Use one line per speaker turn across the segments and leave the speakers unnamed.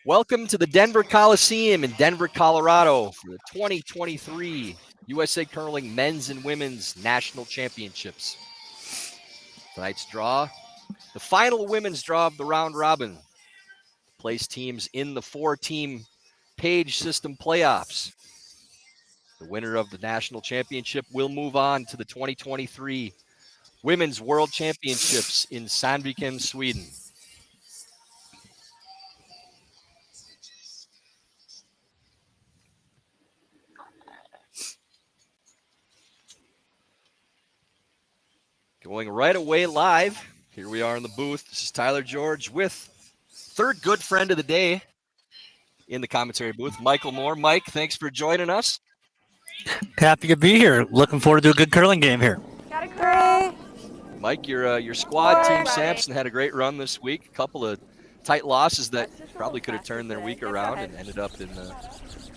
Welcome to the Denver Coliseum in Denver, Colorado for the 2023 USA Curling Men's and Women's National Championships. Tonight's draw, the final women's draw of the round robin. Place teams in the four-team Page System playoffs. The winner of the national championship will move on to the 2023 Women's World Championships in Sandviken, Sweden. Going right away live. Here we are in the booth. This is Tyler George with third good friend of the day in the commentary booth, Michael Moore. Mike, thanks for joining us.
Happy to be here. Looking forward to a good curling game here.
Got it, girl.
Mike, your squad, Team Sampson, had a great run this week. A couple of tight losses that probably could have turned their week around and ended up in the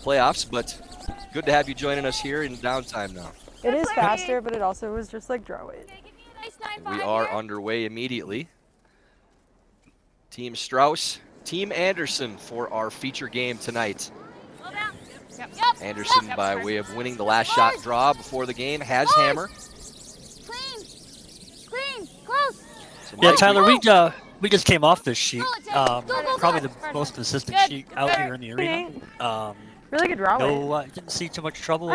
playoffs, but good to have you joining us here in downtime now.
It is faster, but it also was just like draw it.
We are underway immediately. Team Strouse, Team Anderson for our feature game tonight. Anderson, by way of winning the last shot draw before the game, has hammer.
Close.
So
Yeah,
Mike,
Tyler, we just came off this sheet. Probably the most consistent sheet out here in the arena.
Really good draw it.
No, I didn't see too much trouble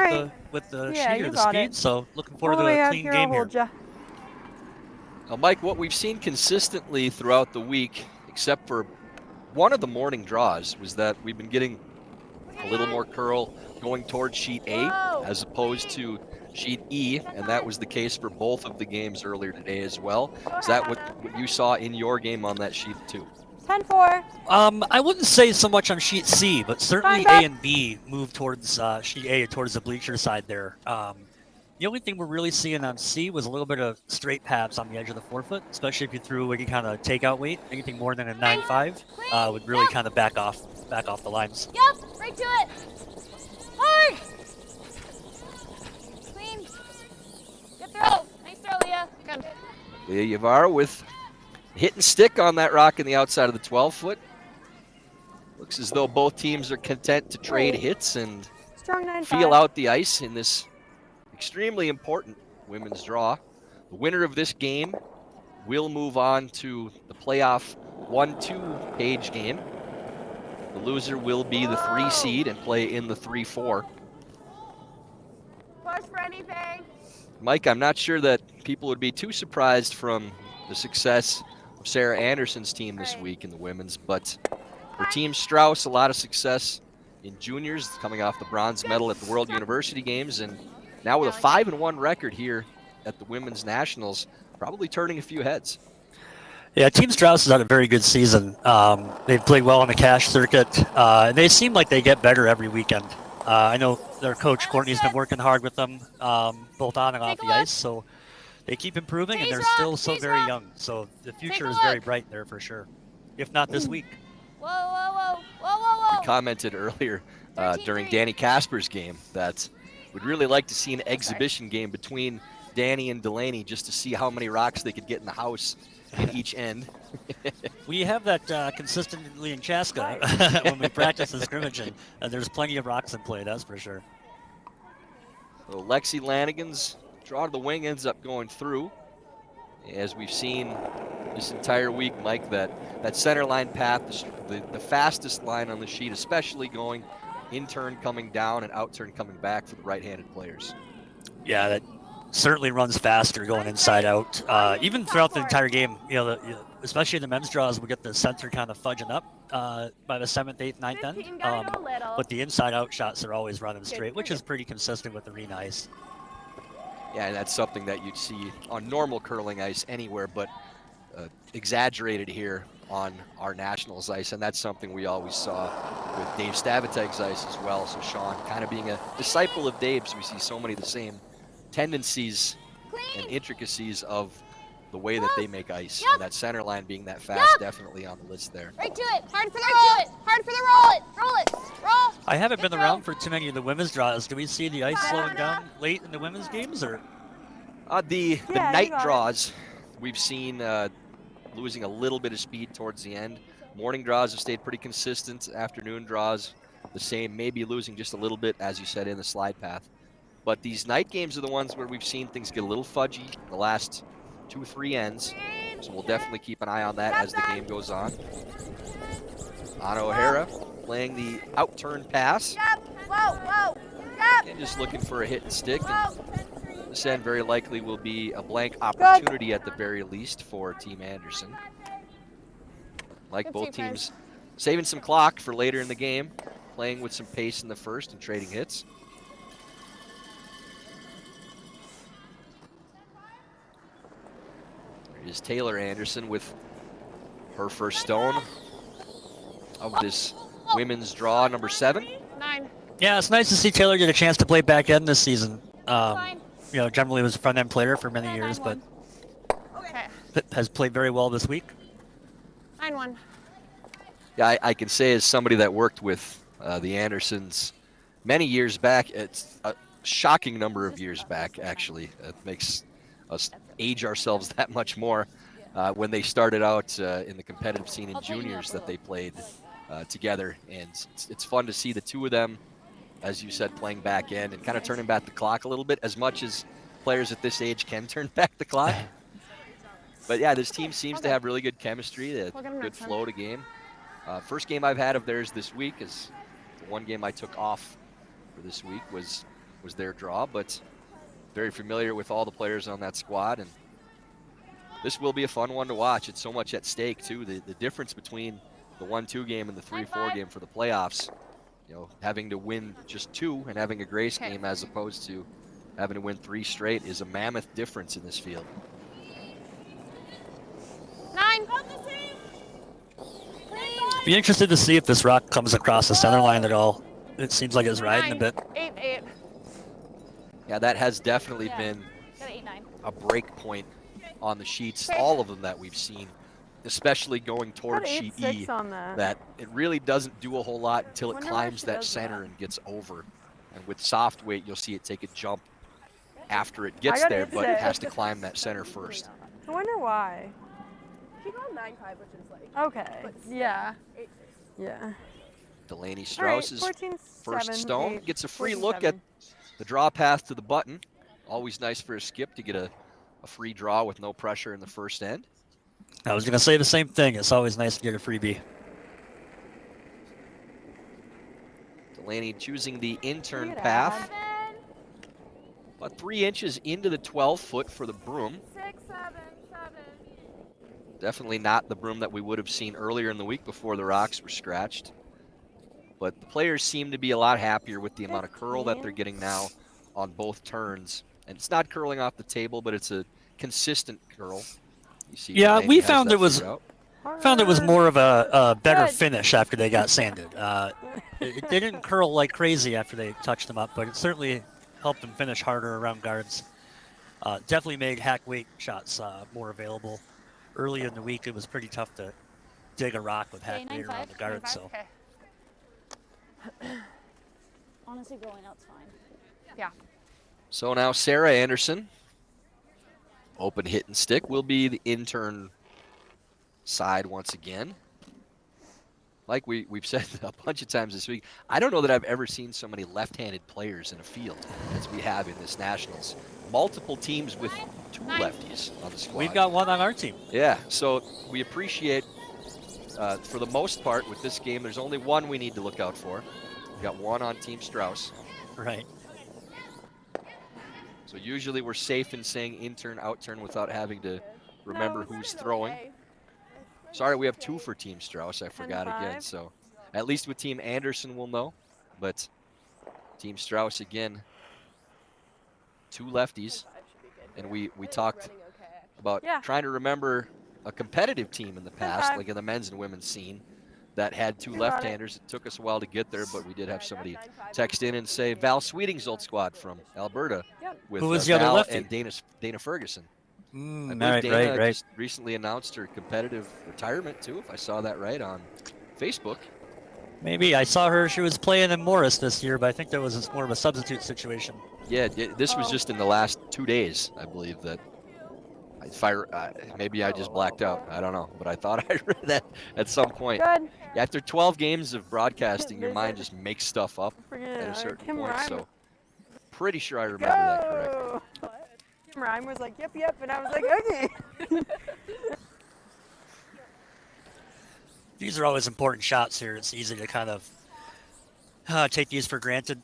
with the
Yeah,
sheet
you
or the
got
speed,
it.
so looking forward
All
to
the way
a
out
clean
here, I'll
game here.
hold ya.
Mike, what we've seen consistently throughout the week, except for one of the morning draws, was that we've been getting a little more curl going towards sheet A as opposed to sheet E, and that was the case for both of the games earlier today as well. Is that what you saw in your game on that sheet too?
10-4.
I wouldn't say so much on sheet C, but certainly
Fine,
A and B moved towards sheet A, towards the bleacher side there. The only thing we're really seeing on C was a little bit of straight paths on the edge of the forefoot, especially if you threw any kind of takeout weight. Anything more than a 9.5 would really kind of back off the lines.
Yep, right to it. Hard. Clean. Good throw. Nice throw, Leah. Good.
Leah Yavara with hit and stick on that rock in the outside of the 12-foot. Looks as though both teams are content to trade hits and
Strong 9-5.
feel out the ice in this extremely important women's draw. The winner of this game will move on to the playoff 1-2 Page game. The loser will be the 3 seed and play in the 3-4.
Push for anything.
Mike, I'm not sure that people would be too surprised from the success of Sarah Anderson's team this week in the women's, but for Team Strouse, a lot of success in juniors, coming off the bronze medal at the World University Games, and now with a 5-1 record here at the Women's Nationals, probably turning a few heads.
Yeah, Team Strouse has had a very good season. They've played well on the cash circuit, and they seem like they get better every weekend. I know their coach, Courtney's been working hard with them, both on and off the ice, so they keep improving, and they're still so very young. So the future is very bright there for sure, if not this week.
Whoa, whoa, whoa, whoa, whoa, whoa.
We commented earlier during Danny Casper's game that we'd really like to see an exhibition game between Danny and Delaney just to see how many rocks they could get in the house in each end.
We have that consistently in Chaska when we practice the scrimmaging, and there's plenty of rocks in play, that's for sure.
So Lexi Lanigan's draw to the wing ends up going through. As we've seen this entire week, Mike, that center line path, the fastest line on the sheet, especially going in turn coming down and out turn coming back for the right-handed players.
Yeah, that certainly runs faster going inside out. Even throughout the entire game, especially in the men's draws, we get the center kind of fudging up by the 7th, 8th, 9th end. But the inside out shots are always running straight, which is pretty consistent with arena ice.
Yeah, and that's something that you'd see on normal curling ice anywhere, but exaggerated here on our Nationals ice, and that's something we always saw with Dave Stavateg's ice as well. So Sean, kind of being a disciple of Dave's, we see so many of the same tendencies and intricacies of the way that they make ice. And that center line being that fast, definitely on the list there.
Right to it. Hard for the roll. Hard for the roll it. Roll it. Roll.
I haven't been around for too many of the women's draws. Do we see the ice slowing down late in the women's games, or?
The night draws, we've seen losing a little bit of speed towards the end. Morning draws have stayed pretty consistent. Afternoon draws the same, maybe losing just a little bit, as you said, in the slide path. But these night games are the ones where we've seen things get a little fudgy in the last 2-3 ends. So we'll definitely keep an eye on that as the game goes on. Anna O'Hara playing the out-turn pass. And just looking for a hit and stick. And this end very likely will be a blank opportunity at the very least for Team Anderson. Like both teams saving some clock for later in the game, playing with some pace in the first and trading hits. There is Taylor Anderson with her first stone of this women's draw, number 7.
9.
Yeah, it's nice to see Taylor get a chance to play back end this season. You know, generally was a front end player for many years, but has played very well this week.
9-1.
Yeah, I can say as somebody that worked with the Andersons many years back, it's a shocking number of years back, actually. It makes us age ourselves that much more when they started out in the competitive scene in juniors that they played together. And it's fun to see the two of them, as you said, playing back end and kind of turning back the clock a little bit, as much as players at this age can turn back the clock. But yeah, this team seems to have really good chemistry, a good flow to game. First game I've had of theirs this week is the one game I took off for this week was their draw, but very familiar with all the players on that squad, and this will be a fun one to watch. It's so much at stake too. The difference between the 1-2 game and the 3-4 game for the playoffs, you know, having to win just 2 and having a grace game as opposed to having to win 3 straight is a mammoth difference in this field.
9.
Be interested to see if this rock comes across the center line at all. It seems like it's riding a bit.
8.
Yeah, that has definitely been
Got 8, 9.
a break point on the sheets, all of them that we've seen, especially going towards sheet E, that it really doesn't do a whole lot until it climbs that center and gets over. And with soft weight, you'll see it take a jump after it gets there, but it has to climb that center first.
I wonder why.
He got 9-5, which is like.
Okay. Yeah.
8-6.
Yeah.
Delaney
All right,
Strouse's
14,
first
7,
stone
8,
gets a free
14,
look
7.
at the draw path to the button. Always nice for a skip to get a free draw with no pressure in the first end.
I was going to say the same thing. It's always nice to get a freebie.
Delaney choosing the intern path. About 3 inches into the 12 foot for the broom.
6, 7, 7.
Definitely not the broom that we would have seen earlier in the week before the rocks were scratched. But the players seem to be a lot happier with the amount of curl that they're getting now on both turns. And it's not curling off the table, but it's a consistent curl. You see,
Yeah,
Delaney
we
has
found
that
it was
figured out.
found it was more of a better
Good.
finish after they got sanded. They didn't curl like crazy after they touched them up, but it certainly helped them finish harder around guards. Definitely made hack weight shots more available. Early in the week, it was pretty tough to dig a rock with hack weight around the guard. So
Honestly, going out's fine.
Yeah.
So now Sarah Anderson, open hit and stick, will be the intern side once again. Like we've said a bunch of times this week, I don't know that I've ever seen so many left-handed players in a field as we have in this Nationals. Multiple teams with 2 lefties on the squad.
we've got one on our team.
Yeah, so we appreciate, for the most part with this game, there's only one we need to look out for. We've got one on Team Strouse.
Right.
So usually we're safe in saying intern, outturn without having to remember who's throwing. Sorry, we have 2 for Team Strouse. I forgot again. So at least with Team Anderson, we'll know. But Team Strouse, again, 2 lefties. And we talked about trying to remember a competitive team in the past, like in the men's and women's scene, that had 2 left-handers. It took us a while to get there, but we did have somebody text in and say Val Sweeting's old squad from Alberta with
Who was the other
Val
lefty?
and Dana Ferguson. I believe
Right,
Dana
right.
just recently announced her competitive retirement too, if I saw that right on Facebook.
Maybe I saw her. She was playing in Morris this year, but I think that was more of a substitute situation.
Yeah, this was just in the last 2 days, I believe, that Maybe I just blacked out. I don't know, but I thought I read that at some point.
Good.
After 12 games of broadcasting, your mind just makes stuff up at a certain
Kim
point.
Rhyme.
So pretty sure I remember that correctly.
Go! Kim Rhyme was like, yep, and I was like, okay.
These are always important shots here. It's easy to kind of take these for granted.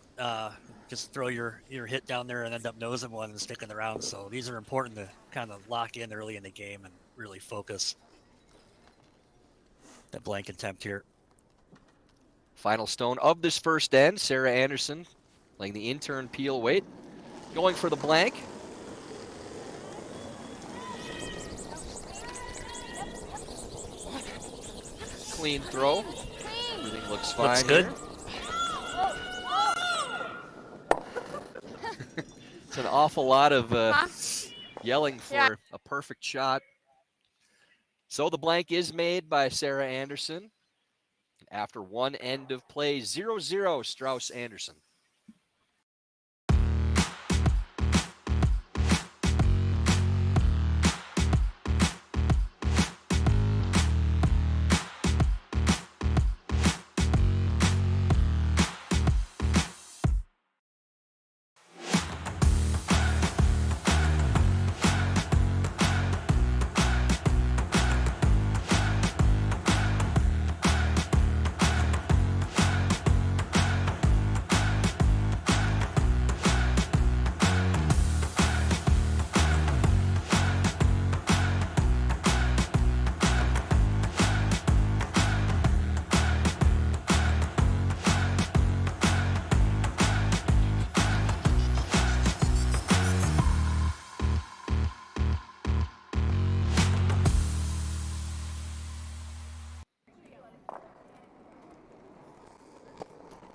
Just throw your hit down there and end up nosing one and sticking around. So these are important to kind of lock in early in the game and really focus. That blank attempt here.
Final stone of this first end, Sarah Anderson playing the intern peel weight. Going for the blank. Clean throw. Everything looks fine.
Looks good.
Here. It's an awful lot of yelling for a perfect shot. So the blank is made by Sarah Anderson. After one end of play, 0-0 Strouse Anderson.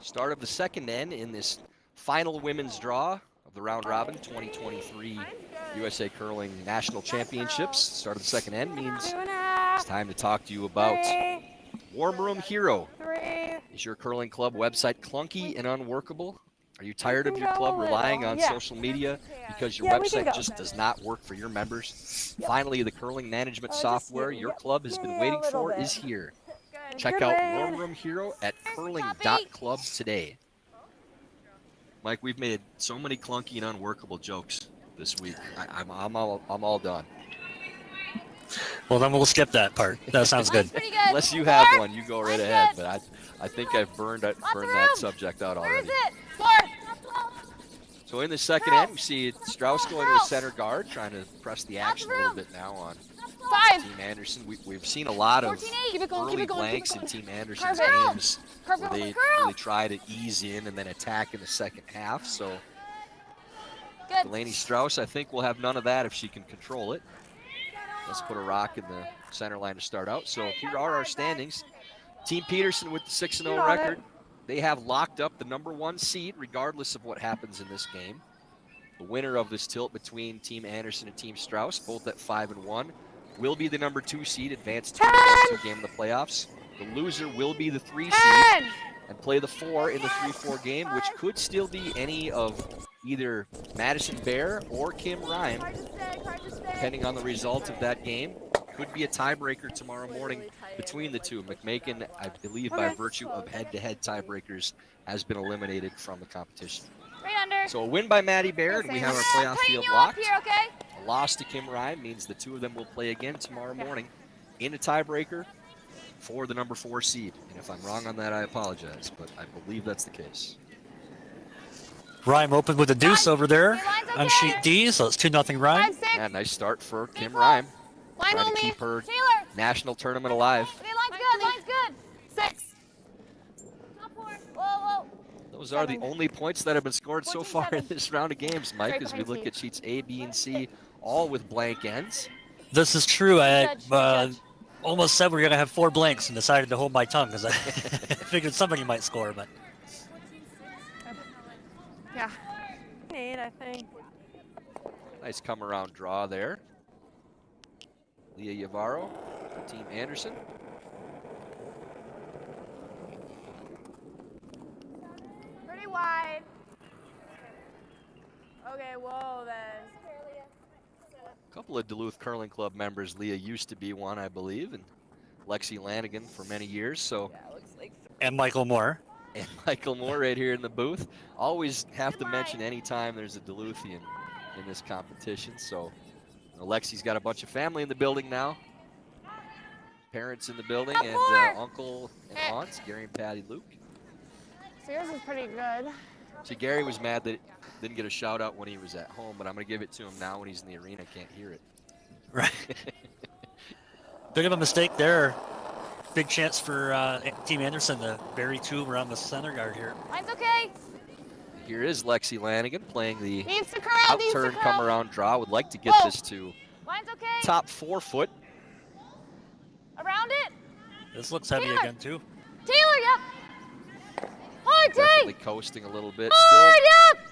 Start of the second end in this final women's draw of the round robin 2023 USA Curling National Championships. Start of the second end means it's time to talk to you about Warm Room Hero. Is your curling club website clunky and unworkable? Are you tired of your club relying on social media because your website just does not work for your members? Finally, the curling management software your club has been waiting for is here. Check out Warm Room Hero at curling.club today. Mike, we've made so many clunky and unworkable jokes this week. I'm all done.
Well, then we'll skip that part. That sounds good.
Unless you have one, you go right ahead. But I think I've burned that subject out already. So in the second end, we see Strouse going to a center guard, trying to press the action a little bit now on Team Anderson. We've seen a lot of early blanks in Team Anderson's games where they really try to ease in and then attack in the second half. So Delaney Strouse, I think, will have none of that if she can control it. Let's put a rock in the center line to start out. So here are our standings. Team Peterson with the 6-0 record. They have locked up the #1 seed regardless of what happens in this game. The winner of this tilt between Team Anderson and Team Strouse, both at 5-1, will be the #2 seed, advanced to the 1-2 game in the playoffs. The loser will be the 3 seed and play the 4 in the 3-4 game, which could still be any of either Madison Bear or Kim Rhyme, depending on the result of that game. Could be a tiebreaker tomorrow morning between the two. McMakin, I believe by virtue of head-to-head tiebreakers, has been eliminated from the competition. So a win by Maddie Bear, and we have our playoff field locked. A loss to Kim Ryan means the two of them will play again tomorrow morning in a tiebreaker for the #4 seed. And if I'm wrong on that, I apologize, but I believe that's the case.
Rhyme open with a deuce over there on sheet D, so it's 2-0 Rhyme.
Yeah, nice start for Kim Rhyme. Trying to keep her national tournament alive.
Line's good. 6. Whoa.
Those are the only points that have been scored so far in this round of games, Mike, as we look at sheets A, B, and C, all with blank ends.
This is true. I almost said we were going to have 4 blanks and decided to hold my tongue because I figured somebody might score, but.
Yeah. 8, I think.
Nice come around draw there. Leah Yavaro, Team Anderson.
Pretty wide. Okay, whoa then.
couple of Duluth Curling Club members. Leah used to be one, I believe, and Lexi Lanigan for many years. So,
And Michael Moore.
and Michael Moore right here in the booth. Always have to mention anytime there's a Duluthian in this competition. So, Lexi's got a bunch of family in the building now. Parents in the building, and uncle and aunts, Gary and Patty Luke.
So yours is pretty good.
See, Gary was mad that it didn't get a shout out when he was at home, but I'm going to give it to him now when he's in the arena. I can't hear it.
Right. Bit of a mistake there. Big chance for Team Anderson to bury two around the center guard here.
Mine's okay.
Here is Lexi Lanigan playing the
Needs to curl.
out-turn, come-around draw. Would like to get this to
Mine's okay.
top 4 foot.
Around it.
This looks heavy
Taylor.
again, too.
Taylor, yep. Hard,
Definitely
Tay.
coasting a little bit.
Hard,
Still
yep.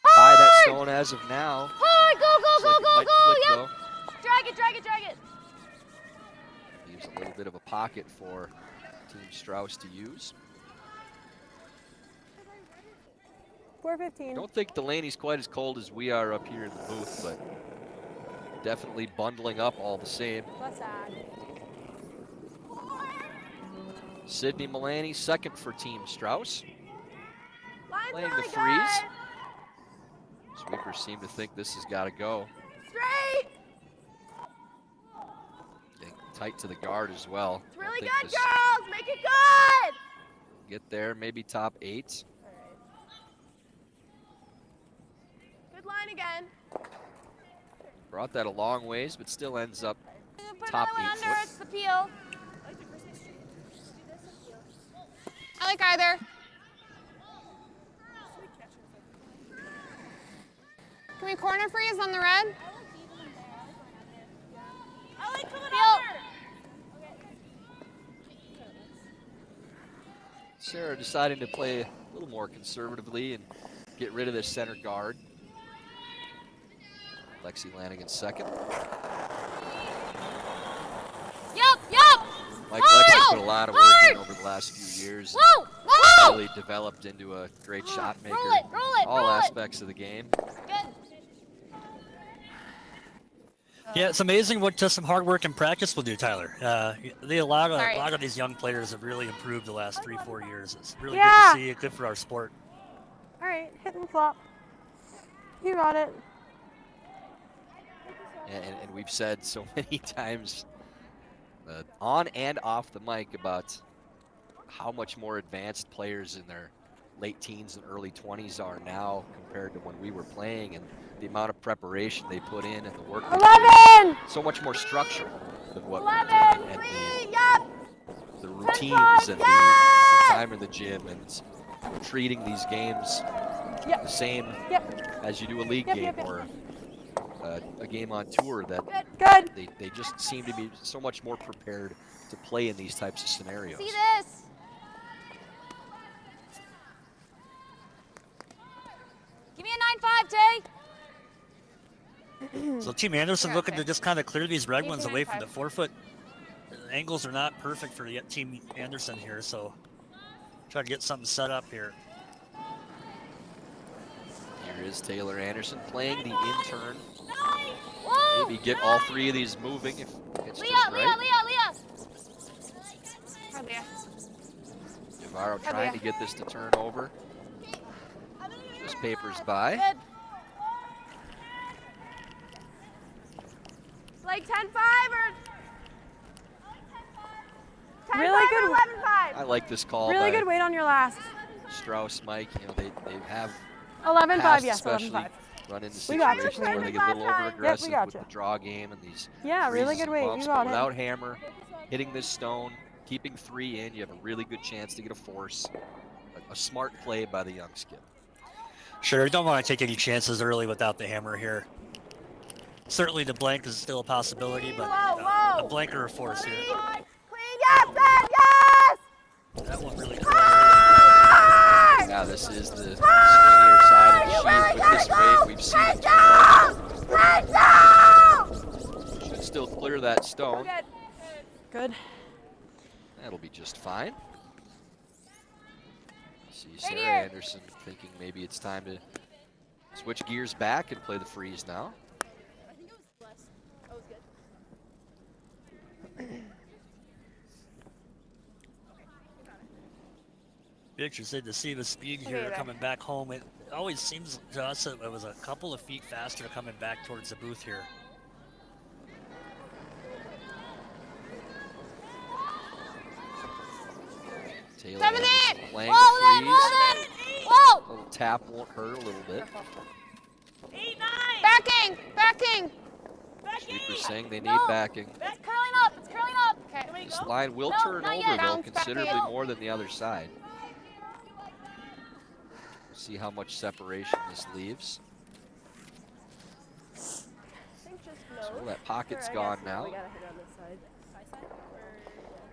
by that
Hard.
stone as of now.
Hard, go,
Looks like it might
go,
flick,
yep.
though.
Drag it, drag it, drag it.
Leaves a little bit of a pocket for Team Strouse to use.
4:15.
Don't think Delaney's quite as cold as we are up here in the booth, but definitely bundling up all the same.
Less sad.
Sydney Mullaney, second for Team Strouse.
Line's
Playing the
really
freeze.
good.
Sweepers seem to think this has got to go.
Straight.
Getting tight to the guard as well.
It's really
Don't think
good,
this-
girls. Make it good.
Get there, maybe top 8.
Good line again.
Brought that a long ways, but still ends up
Put
top
another one
8
under.
foot.
It's the peel. I like either. Can we corner freeze on the red?
I like coming
Peel.
under.
Sarah deciding to play a little more conservatively and get rid of this center guard. Lexi Lanigan second.
Yup.
Mike Lexi put a lot of work in over the last few years.
Whoa, whoa.
Really developed into a great shot maker.
Roll it,
all
roll it.
aspects of the game.
Good.
Yeah, it's amazing what just some hard work and practice will do, Tyler. A lot of these young players have really improved the last 3-4 years. It's really good to see. Good for our sport.
All right, hit and flop. You got it.
And we've said so many times on and off the mic about how much more advanced players in their late teens and early 20s are now compared to when we were playing, and the amount of preparation they put in and the work they
11.
do. So much more structure than what
11.
we did, and
Sweet. Yep.
the routines and the time in the gym and treating these games the same as you do a league game or a game on tour, that
Good.
they just seem to be so much more prepared to play in these types of scenarios.
See this? Give me a 9-5, Tay.
So Team Anderson
Yeah,
looking
okay.
to just kind of clear these red ones away from
18.5.
the 4 foot. The angles are not perfect for Team Anderson here, so try to get something set up here.
Here is Taylor Anderson playing the intern.
Whoa.
Maybe get all 3 of these moving if it's
Leah,
just
Leah.
right.
Hi, Leah.
Navarro trying to get this to turn over. Just papers by.
Good.
Like 10-5 or 10-5
Really good.
or 11-5.
I like this call
Really
by
good weight on your last.
Strauss, Mike. You know, they have
11-5,
past
yes,
especially
11-5.
run into
We got you.
situations where they get a little
Yep, we
over-aggressive
got
with
you.
the draw game and these
Yeah, really
freezes
good
and
weight.
bumps,
You
but
got it.
without hammer, hitting this stone, keeping 3 in, you have a really good chance to get a force. A smart play by the young skip.
Sure, you don't want to take any chances early without the hammer here. Certainly the blank is still a possibility, but a blank or a force here.
Clean. Yes, Dad, yes.
That one really
Hard.
Yeah, this is the skinnier side of the sheet. With this weight, we've seen it turn over. Should still clear that stone.
Good.
That'll be just fine. See Sarah
here.
Anderson thinking maybe it's time to switch gears back and play the freeze now.
Be interested to see the speed
Okay,
here
there.
coming back home. It always seems to us that it was a couple of feet faster coming back towards the booth here.
Taylor
7
Anderson
8.
playing
Whoa,
the freeze.
Whoa.
A little tap won't hurt a little bit.
8 9.
Backing. Backing.
Sweepers saying they need
No.
backing.
It's curling up. It's curling up. Okay.
This line will
No,
turn
not
over,
yet.
though,
Bounce back
considerably
in.
more than the other side. See how much separation this leaves.
I think just
So
no.
that pocket's
Or I
gone
guess
now.
We gotta hit on this side.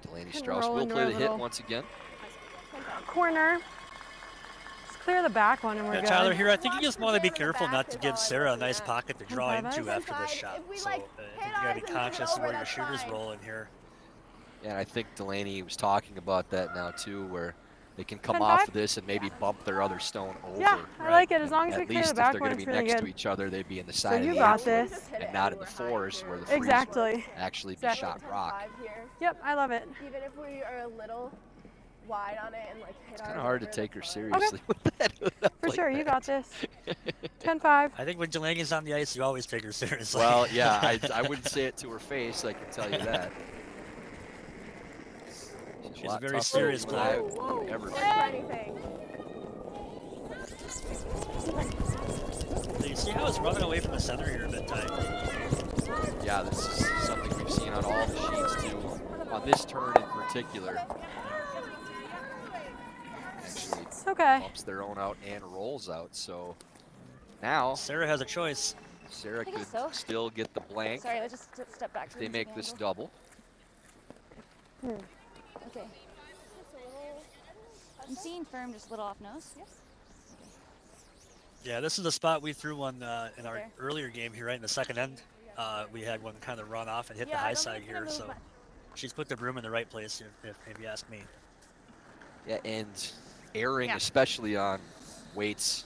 Delaney
Can
Strouse
roll
will
into
play
our
the hit
little-
once again.
Corner. Let's clear the back one and we're
Yeah,
good.
Tyler, here I think you
Watch
just
the
want to be
jam in the
careful
back
not to
is
give
all I'm
Sarah a
looking
nice
at.
pocket to draw
five
into
eyes?
after this
Inside,
shot.
if we,
So
like,
I
hit
think you
ours
gotta be
and move it
conscious of
over,
where your
that's
shooters
fine.
roll in here.
Yeah, and I think Delaney was talking about that now, too, where they can come
10-5?
off of this and maybe bump their other stone over.
Yeah, I like it. As long as we
At
clear
least
the
if
back
they're
one,
going to
it's
be
really
next to
good.
each other, they'd be in the
So
side
you
of the
got
eight
this.
Just hit it
and not in the
anywhere high
fours
here.
where the freeze
Exactly.
would actually be
Exactly.
shot rock.
10-5 here.
Yep, I love it.
Even if we are a little wide on it and like hit
It's
ours
kind of hard to
over,
take her
that's fine.
seriously with that.
For
like
sure, you
that.
got this. 10-5.
I think when Delaney's on the ice, you always take her seriously.
Well, yeah, I wouldn't say it to her face, I can tell you that.
She's
lot
a very
tougher
serious
than I
player.
would ever
Or
think.
anything.
So you see how it's running away from the center here a bit, Ty?
Yeah, this is something we've seen on all the sheets too. On this turn in particular, actually
It's okay.
bumps their own out and rolls out. So now
Sarah has a choice.
Sarah
I
could
guess so.
still get the blank
Sorry, let's just step back.
if they make this double.
Okay. I'm seeing firm, just a little off nose.
Yeah, this is the spot we threw one in our
There.
earlier game here, right in the second end. We had one kind of run off and hit the
Yeah, I
high
don't
side
think it's gonna
here,
move
so
much.
she's put the broom in the right place, if you ask me.
Yeah, and airing,
Yeah.
especially on weights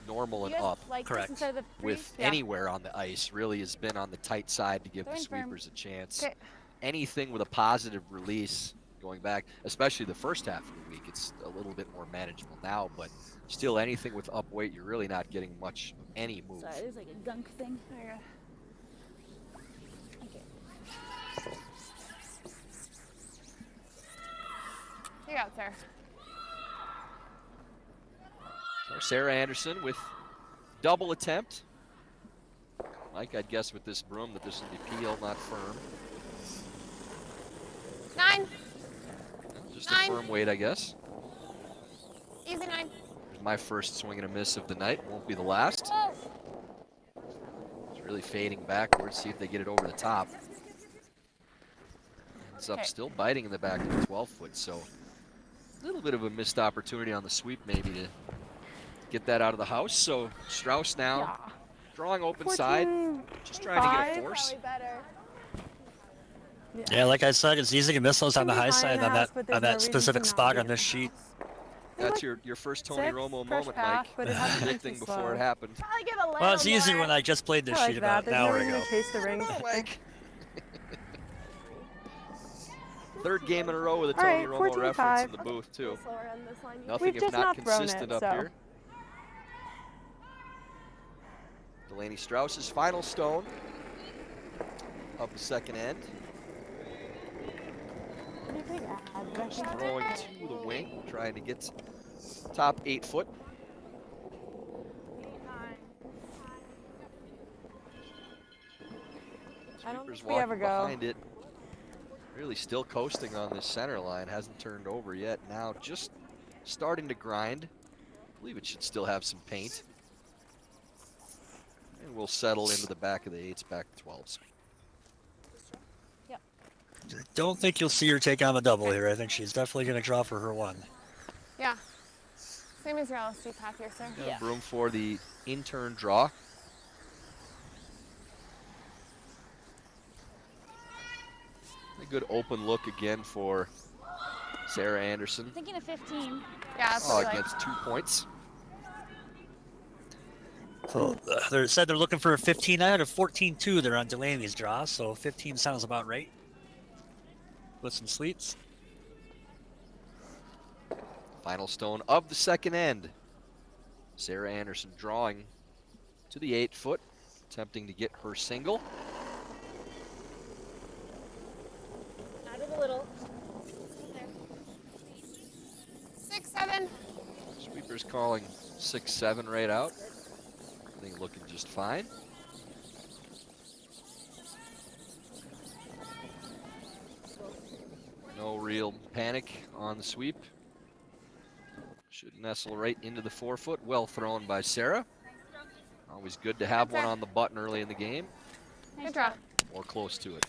normal
You
and
guys
up
like this
Correct.
instead of the
with
freeze?
anywhere on the ice really has been on the tight side to give the
Throwing firm.
sweepers a chance.
Okay.
Anything with a positive release going back, especially the first half of the week, it's a little bit more manageable now, but still anything with up weight, you're really not getting much of any move.
Sorry, there's like a gunk thing. There you go. Okay. You got it, Sarah.
So Sarah Anderson with double attempt. Mike, I'd guess with this broom that this will be peel, not firm.
9.
Well, just a
9.
firm weight, I guess.
Easy 9.
Here's my first swing and a miss of the night. Won't be the last.
Whoa.
It's really fading backwards. See if they get it over the top. Ends up
Okay.
still biting in the back of the 12-foot, so a little bit of a missed opportunity on the sweep maybe to get that out of the house. So Strouse now
Yeah.
drawing open side,
14,
just trying to get a
5.
force.
Probably better.
Yeah, like I said, it's easy to miss those on the
Can be
high
high in
side
the
on
house,
that
but there's
on
no
that
reason
specific
to not
spot
be
on
in
this
the
sheet.
house.
That's your first Tony
6,
Romo
fresh
moment,
path,
Mike.
but it hasn't been
Predicting
too
before
slow.
it happened.
Probably give a little
Well, it's easier
more.
when I just played this
I
sheet
like
about
that.
an
There's no
hour
reason
ago.
to chase the rings.
Oh, Mike. Third game in a row with a
All
Tony
right,
Romo
14-5.
reference in the booth, too.
Slower on this line.
Nothing
We've
if
just
not
not thrown
consistent
it,
up
so.
here. Delaney Strouse's final stone of the second end. Just throwing to the wing, trying to get top 8 foot.
I don't
Sweepers
think we
walking
ever go.
behind it. Really still coasting on this center line. Hasn't turned over yet. Now just starting to grind. I believe it should still have some paint. And we'll settle into the back of the 8s, back to 12s.
Don't think you'll see her take on the double here. I think she's definitely going to draw for her one.
Yeah. Same as your LSD path here, sir.
Got room for the in-turn draw. A good open look again for Sarah Anderson.
Thinking of 15. Yeah, that's
Oh,
what we like.
gets 2 points.
So they said they're looking for a 15 out of 14-2. They're on Delaney's draw, so 15 sounds about right. with some sweeps.
Final stone of the second end. Sarah Anderson drawing to the 8-foot, attempting to get her single.
Out of the little. 6-7.
Sweeper's calling 6-7 right out. I think looking just fine. No real panic on the sweep. Should nestle right into the 4-foot. Well thrown by Sarah. Always good to have one on the button early in the game.
Good draw.
Or close to it.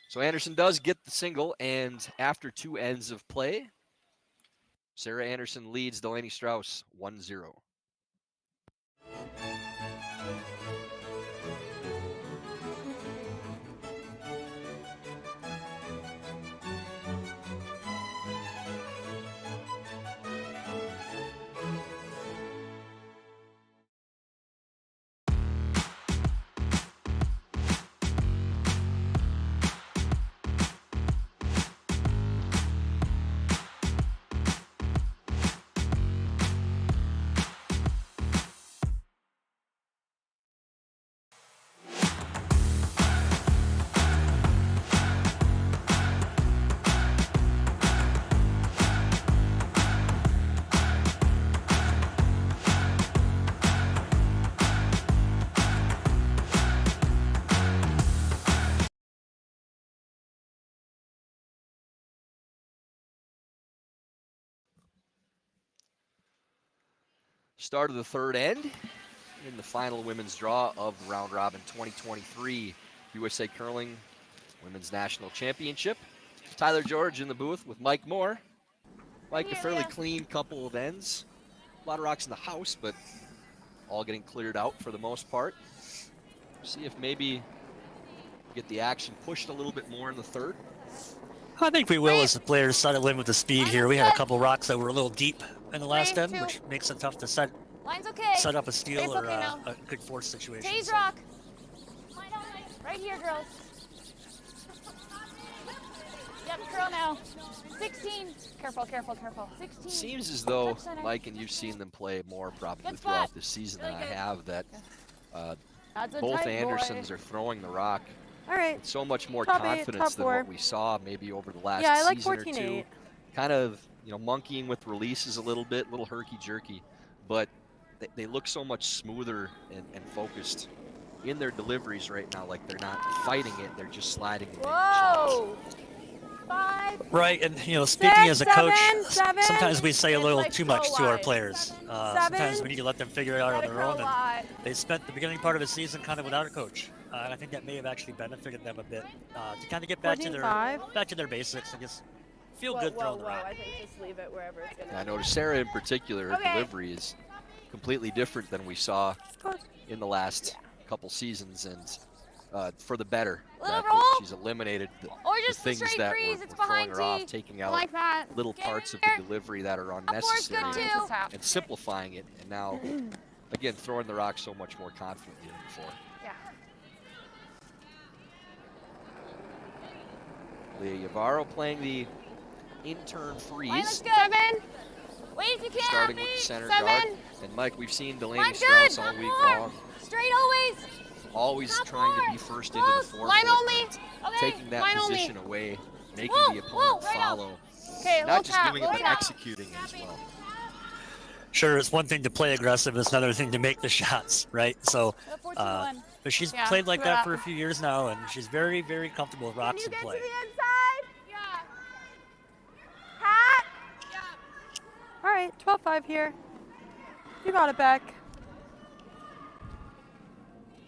So Anderson does get the single, and after 2 ends of play, Sarah Anderson leads Delaney Strouse 1-0. Start of the third end in the final women's draw of round robin 2023 USA Curling Women's National Championship. Tyler George in the booth with Mike Moore. Mike, a fairly clean couple of ends. A lot of rocks in the house, but all getting cleared out for the most part. See if maybe get the action pushed a little bit more in the third.
I think we will as the players settle in with the speed here. We had a couple rocks that were a little deep in the last end, which makes it tough to set
Line's okay.
up a steal
It's
or
okay now.
a good force situation.
Taze
So.
rock. Right here, girls. Yep, curl now. 16. Careful, careful, careful. 16.
Seems as though,
Touch center.
Mike, and you've seen them play more probably
Good
throughout
spot.
this season
Really
than I
good.
have, that
That's a
both
tight
Andersons
boy.
are throwing the rock
All right.
with so much more
Top 8,
confidence
top
than
4.
what we saw maybe over the last
Yeah, I like
season or
14-8.
two. Kind of, monkeying with releases a little bit, a little herky-jerky, but they look so much smoother and focused in their deliveries right now. Like they're not fighting it, they're just sliding and making shots.
Whoa. 5.
Right, and speaking as a coach,
seven.
sometimes we say a
It's
little
like
too
so
much to our
wide.
players. Sometimes we need to let them figure it out on
Gotta
their
curl
own.
a
And
lot.
they spent the beginning part of the season kind of without a coach, and I think that may have actually benefited them a bit to kind of get back to
14-5.
their basics and just feel
Whoa,
good
whoa,
throwing the
whoa.
rock.
I think just leave it wherever it's gonna.
I noticed Sarah in particular, her
Okay.
delivery is completely different than we saw
Close.
in the last couple seasons, and for the better.
Little
That
roll.
she's eliminated the
Or just
things
the straight
that
freeze.
were
It's
throwing
behind
her off,
T.
taking
I
out
like that.
little
Get
parts
in
of the
there.
delivery that are
Up four's good
unnecessary
too.
and simplifying it, and now again throwing the rock so much more confidently than before.
Yeah.
Leah Yavaro playing the in-turn
Line
freeze,
is good. 7. Wait if you can.
starting with the center
7.
guard. And Mike, we've seen Delaney
Line
Strouse
good.
all
Up
week
more.
long,
Straight always.
always
Top
trying to
four.
be first into the
Close.
4-foot,
Line only.
and
Okay.
taking that
Line only.
position away, making
Whoa,
the
whoa,
opponent
right out.
follow.
Okay,
Not
little
just
tap,
doing it,
little
but
tap.
executing as well.
Sure, it's one thing to play aggressive, it's another thing to make the shots, right? So,
14-1.
but she's
Yeah,
played like
screw
that
that.
for a few years now, and she's very, very comfortable with
Can
rocks
you
in
get to
play.
the inside?
Yeah.
Pat?
All right, 12-5 here. You got it back.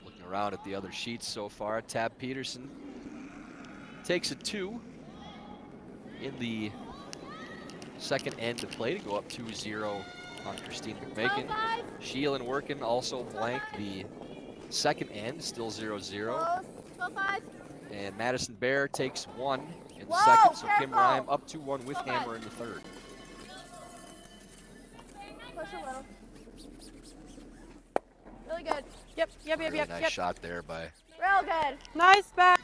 Looking around at the other sheets so far, Tab Peterson takes a 2 in the second end of play to go up 2-0 on Christine McMakin.
5.
Sheelan working also blank the second end, still 0-0.
Close. 5.
And Madison Bear takes 1 in the
Whoa,
second, so Kim
careful.
Rhyme up 2-1 with
Go
Hammer
back.
in the third.
Push a little. Really good.
Yep.
Really nice shot there by
Real good.
Nice back.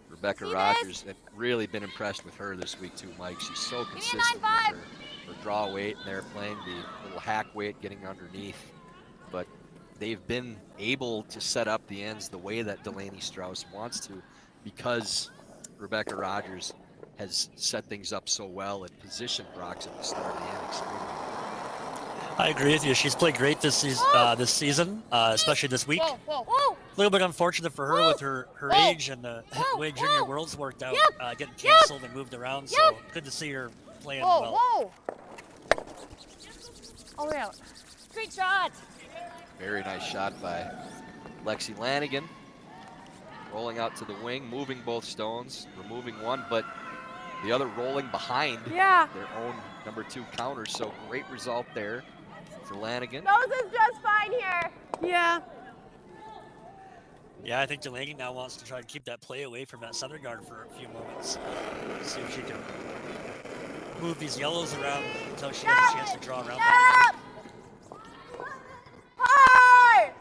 Rebecca
See
Rogers, have really been impressed with her this week too, Mike. She's so
me a
consistent
9-5.
with her draw weight, and they're playing the little hack weight, getting underneath. But they've been able to set up the ends the way that Delaney Strouse wants to, because Rebecca Rogers has set things up so well and positioned Broxton to start the end extremely well.
I agree with you. She's played great this season, especially this week.
Whoa, whoa, whoa.
A little bit unfortunate for her with her
Whoa.
age and the
Whoa.
way Junior
Whoa.
Worlds worked out,
Yep.
getting canceled and moved around. So
Yep.
good to see her playing
Whoa,
well.
whoa. All the way out. Great shot.
Very nice shot by Lexi Lanigan. Rolling out to the wing, moving both stones, removing one, but the other rolling behind
Yeah.
their own number 2 counter. So great result there for Lanigan.
Nose is just fine here.
Yeah.
Yeah, I think Delaney now wants to try to keep that play away from that center guard for a few moments. See if she can move these yellows around until she has a chance to draw around that.
Up. Hard.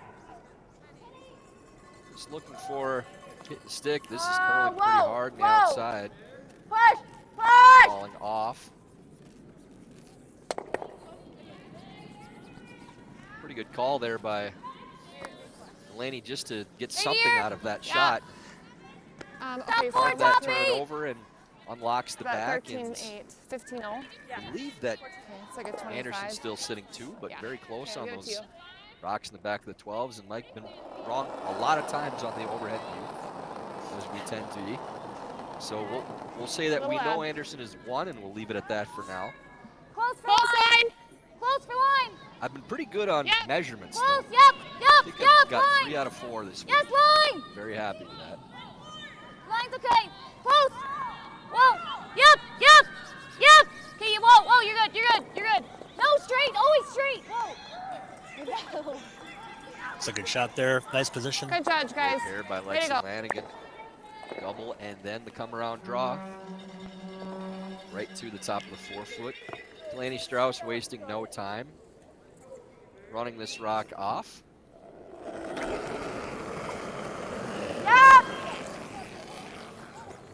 Just looking for hit the stick. This is curling pretty
Whoa,
hard on the
whoa.
outside.
Push. Push.
Falling off. Pretty good call there by Delaney just to get something out of that shot.
Okay,
Top four,
Have that
top
turn
8.
over and unlocks the
About
back.
13-8, 15-0.
I believe that
Okay, it's like a 25.
Anderson's still sitting 2, but
Yeah.
very close
Okay,
on
I'll give it to
those
you.
rocks in the back of the 12s. And Mike been wrong a lot of times on the overhead view, as we tend to be. So we'll say that we know Anderson is 1, and we'll leave it at that for now.
Close for line. Close for line.
I've been pretty good on
Yep.
measurements, though.
Close. Yep.
I
Yep.
think
Yep.
I've got
Line.
3 out of 4 this week.
Yes, line.
Very happy with that.
Line's okay. Close. Whoa. Yep. Yep. Yep. Okay. Whoa. Whoa. You're good. You're good. You're good. No, straight. Always straight. Whoa.
It's a good shot there. Nice position.
Good judge, guys.
Here by
Way to
Lexi
go.
Lanigan. Double, and then the come around draw. Right to the top of the 4-foot. Delaney Strouse wasting no time. Running this rock off.
Yep.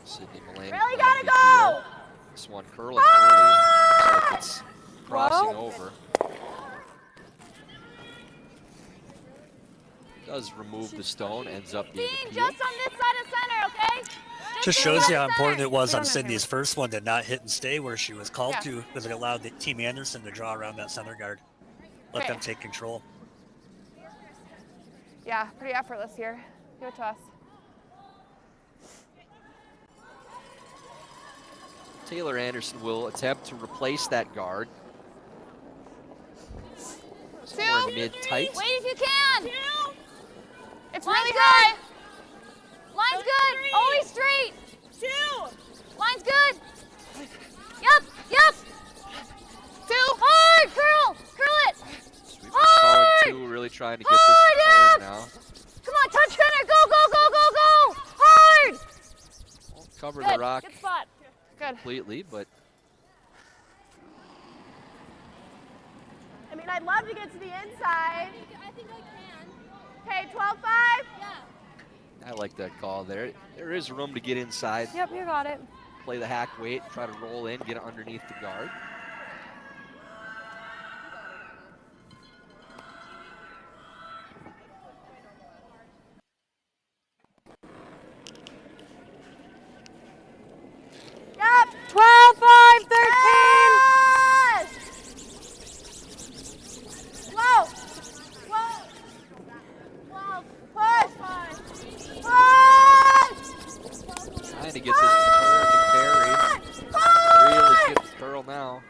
Sydney Mulaney.
Really
playing
gotta
the
go.
heel. This one curling early. Looks like it's crossing over. Does remove the stone, ends up being
Dean,
a peel.
just on this side of center, okay?
Just
on
shows
this
you how
side of
important
center.
it was
Get
on
on that
Sydney's first one to not hit and stay where she was called
Yeah.
to, because it allowed the Team Anderson to draw around that center guard. Let
Okay.
them take control.
Yeah, pretty effortless here. Give it to us.
Taylor Anderson will attempt to replace that guard. Somewhere in mid-tight.
Wait if you can.
It's
Line's
really
good.
high.
Line's good. Always straight. 2. Line's good. Yep. Yep. 2. Hard. Curl. Curl it.
Sweep
Hard.
calling 2, really trying to get this to
Hard,
turn now.
Come on, touch center. Go, go, go, go, go. Hard.
Won't cover
Good.
the rock
Good spot.
Good.
completely, but
I mean, I'd love to get to the inside.
I think I can.
Okay, 12-5.
Yeah.
I like that call there. There is room to get inside,
Yep, you got it.
play the hack weight, try to roll in, get it underneath the guard.
Yep.
12, 5, 13.
Yes. Whoa. Whoa. 12. Push. Push.
Trying to get this to turn and carry. Really good curl now.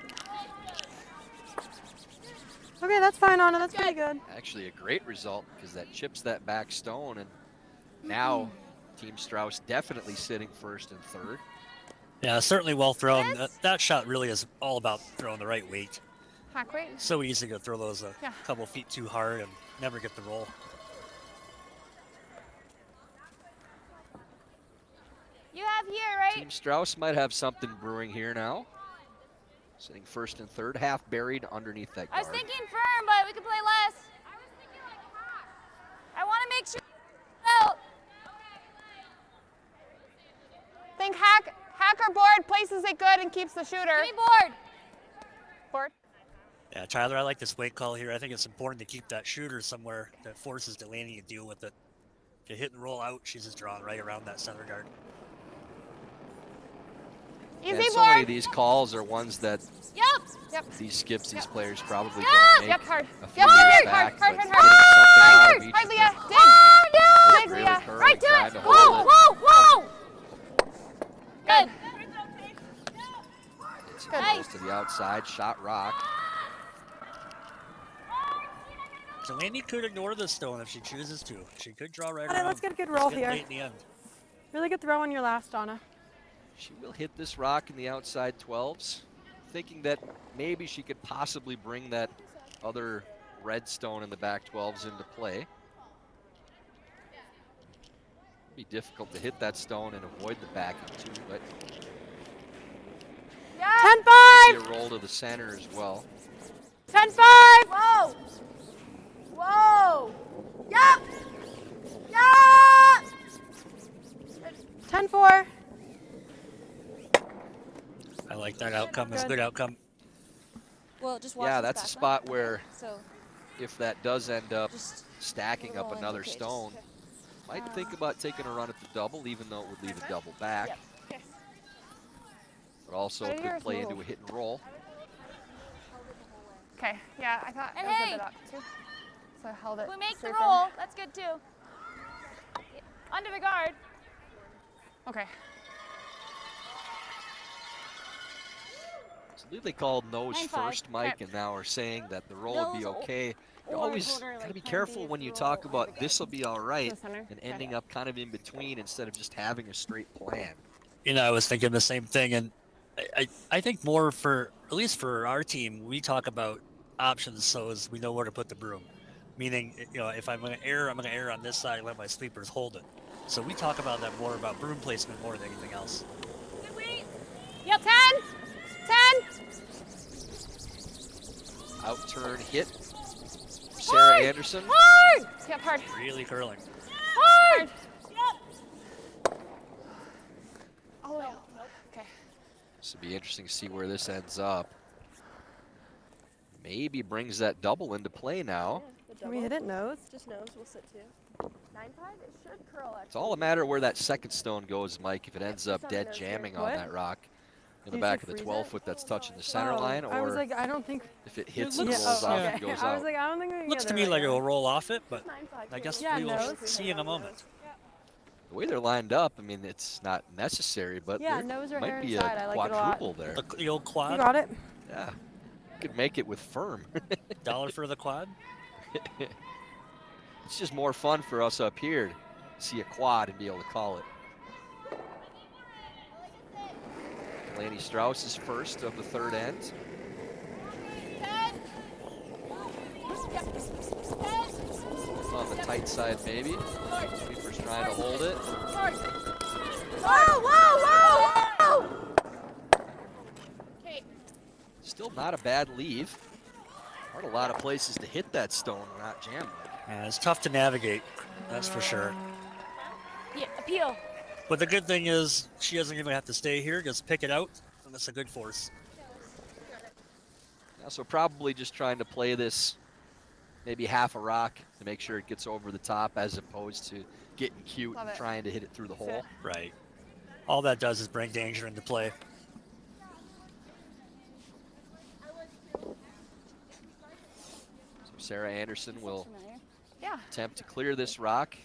Okay, that's fine, Anna. That's pretty good.
Actually a great result because that chips that back stone, and now Team Strouse definitely sitting first and third.
Yeah, certainly well thrown. That shot really is all about throwing the right weight.
Hack weight.
So easy to throw those a
Yeah.
couple feet too hard and never get the roll.
You have here, right?
Team Strouse might have something brewing here now. Sitting first and third, half buried underneath that
I was
guard.
thinking firm, but we could play less. I was thinking like I want to make sure out.
Think hacker board places it good and keeps the shooter.
Give me board.
Board.
Yeah, Tyler, I like this weight call here. I think it's important to keep that shooter somewhere that forces Delaney to deal with it. If you hit and roll out, she's just drawn right around that center guard.
Easy
And so
board.
many of these calls are ones that
Yep.
these skips, these players probably
Yep.
don't make
Yep, hard.
a few
Yep,
years
hard,
back,
hard,
but
hard,
getting something out of each
Hard,
of
Leah.
them.
Dig. Dig,
Really
Leah.
curling,
Right to
trying
it.
to
Whoa,
hold it.
whoa, whoa. Good.
It's
Good.
close to the outside, shot rock.
Delaney could ignore this stone if she chooses to. She could draw right
All right,
around.
let's get a good roll
Get
here.
late in the end.
Really good throw on your last, Donna.
She will hit this rock in the outside 12s, thinking that maybe she could possibly bring that other red stone in the back 12s into play. It'd be difficult to hit that stone and avoid the backing too, but
10-5.
see a roll to the center as well.
10-5.
Whoa. Whoa. Yup. Yup.
10-4.
I like that outcome. It's a good outcome.
Well, just watch
Yeah,
this
that's a
back one.
spot where
So
if that does end up
just
stacking up
rolling,
another
okay, just-
stone, might think about taking a run at the double, even though it would leave a double back. But also
How did
could
yours
play into
move?
a hit and roll.
Okay. Yeah, I thought
And
it was
hey.
a bit up too. So I held it.
if we make the
straight
roll, that's good too. Under the guard.
there. Okay.
So I believe they called nose
9-5.
first, Mike,
Okay.
and now are saying that the roll would be
Nose
okay. You
or
always
holder,
gotta
like,
be
can
careful
be
when you
roll
talk
under
about
the
this will be all right
The center?
and
Okay.
ending up kind of in between instead of just having a straight plan.
You know, I was thinking the same thing, and I think more for, at least for our team, we talk about options so as we know where to put the broom. Meaning, you know, if I'm going to err, I'm going to err on this side and let my sleepers hold it. So we talk about that more, about broom placement more than anything else.
Yep.
10.
Out turn hit. Sarah Anderson.
Hard. Yep, hard.
Really curling.
Hard. All the way up. Okay.
This will be interesting to see where this ends up. Maybe brings that double into play now.
Can we hit it nose?
Just nose. We'll sit too. 9-5. It should curl.
It's all a matter of where that second stone goes, Mike. If it ends up
it's on the
dead
nose here.
jamming on
What?
that rock in the
You
back
should
of the
freeze
12-foot that's touching the center
Oh,
line,
I was
or
like, I don't think.
if it hits
looks-
and rolls
yeah,
off
okay.
and goes
I
out.
was like, I don't think we can
Looks
get
to
there
me like
right
it will
now.
roll off it, but
9-5.
I guess
Yeah,
we will
nose.
see in a moment.
The way they're lined up, I mean, it's not necessary, but
Yeah,
there
nose or
might
hair
be
inside.
a
I like it a lot.
quadruple there.
The old
You
quad,
got it.
Yeah, could make it with firm.
$1 for the quad.
It's just more fun for us up here to see a quad and be able to call it. Delaney Strouse is first of the third end.
10.
On the tight side, maybe. Keeper's trying to hold it.
Whoa, whoa, whoa, whoa! Okay.
Still not a bad leave. Aren't a lot of places to hit that stone or not jam it.
Yeah, it's tough to navigate, that's for sure.
Yeah, appeal.
But the good thing is she doesn't even have to stay here, just pick it out, and that's a good force.
Yeah, so probably just trying to play this maybe half a rock to make sure it gets over the top as opposed to getting cute
Love
and
it.
trying to hit it through the hole.
Sit.
Right. All that does is bring danger into play.
So Sarah Anderson will
Familiar.
Yeah.
attempt to clear this rock.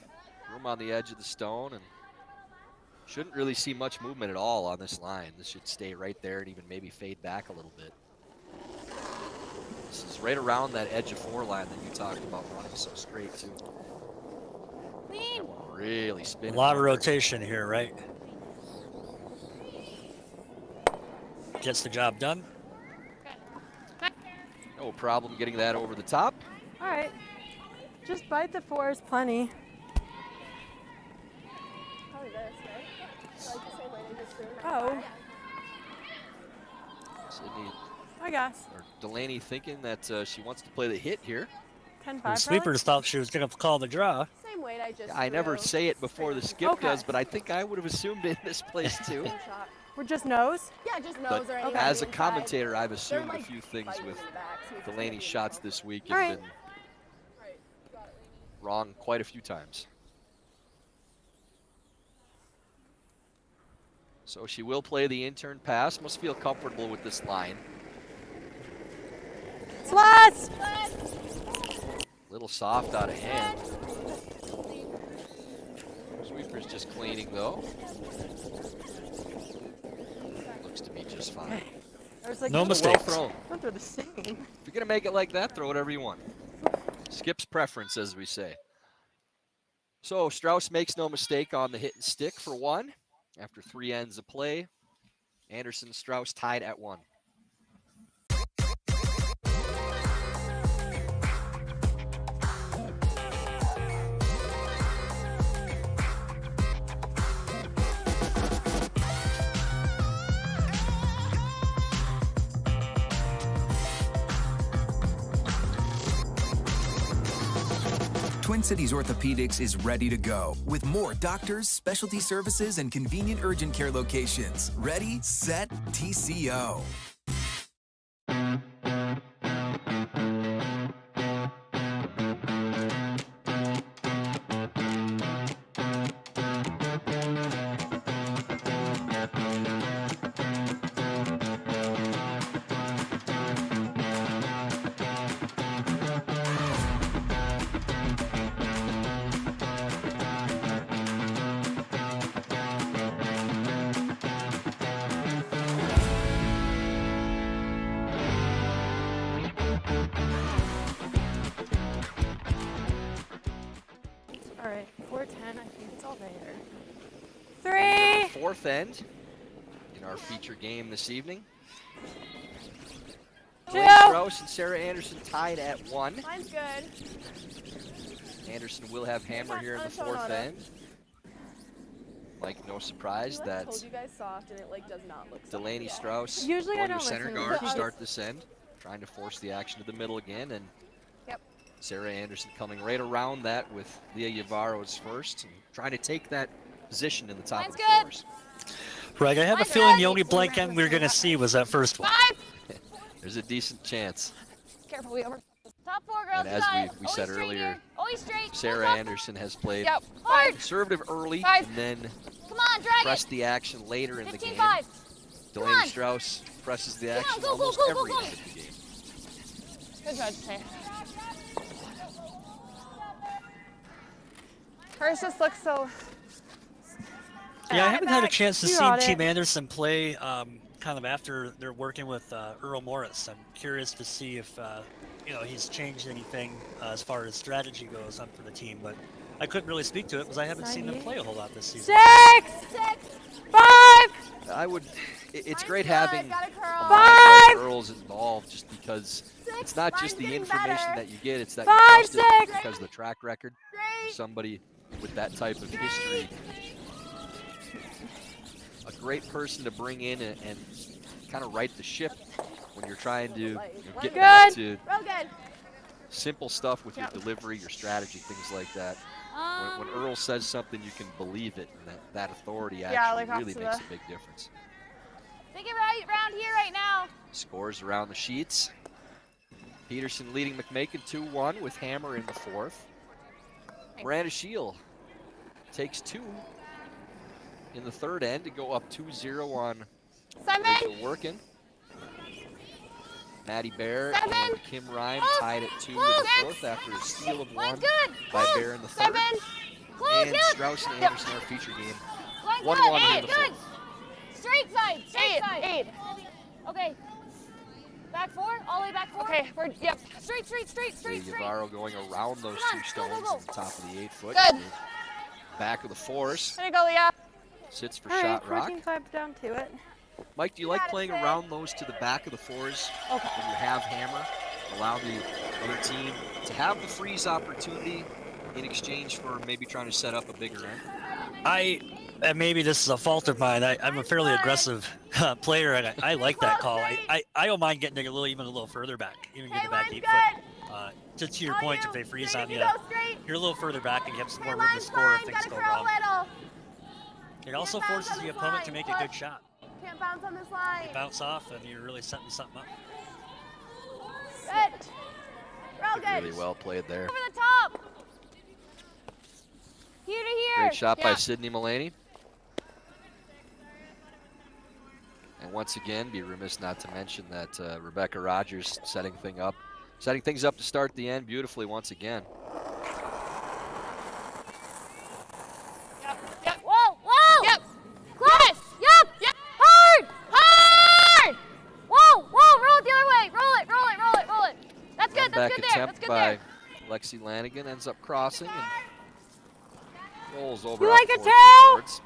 Room on the edge of the stone, and shouldn't really see much movement at all on this line. This should stay right there and even maybe fade back a little bit. This is right around that edge of 4 line that you talked about running so straight too.
Clean.
That one really
A
spinning.
lot of
hard.
rotation here, right? Gets the job done.
No problem getting that over the top.
All right. Just bite the 4 is plenty.
Probably this, right? Like the same way they just threw it.
Oh,
Sydney
I guess.
or Delaney thinking that she wants to play the hit here.
10-5.
The
probably?
sweepers thought she was going to call the draw.
Same weight I just
I never
threw.
say it before the skip
Okay.
does, but I think I would have assumed it in this place too.
Same shot.
We're just nose.
Yeah, just
But
nose or anything
as a
inside.
commentator, I've
They're,
assumed a
like,
few things
fighting
with
in the back, so it's
Delaney's
tricky.
shots this week
All
have
right.
been wrong quite a few times. So she will play the intern pass. Must feel comfortable with this line.
Sluts!
Little soft out of hand. Sweeper's just cleaning though. Looks to be just fine.
I was like,
No
well
mistakes.
Well thrown.
they're the same.
If you're gonna make it like that, throw whatever you want. Skip's preference, as we say. So Strouse makes no mistake on the hit and stick for one. After 3 ends of play, Anderson and Strouse tied at 1.
Twin Cities Orthopedics is ready to go with more doctors, specialty services, and convenient urgent care locations. Ready, set, TCO.
All right, 4-10. I think it's all there.
And
3.
the 4th end in our feature game this evening. Delaney Strouse and Sarah Anderson tied at 1.
Mine's good.
Anderson will have hammer here in the 4th end. Like, no surprise
I
that
told you guys soft, and it like does not look soft
Delaney
at all.
Strouse,
Usually I
going to
don't
center
listen to
guard to
this.
start this end, trying to force the action to the middle again, and
Yep.
Sarah Anderson coming right around that with Leah Yavaro's first, and trying to take that position in the top
Mine's
of the
good.
fours.
Right, I have a
Mine's
feeling
good.
the only blank end we were going to see was that first one.
5.
There's a decent chance.
Careful, we over. Top 4 girls.
And as
you got
we
it.
said
Always straight
earlier,
here. Always straight.
Sarah
Full
Anderson has played
Yep. Hard.
conservative early
5.
and then
Come on, drag
pressed
it.
the action later in the game.
15-5.
Delaney
on.
Strauss presses the
Come on,
action
go, go,
almost
go, go,
every
go.
end of the game.
Good judge, Tay. Hers just looks so.
Yeah, I haven't had a
back.
chance to
You
see
got
Team
it.
Anderson play kind of after they're working with Earl Morris. I'm curious to see if he's changed anything as far as strategy goes for the team, but I couldn't really speak to it because I haven't seen them play a whole lot this season.
6. 5.
It's
Mine's
great
good.
having
Got a curl.
a guy like
5.
girls involved, just because
6.
it's not just
Mine's
the
getting
information
better.
that you get, it's that
5,
you trust it
6.
because of the track record.
Great.
Somebody with that type of history, a great person to bring in and kind of right the ship when you're trying to get back to
Real good.
simple stuff with your delivery, your strategy, things like that. When Earl says something, you can believe it, and that authority actually
like off
really
to
makes
the-
a big difference.
Think it right around here right now.
Scores around the sheets. Peterson leading McMakin 2-1 with hammer in the 4th. Miranda Shield takes 2 in the 3rd end to go up 2-0 on
7.
Rachel Workin. Maddie Bear
7.
and Kim Rhyme
Close.
tied at 2 in
Close.
the 4th after a steal of 1
Line's good.
by
Close.
Bear in the 3rd.
7. Close.
And
Yep.
Strauss and Anderson our feature game.
Line's
1-1
good.
here in
8.
the
Good.
4th.
Straight side. Straight
8.
side.
8.
Okay. Back 4. All the way back 4.
Okay, we're yep.
Straight, straight, straight, straight, straight.
Yavaro going around those
Come on,
2
go, go,
stones
go.
on the top of the 8-foot.
Good.
Back of the 4s.
There you go, Leah.
Sits for
All right,
shot rock.
14-5 down to it.
Mike, do you
You
like
got it,
playing
Sid.
around those to the back of the 4s
Okay.
when you have hammer? Allow the other team to have the freeze opportunity in exchange for maybe trying to set up a bigger end?
And maybe this is a fault of mine. I'm a fairly aggressive player, and I like that call. I don't mind getting even a little further back, even
Okay,
getting back
mine's
8 foot. to your point, if they freeze
Straight
on
if
you,
go straight.
you're a little further back and you have some more room to
Line's
score if
fine,
things
gotta
go
curl
wrong.
little.
It also
Can't bounce
forces
on
the
this
opponent to
line.
make a good shot.
Can't bounce on this line.
You bounce off and you're really setting something up.
Good. Real good.
Really well played there.
Over the top. Here to here.
Great shot by Sydney Mulaney. And once again, be remiss not to mention that Rebecca Rogers setting things up to start the end beautifully once again.
Whoa, whoa. Yep. Close. Yep. Hard. Hard. Whoa, roll it the other way. Roll it. That's good.
Back
That's good there.
attempt
That's good
by
there.
Lexi Lanigan ends up crossing and rolls over.
You
out
like it
towards
too?
the boards.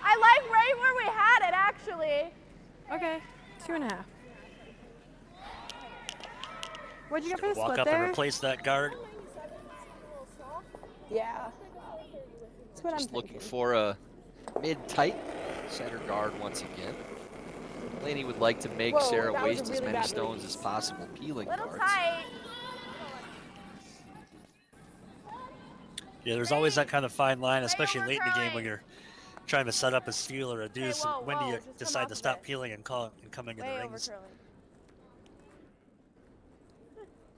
I like right where we had it, actually.
Okay, 2.5. What'd you get for the
Walk
split
up
there?
and replace that guard.
Yeah. That's what
Just
I'm
looking
thinking.
for a mid-tight center guard once again. Laney would like to make
Whoa,
Sarah
that was a
waste as
really
many
bad
stones
release.
as possible, peeling
Little
guards.
tight.
Yeah, there's always that kind of fine line, especially
over
late in the game when
curling.
you're trying to set up a steal or a deuce.
whoa,
And when do you
just come
decide
off
to
of
stop
it.
peeling and coming in the
Way over
rings?
curling.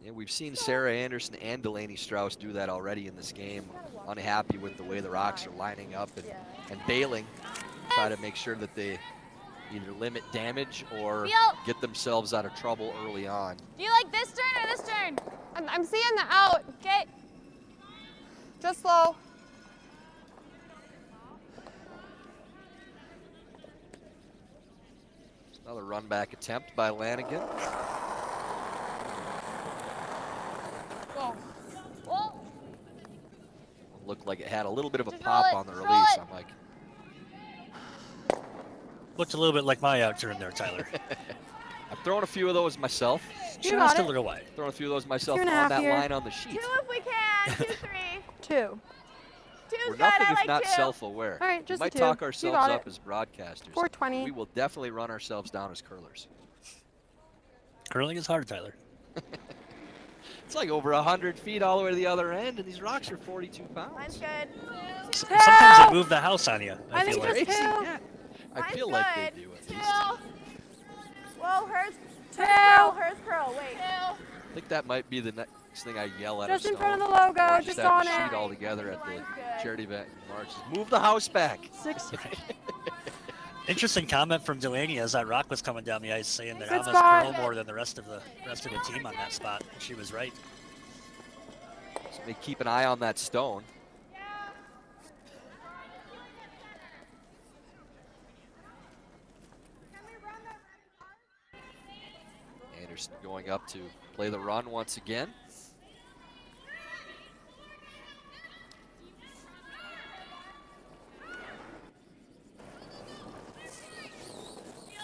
Yeah, we've seen Sarah Anderson and Delaney Strouse do that already in this game. Unhappy with the way the Rocks are lining up and bailing. Try to make sure that they either limit damage or get themselves out of trouble early on.
Do you like this turn or this turn?
I'm seeing the out.
Okay.
Just slow.
Another run back attempt by Lanigan.
Whoa.
Looked like it had a little bit of a
Just
pop
roll it,
on the
roll
release.
it.
I'm like,
Looked a little bit like my out turn there, Tyler.
I've thrown a few of those myself.
You got
Just a
it.
little wide.
Thrown a few of those myself
2.5
on that
here.
line on the sheet.
2 if we can. 2, 3.
2.
Two's
We're
good.
nothing
I
if
like
not
2.
self-aware.
All right,
We
just
might
a 2.
talk
You
ourselves
got
up
it.
as broadcasters.
420.
We will definitely run ourselves down as curlers.
Curling is hard, Tyler.
It's like over 100 feet all the way to the other end, and these rocks are 42 pounds.
Mine's good.
Sometimes they move the house on you.
I
feel
think
like.
just 2.
Yeah. I
Mine's
feel
good.
like they do at
2.
least.
Whoa, hers
2.
curl. Hers curl. Wait. 2.
I think that might be the next thing I yell at
Just
a
in front of
stone.
the logo,
Or
just
have
on
the sheet
it.
all together at the
Mine's good.
charity event in March. Move the house back.
6.
Interesting comment from Delaney as that rock was coming down the ice, saying that
Good
Alma's
spot.
curl more than the rest of the team on that spot. And she was right.
So they keep an eye on that stone. Anderson going up to play the run once again.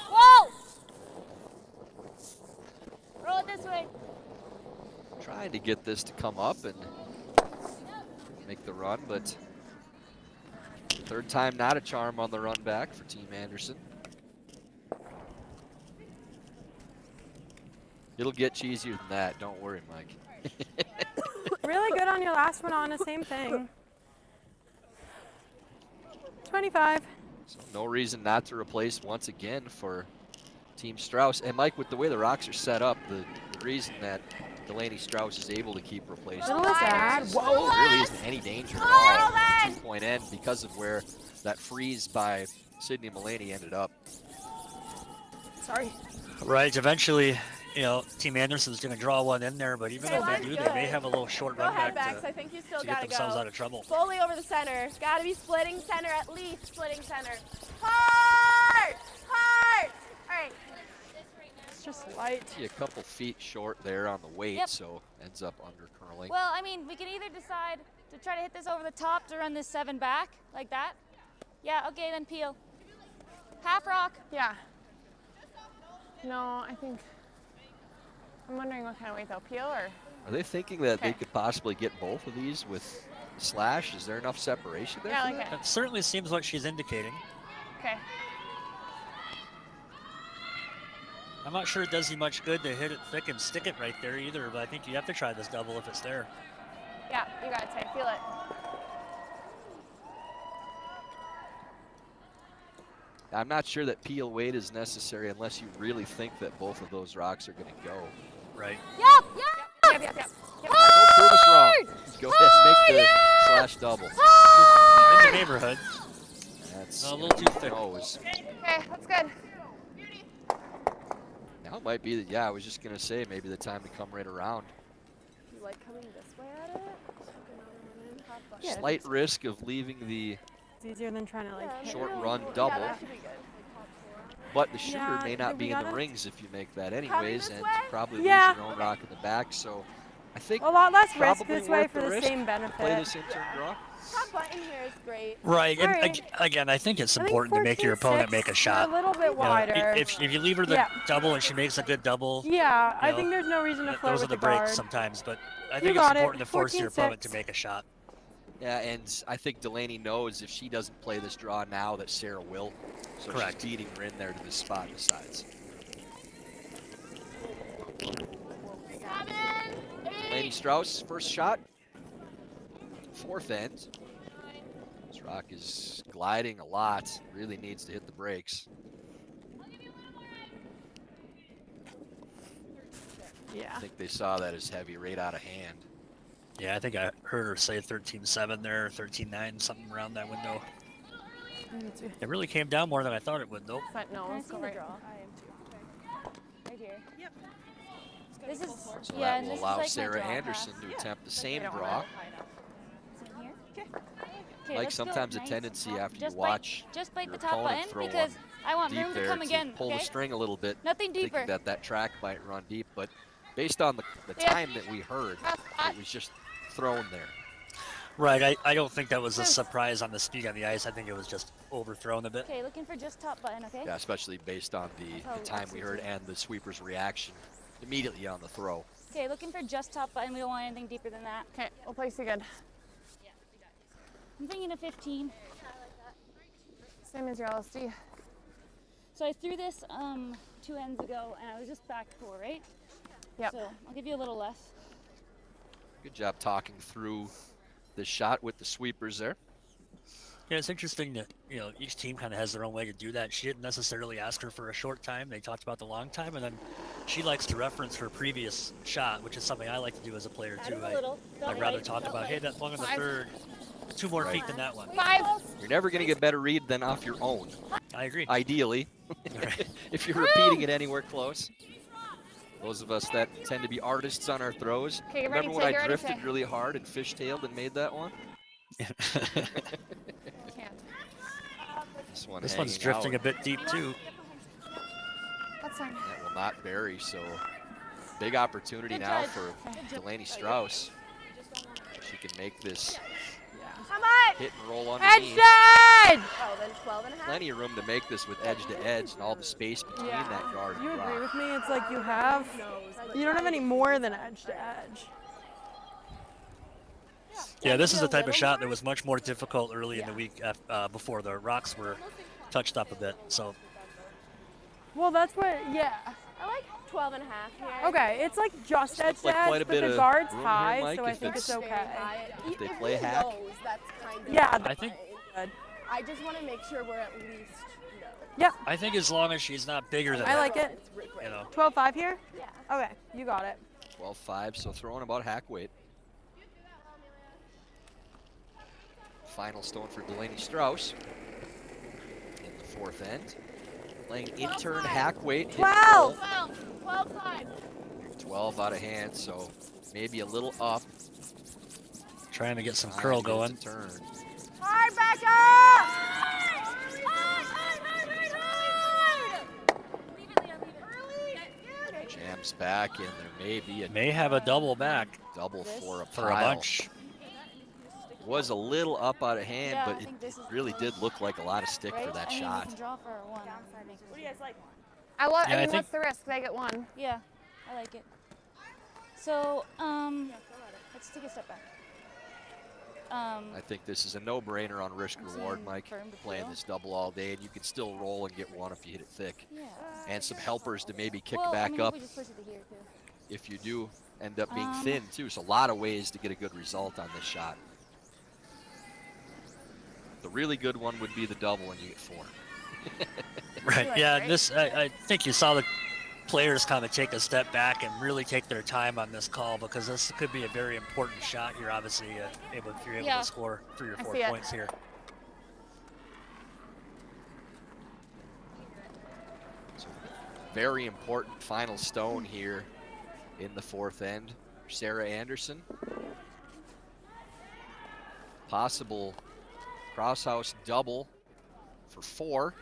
Whoa. Roll it this way.
Trying to get this to come up and make the run, but third time not a charm on the run back for Team Anderson. It'll get cheesier than that. Don't worry, Mike.
Really good on your last one, Anna. Same thing. 25.
So no reason not to replace once again for Team Strouse. And Mike, with the way the rocks are set up, the reason that Delaney Strouse is able to keep replacing
Little Zach.
there really isn't any danger at all at the 2-point end because of where that freeze by Sydney Mulaney ended up.
Sorry.
Right. Eventually, you know, Team Anderson's going to draw one in there, but even
Okay,
if they
mine's
do,
good.
they may have a little short
Go
run
ahead,
back
Bex. I think you still
to get
gotta
themselves
go.
out of trouble.
Slowly over the center. Gotta be splitting center at least. Splitting center. Hard! Hard! All right.
It's just light.
See a couple feet short there on the weight,
Yep.
so ends up under curling.
Well, I mean, we can either decide to try to hit this over the top to run this 7 back, like that. Yeah, okay, then peel. Half rock.
Yeah. No, I think. I'm wondering what kind of weight they'll peel or.
Are they thinking that they
Okay.
could possibly get both of these with slash? Is there enough separation there?
Yeah,
for
like
that?
it.
That certainly seems what she's indicating.
Okay.
I'm not sure it does you much good to hit it thick and stick it right there either, but I think you have to try this double if it's there.
Yeah, you got it, Tay. Feel it.
I'm not sure that peel weight is necessary unless you really think that both of those rocks are going to go.
Right.
Yup,
Yep, yep, yep.
Don't prove us wrong. Go ahead and make the slash double.
In the neighborhood.
That's
A little too thick.
nose.
Okay, that's good.
Now it might be that, yeah, I was just going to say maybe the time to come right around.
You like coming this way at it?
Yeah.
Slight risk of leaving the
It's easier than trying to like.
Yeah,
short
maybe
run
we'll-
double.
Yeah, that should be good.
But the sugar
Yeah,
may not
we
be in the
gotta-
rings if you make that anyways,
this
and
way?
probably
Yeah.
lose your own rock in the back. So I think
A lot less risk
probably
this way
worth
for the
risk.
same
Play
benefit.
this in-turn draw.
Top button here is great.
Right. And
All right.
again, I think it's
I think
important to make your
14-6,
opponent make a shot.
A little bit
You know,
wider.
if you leave her the
Yeah.
double and she makes a good double,
Yeah, I
know,
think there's no reason to flirt
those are
with
the
the guard.
breaks sometimes. But I
You
think it's
got it.
important to force your opponent to
14-6.
make a shot.
Yeah, and I think Delaney knows if she doesn't play this draw now that Sarah will. So
Correct.
she's beating her in there to this spot besides. Delaney Strouse, first shot. Fourth end. This rock is gliding a lot. Really needs to hit the brakes.
Yeah.
I think they saw that as heavy right out of hand.
Yeah, I think I heard her say 13-7 there, 13-9, something around that window. It really came down more than I thought it would, though.
But no,
Can I
let's
see
go
the
right.
draw?
I am too.
right here.
Yep.
This is
So
yeah,
that
and
will
this is
allow
like my
Sarah
draw
Anderson
path.
to attempt the
We
same
don't want
draw.
it high enough.
It's in here.
Okay.
Okay,
Like
let's go
sometimes a
nice
tendency
and
after you
just
watch
just bite
your
the top
opponent
button
throw
because I want
deep
room to
there
come
to
again.
pull
Okay,
the string a little bit,
nothing deeper.
thinking that that track might run deep. But based on the
Yeah.
time that we heard, it was just thrown there.
Right, I don't think that was a surprise on the speed on the ice. I think it was just overthrown a bit.
Okay, looking for just top button. Okay.
Yeah, especially based on
That's how
the time we heard and the sweeper's reaction immediately on the throw.
Okay, looking for just top button. We don't want anything deeper than that.
Okay, we'll place you good.
I'm thinking a 15.
Same as your LSD.
So I threw this 2 ends ago, and I was just back 4, right?
Yep.
So I'll give you a little less.
Good job talking through the shot with the sweepers there.
Yeah, it's interesting that, each team kind of has their own way to do that. She didn't necessarily ask her for a short time. They talked about the long time, and then she likes to reference her previous shot, which is something I like to do as a player, too.
Added a little. Felt
I'd rather
right,
talk
felt
about, hey,
right.
that flung on the third. 2 more
Right.
feet than that one.
5.
You're never going to get better read than off your own,
I agree.
ideally,
Right.
if you're repeating it anywhere close. Those of us that tend to be artists on our throws.
Okay, get ready,
Remember when
Tay,
I
get ready,
drifted
Tay.
really hard and fishtailed and made that one?
Can't.
This one
This one's
hanging
drifting
out.
a bit deep, too.
That's fine.
That will not bury, so big opportunity
Good
now
judge.
for Delaney Strouse. She can make this
Come on!
hit and roll
Edge
underneath.
to edge!
Oh, then 12 and a half.
Plenty of room to make this with edge to edge and all the space between
Yeah.
that guard and
You agree
rock.
with me? It's like you don't have any more than edge to edge.
Yeah, this is the type of shot that was much more difficult early in the week before the rocks were touched up a bit. So
Well, that's what, yeah.
I like 12 and a half here.
Okay, it's like just edge
like
to
quite
edge,
a
but
bit
the
of
guard's
room here,
high,
Mike,
so I
if
think it's
it's-
okay.
If they play hack.
That's kind of
Yeah,
I think
good.
I just want to make sure we're at least no.
Yep,
I think as long as she's not bigger than
I
that,
like it.
It's great.
12-5 here?
Yeah.
Okay, you got it.
12-5, so throwing about hack weight. Final stone for Delaney Strouse in the fourth end. Playing intern hack weight. hit and
12.
roll.
12-5.
12 out of hand, so maybe a little up.
trying to get some
Time
curl
is
going.
to turn.
Hard back up!
Jams back, and there may be a
May have a double back
double for a
for a
pile.
bunch.
Was a little up out of hand,
Yeah, I
but it
think this is
really
close.
did look like a lot of stick
Right?
for that
I mean, we
shot.
can draw for a 1. I think.
What do you guys like?
I
Yeah, I
mean,
think-
what's the risk? They get 1.
Yeah, I like it. So, let's take a step back.
I think this is a no-brainer on risk reward, Mike. Playing this double all day, and you can still roll and get one if you hit it thick.
Yeah.
And some helpers to maybe kick
Well, I
back
mean,
up
we just push it to here too.
if you do end up being thin, too. So a lot of ways to get a good result on this shot. The really good one would be the double, and you get 4.
Right. Yeah. This I think you saw the players kind of take a step back and really take their time on this call, because this could be a very important shot here. Obviously, if you're able to score 3 or 4 points here.
So very important final stone here in the 4th end. Sarah Anderson. Possible crosshouse double for 4.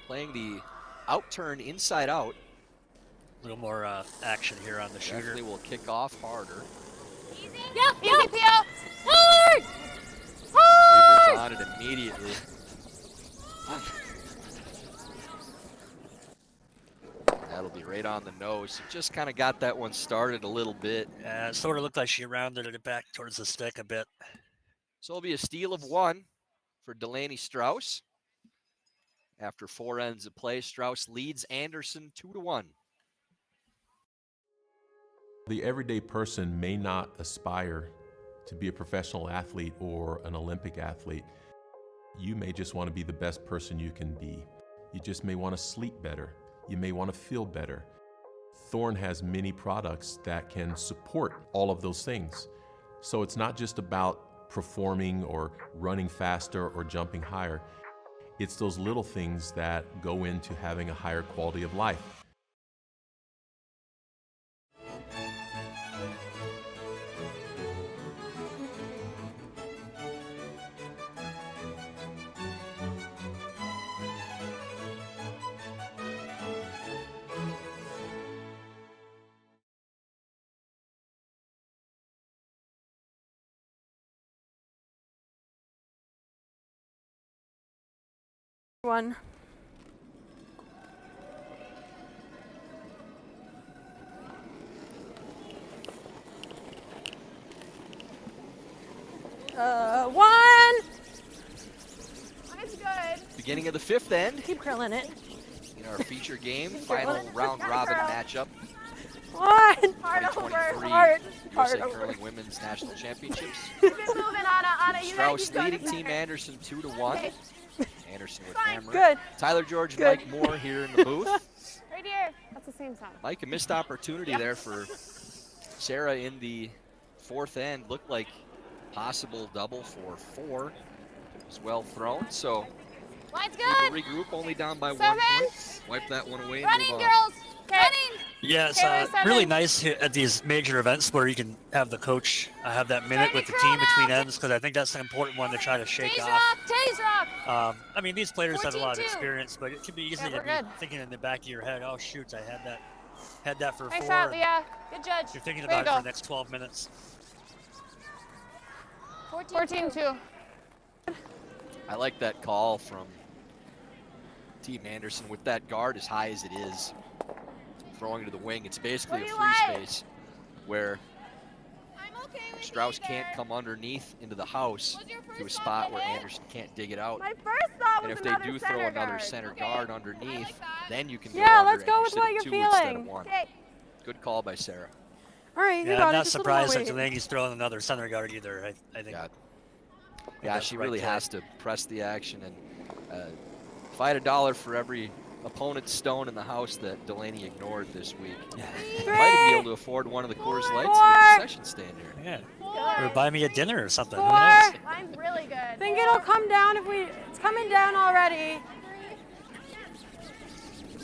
Playing the out turn inside out.
A little more action here on the shooter.
Definitely will kick off harder.
Yep, easy, Pio. Hard!
Reaper's
Hard!
on it immediately. That'll be right on the nose. So just kind of got that one started a little bit.
Yeah, it sort of looked like she rounded it back towards the stick a bit.
So it'll be a steal of 1 for Delaney Strouse. After 4 ends of play, Strouse leads Anderson 2-1.
The everyday person may not aspire to be a professional athlete or an Olympic athlete. You may just want to be the best person you can be. You just may want to sleep better. You may want to feel better. Thorne has many products that can support all of those things. So it's not just about performing or running faster or jumping higher. It's those little things that go into having a higher quality of life.
One. One.
Mine's good.
Beginning of the 5th end
Keep curling it.
in our feature game, final round robin matchup.
One.
Hard over.
2023
Hard.
USA
over.
Curling Women's National Championships.
Keep it moving, Anna. Anna, you gotta
Strauss
keep going.
leading Team Anderson 2-1.
Okay.
Anderson with
Fine.
hammer.
Good.
Tyler George and
Good.
Mike Moore here in the booth.
Right here.
That's the same sound.
Mike, a missed opportunity there for Sarah in the 4th end. Looked like possible double for 4. It was well thrown, so
Line's
need to
good.
regroup, only down by 1
7.
point. Wipe that one away and
Running,
move on.
girls. Running.
Yeah, it's
Taylor, 7.
really nice here at these major events where you can have the coach have that minute with the team between ends, because I think that's an important one to try to shake
Tase
off.
rock. Tase rock.
I mean, these players have a lot of
14-2.
experience, but it can be easy
Yeah,
to
we're
be
good.
thinking in the back of your head, oh shoot, I had that for
Nice
4.
shot,
and
Leah. Good judge.
You're thinking
Way to
about it for
go.
the next 12 minutes.
14-2.
I like that call from Team Anderson with that guard as high as it is. Throwing to the wing, it's basically
What
a
do
free
you like?
space where
I'm okay with
Strauss
either.
can't come underneath into the house
What's your
to a
first
spot
thought,
where
Bennett?
Anderson can't dig it out.
My first thought was
And if they
another
do throw
center
another
guard.
center
Okay.
guard
I
underneath,
like that.
then you can go
Yeah,
under
let's
and
go
you
with
sit
what
at
you're
2 instead of
feeling.
1.
Okay.
Good call by Sarah.
All right, you
Yeah,
got
I'm
it.
not
Just a little more
surprised that
weight.
Delaney's throwing another center guard either. I think.
Yeah,
that's
she
the right
really
play.
has to press the action. And if I had $1 for every opponent's stone in the house that Delaney ignored this week, might be able to afford one of the Coors Lights in the concession stand here.
Yeah. Or buy me a dinner or something. Who
4.
knows?
Mine's really good.
I think it'll come down if we. It's coming down already.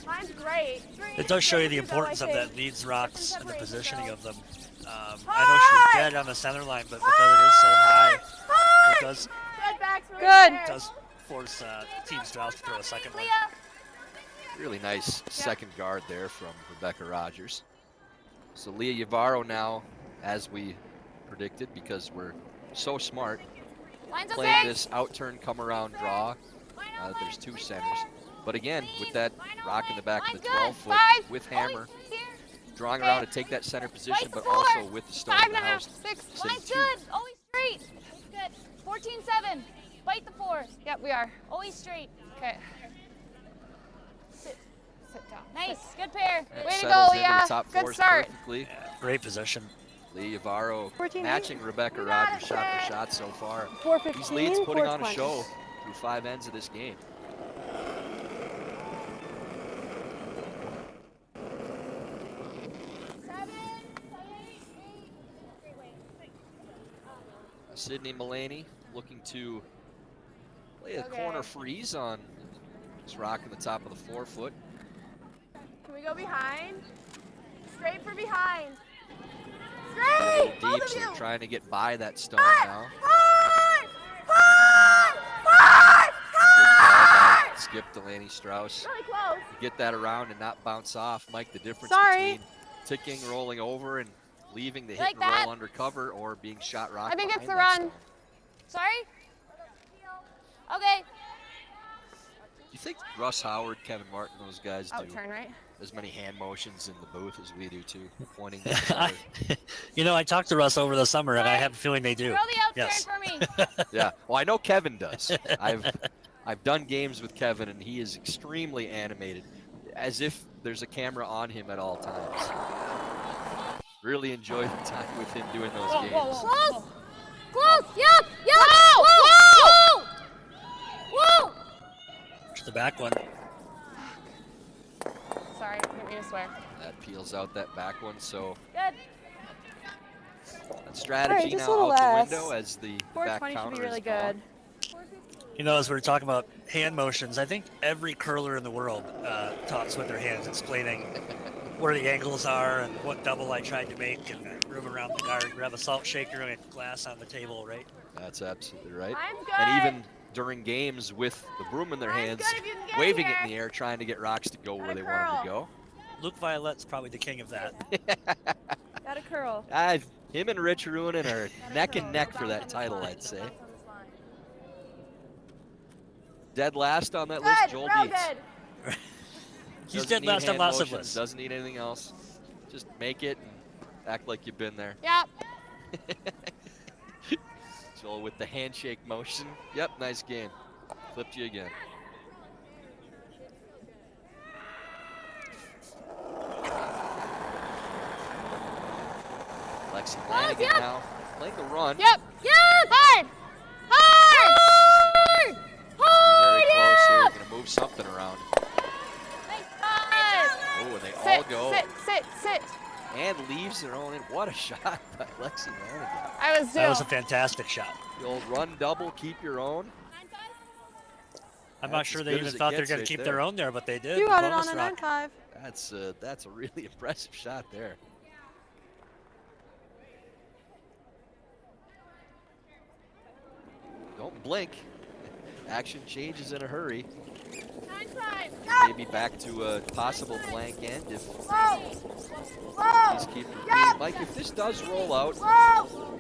Mine's great.
It does show you the
3, 2,
importance
though,
of
I
that
think.
leads rocks and the
Separation,
positioning
though.
of them. I know she's dead on the center line, but because it is so high, it does
Good backs really
Good.
there.
does force Team Strauss to throw a second one.
Leah.
Really nice second guard there from Rebecca Rogers. So Leah Yavaro now, as we predicted, because we're so smart,
Line's
playing
okay.
this out-turn come-around draw. There's 2 centers. But again, with that rock in the back of the 12-foot,
5.
with
Always
hammer,
here.
drawing around to take that center position,
Right
but
to 4.
also with the stone in the
5.5.
house.
6.
sitting
Line's
2.
good. Always straight. straight. Good. 14-7. Bite the 4. Yep, we are. Always straight. Okay. Sit down. Nice. Good pair.
And
Way to
settles
go,
into
Leah.
the top
Good
fours
start.
perfectly.
Great position.
Lee Yavaro
14-8.
matching Rebecca Rogers shot for shot so far.
4:15,
These leads putting on a
4:20.
show through 5 ends of this game. Sydney Mulaney looking to play a corner freeze on this rock in the top of the 4-foot.
Can we go behind? Straight for behind.
A little
Straight! Both
deep,
of
so
you!
they're trying to get by that stone now.
Hard! Hard! Hard! Hard!
Skip Delaney Strouse.
Really close.
Get that around and not bounce off. Mike, the difference
Sorry.
between ticking, rolling over, and leaving the hit
Like
and
that?
roll under cover or being shot rock
I think it's
behind
the
that
run.
stone.
Sorry? Okay.
Do you think Russ Howard, Kevin Martin, those guys do
Turn right.
as many hand motions in the booth as we do too, pointing to each other?
You know, I talked to Russ over the summer, and I have a feeling they do.
Throw the out
Yes.
turn for me.
Yeah, well, I know Kevin does. I've done games with Kevin, and he is extremely animated, as if there's a camera on him at all times. Really enjoy the time with him doing those games.
Close. Close. Yep. Yep. Whoa. Whoa. Whoa.
To the back one.
Sorry, didn't mean to swear.
That peels out that back one, so
Good.
that strategy
just a
now
little
out
less.
the window as the back
4:20 should
counter
be really
is gone.
good.
You know, as we were talking about hand motions, I think every curler in the world talks with their hands, explaining where the angles are and what double I tried to make and room around the guard, grab a salt shaker and a glass on the table, right?
That's absolutely right.
I'm good.
And even during games with the broom in their
I'm
hands,
good if you can get
waving it
here.
in the air, trying to get rocks to go where
Got a
they want them to
curl.
go.
Luke Violette's probably the king of that.
Got a curl.
Him and Rich Ruinen are neck and neck for that title, I'd say. Dead last on that list,
Good.
Joel
Real
Dietz.
good.
He's
Doesn't
dead
need
last on
hand
lots of
motions,
lists.
doesn't need anything else. Just make it and act like you've been there.
Yep.
Joel with the handshake motion. Yep, nice game. Flipped you again. Lexi Flanagan
yep.
now playing the run.
Yep. Yep. Hard. Hard. Hard.
Very close here.
Yep.
Gonna move something around.
Nice. Hard.
Oh, and they all
Sit.
go.
Sit.
And leaves their own in. What a shot by Lexi Flanagan.
I was
That was a fantastic shot.
The old run double, keep your own.
I'm not
That's
sure
as
they
good
even
as it
thought they're
gets
going
right
to keep
there.
their own there, but they did.
You
The
got it
bonus
on a
rock.
9-5.
That's a really impressive shot there. Don't blink. Action changes in a hurry.
9-5.
Maybe back to a possible blank end if
Whoa. Whoa.
these keep repeating. Mike, if this does roll out,
Whoa.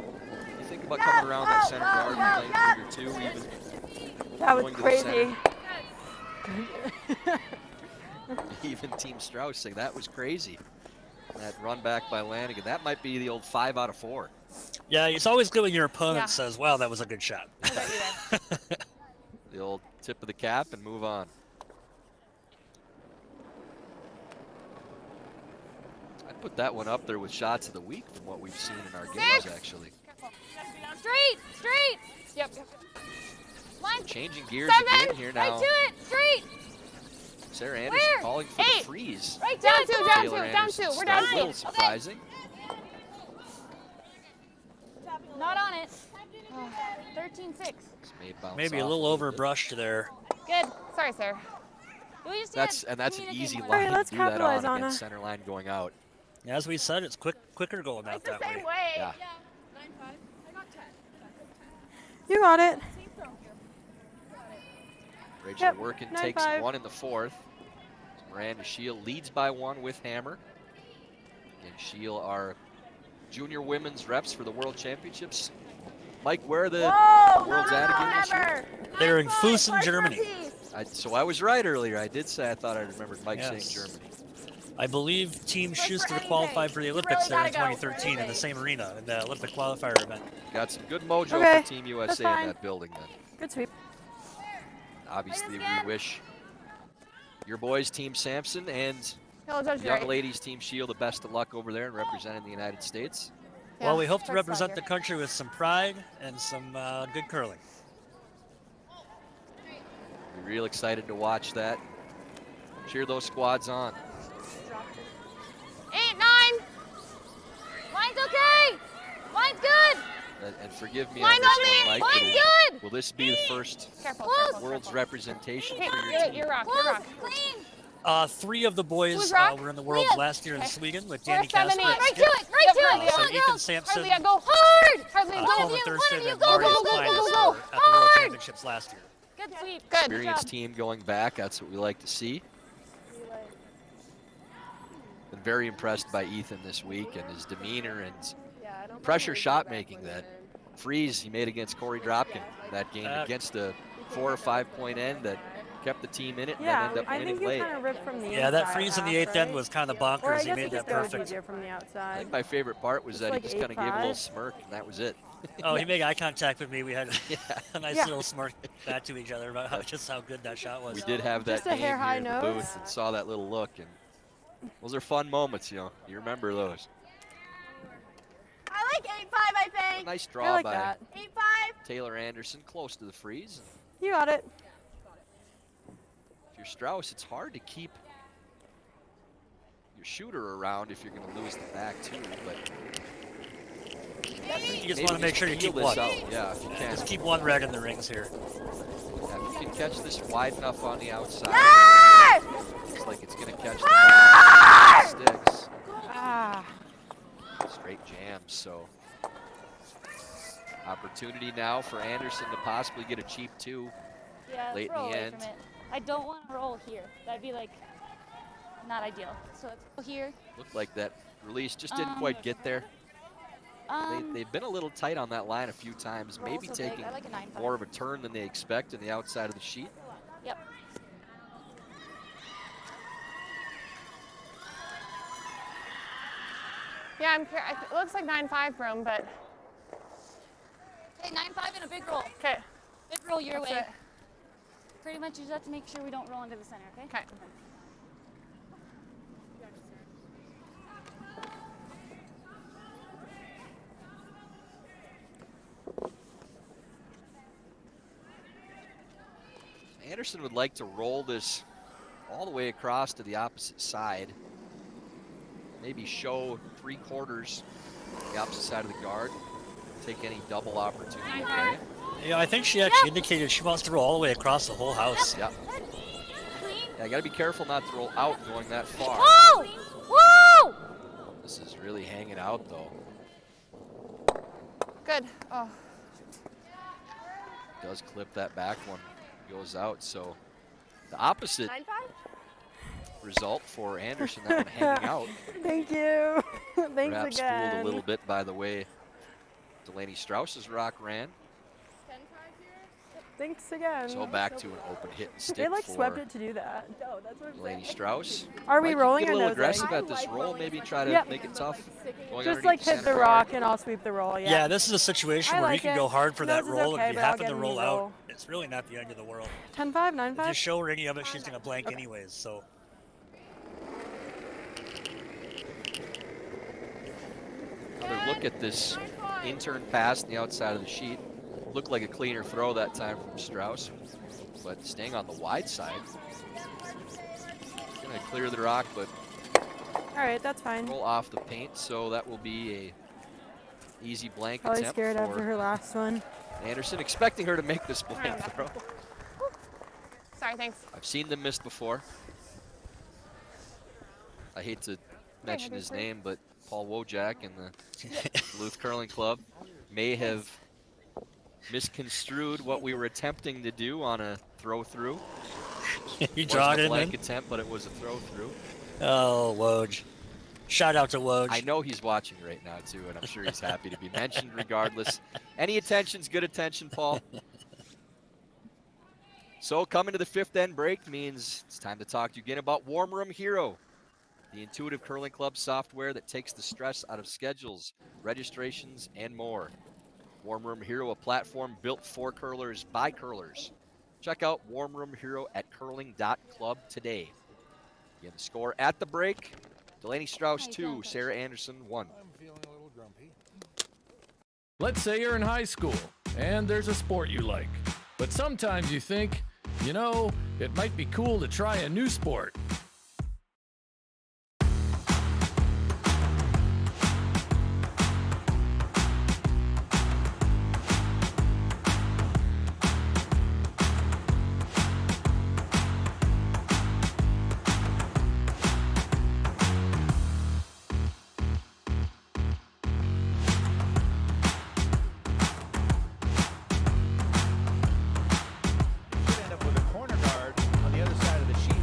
you think about coming around that center guard and playing figure two, even
That was
going to the
crazy.
even Team Strauss saying that was crazy. That run back by Lanigan. That might be the old 5 out of 4.
Yeah, it's always good when your opponent
Yeah.
says, wow, that was a good shot.
The old tip of the cap and move on. I'd put that one up there with shots of the week from what we've seen in our games, actually.
Straight. Yep. Line.
Changing gears
7.
again here now.
Right to it. Straight.
Sarah Anderson
Where?
calling for
8.
the freeze.
Right down two. Down
Taylor
two. Down
Anderson's
two. We're down
start, a little
2.
surprising.
Not on it. 13-6.
This may bounce
Maybe a
off
little
bit.
overbrushed there.
Good. Sorry, sir. We just
That's
need
an
to
easy
communicate more.
line
Alright, let's
to do that
capitalize
on
on
against
it.
center line going out.
As we said, it's quicker going out
It's the
that
same
way.
way.
Yeah.
You got it.
Rachel
Yep,
Workin
9-5.
takes one in the 4th. Miranda Shield leads by 1 with Hammer. And Shield are junior women's reps for the World Championships. Mike, where are the
Whoa.
world's at again this year?
They're in
9-5.
Fussen,
First
Germany.
repeat.
So I was right earlier. I did say I thought I remembered Mike
Yes.
saying Germany.
I believe Team
Push for
Schuster qualified
anything.
for the
You
Olympics
really
there in
gotta go.
2013 in the same arena, in the Olympic qualifier event.
Got some good mojo
Okay,
for Team
that's
USA in
fine.
that building then.
Good sweep.
Obviously,
Play this
we
again.
wish your boys, Team Sampson, and
He'll judge
young
right.
ladies, Team Shield, the best of luck over there in representing the United States.
Well, we hope to
First
represent
slide
the
here.
country with some pride and some good curling.
We're real excited to watch that. Cheer those squads on.
8, 9. Mine's okay. Mine's good.
And forgive me
Mine
on this
on
one,
me.
Mike,
Mine's
but
good.
will this be the first
Careful,
Close.
careful,
world's
careful.
representation for
Hey,
your team?
you're rock, you're
Close.
rock.
Clean.
3 of the boys
Who's rock?
were in the Worlds
Leah.
last year in
Okay.
Sweden with
We're
Danny
7,
Casper.
8.
and
Right
Skip.
to it. Right to
Harley,
it.
So
Go,
Ethan
go.
Sampson,
Harley, go.
Hard. Hardly. One of
Colin
you. One
Thurston,
of you.
and
Go, go,
Marius
go, go,
Klein
go,
were
go.
at the World
Hard.
Championships last year.
Good sweep.
Good.
Experienced team going back. That's what we like to see. Been very impressed by Ethan this week and his demeanor and pressure shot making that freeze he made against Corey Dropkin that game against a 4 or 5 point end that kept the team in it and
Yeah,
then ended up
I
winning
think you
late.
kind of ripped from the
Yeah, that
inside
freeze in the
half,
8th end
right?
was kind of
Or I
bonkers. He
guess
made
it
that
just goes
perfect.
easier from the
I
outside.
think my favorite part was that
like
he just kind of gave a little
8-5.
smirk and that was it.
Oh, he made eye contact with me. We had
Yeah.
a nice
Yeah.
little smirk back to each other about just how good that shot was.
We did have that
Just a
game
hair
here
high
in the
nose.
booth and saw that little look, and those are fun moments, you know. You remember those.
I like 8-5, I think.
Nice
I
draw
like
by
that.
8-5.
Taylor Anderson, close to the freeze.
You got it.
If you're Strauss, it's hard to keep your shooter around if you're going to lose the back too. But
I think you just
maybe
want to make sure you
peel
keep
this
one.
out. Yeah, if you can.
Just keep one red in the rings here.
Yeah, if you can catch this wide enough on the outside, looks like it's going to catch the sticks.
Ah.
Straight jams. So opportunity now for Anderson to possibly get a cheap 2.
Yeah,
Late in
throw
the
away
end.
from it. I don't want to roll here. That'd be like not ideal. So let's go here.
Looked like that release just didn't quite get there. They've been a little tight on that line a few times,
roll
maybe
so big.
taking
I like a 9-5.
more of a turn than they expect in the outside of the sheet.
Yep.
Yeah, it looks like 9-5 for him, but
Okay, 9-5 and a big roll.
okay.
Big roll your
That's
way.
it.
Pretty much you just have to make sure we don't roll into the center, okay?
Okay.
Anderson would like to roll this all the way across to the opposite side. Maybe show 3/4 the opposite side of the guard. Take any double opportunity away.
Yeah, I think she actually indicated she wants to roll all the way across the whole house.
Yep.
Clean.
Yeah, gotta be careful not to roll out going that far.
Whoa! Whoa!
This is really hanging out though.
Good. Oh.
Does clip that back one, goes out. So the opposite
9-5?
result for Anderson, that one hanging out.
Thank you. Thanks
Perhaps
again.
fooled a little bit by the way Delaney Strauss's rock ran.
Thanks again.
So back to an open hit and stick
They like
for
swept it to do that. No, that's what I'm
Delaney
saying.
Strauss.
Are we
Mike, you
rolling
get a
or
little
nosing?
aggressive at this roll, maybe try to
Yep.
make it tough. Going
Just
underneath
like hit
center
the
guard.
rock and I'll sweep the roll. Yeah.
Yeah, this is a situation
I
where
like
you can
it.
go hard for that
Nose is
roll.
okay,
If you
but I'll
happen
get
to
a
roll
knee
out,
roll.
it's really not the end of the world.
10-5,
If you
9-5.
show her any of it, she's going to blank anyways. So
Another look at this intern pass on the outside of the sheet. Looked like a cleaner throw that time from Strauss, but staying on the wide side. Gonna clear the rock, but
All right, that's fine.
roll off the paint, so that will be a easy blank
Probably
attempt
scared after
for
her last one.
Anderson, expecting her to make this blank throw.
Sorry, thanks.
I've seen them missed before. I hate to mention his name, but Paul Wojak in the Duluth Curling Club may have misconstrued what we were attempting to do on a throw-through.
you draw it
Wasn't a
in.
blank
Then.
attempt, but it was a throw-through.
Oh, Woj. Shout out to Woj.
I know he's watching right now, too, and I'm sure he's happy to be mentioned regardless. Any attention's good attention, Paul. So coming to the 5th end break means it's time to talk to you again about Warm Room Hero. the intuitive curling club software that takes the stress out of schedules, registrations, and more. Warm Room Hero, a platform built for curlers by curlers. Check out Warm Room Hero at curling.club today. You have the score at the break. Delaney Strouse 2, Sarah Anderson 1.
I'm feeling a little grumpy. Let's say you're in high school and there's a sport you like, but sometimes you think, you know, it might be cool to try a new sport.
End up with a corner guard on the other side of the sheet.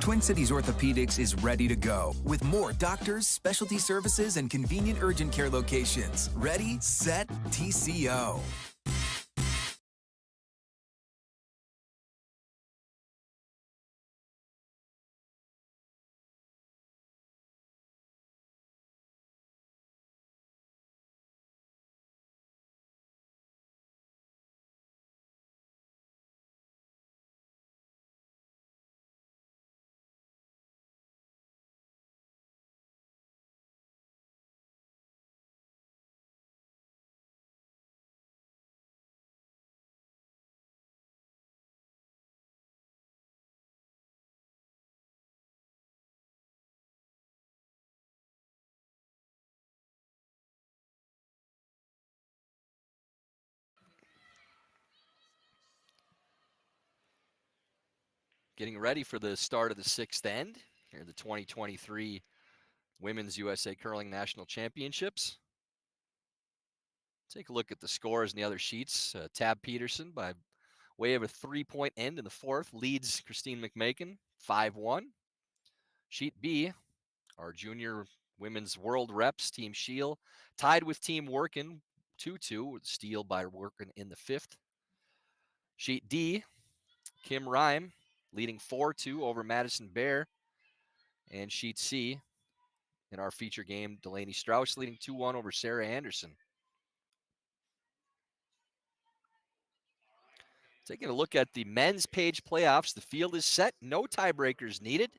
Twin Cities Orthopedics is ready to go with more doctors, specialty services, and convenient urgent care locations. Ready, set, TCO.
Getting ready for the start of the sixth end here, the 2023 Women's USA Curling National Championships. Take a look at the scores in the other sheets. Tab Peterson, by way of a 3-point end in the fourth, leads Christine McMakin 5-1. Sheet B, our junior women's world reps, Team Shield, tied with Team Workin 2-2, with steal by Workin in the fifth. Sheet D, Kim Rhyme leading 4-2 over Madison Bear. And Sheet C, in our feature game, Delaney Strouse leading 2-1 over Sarah Anderson. Taking a look at the men's page playoffs, the field is set. No tiebreakers needed.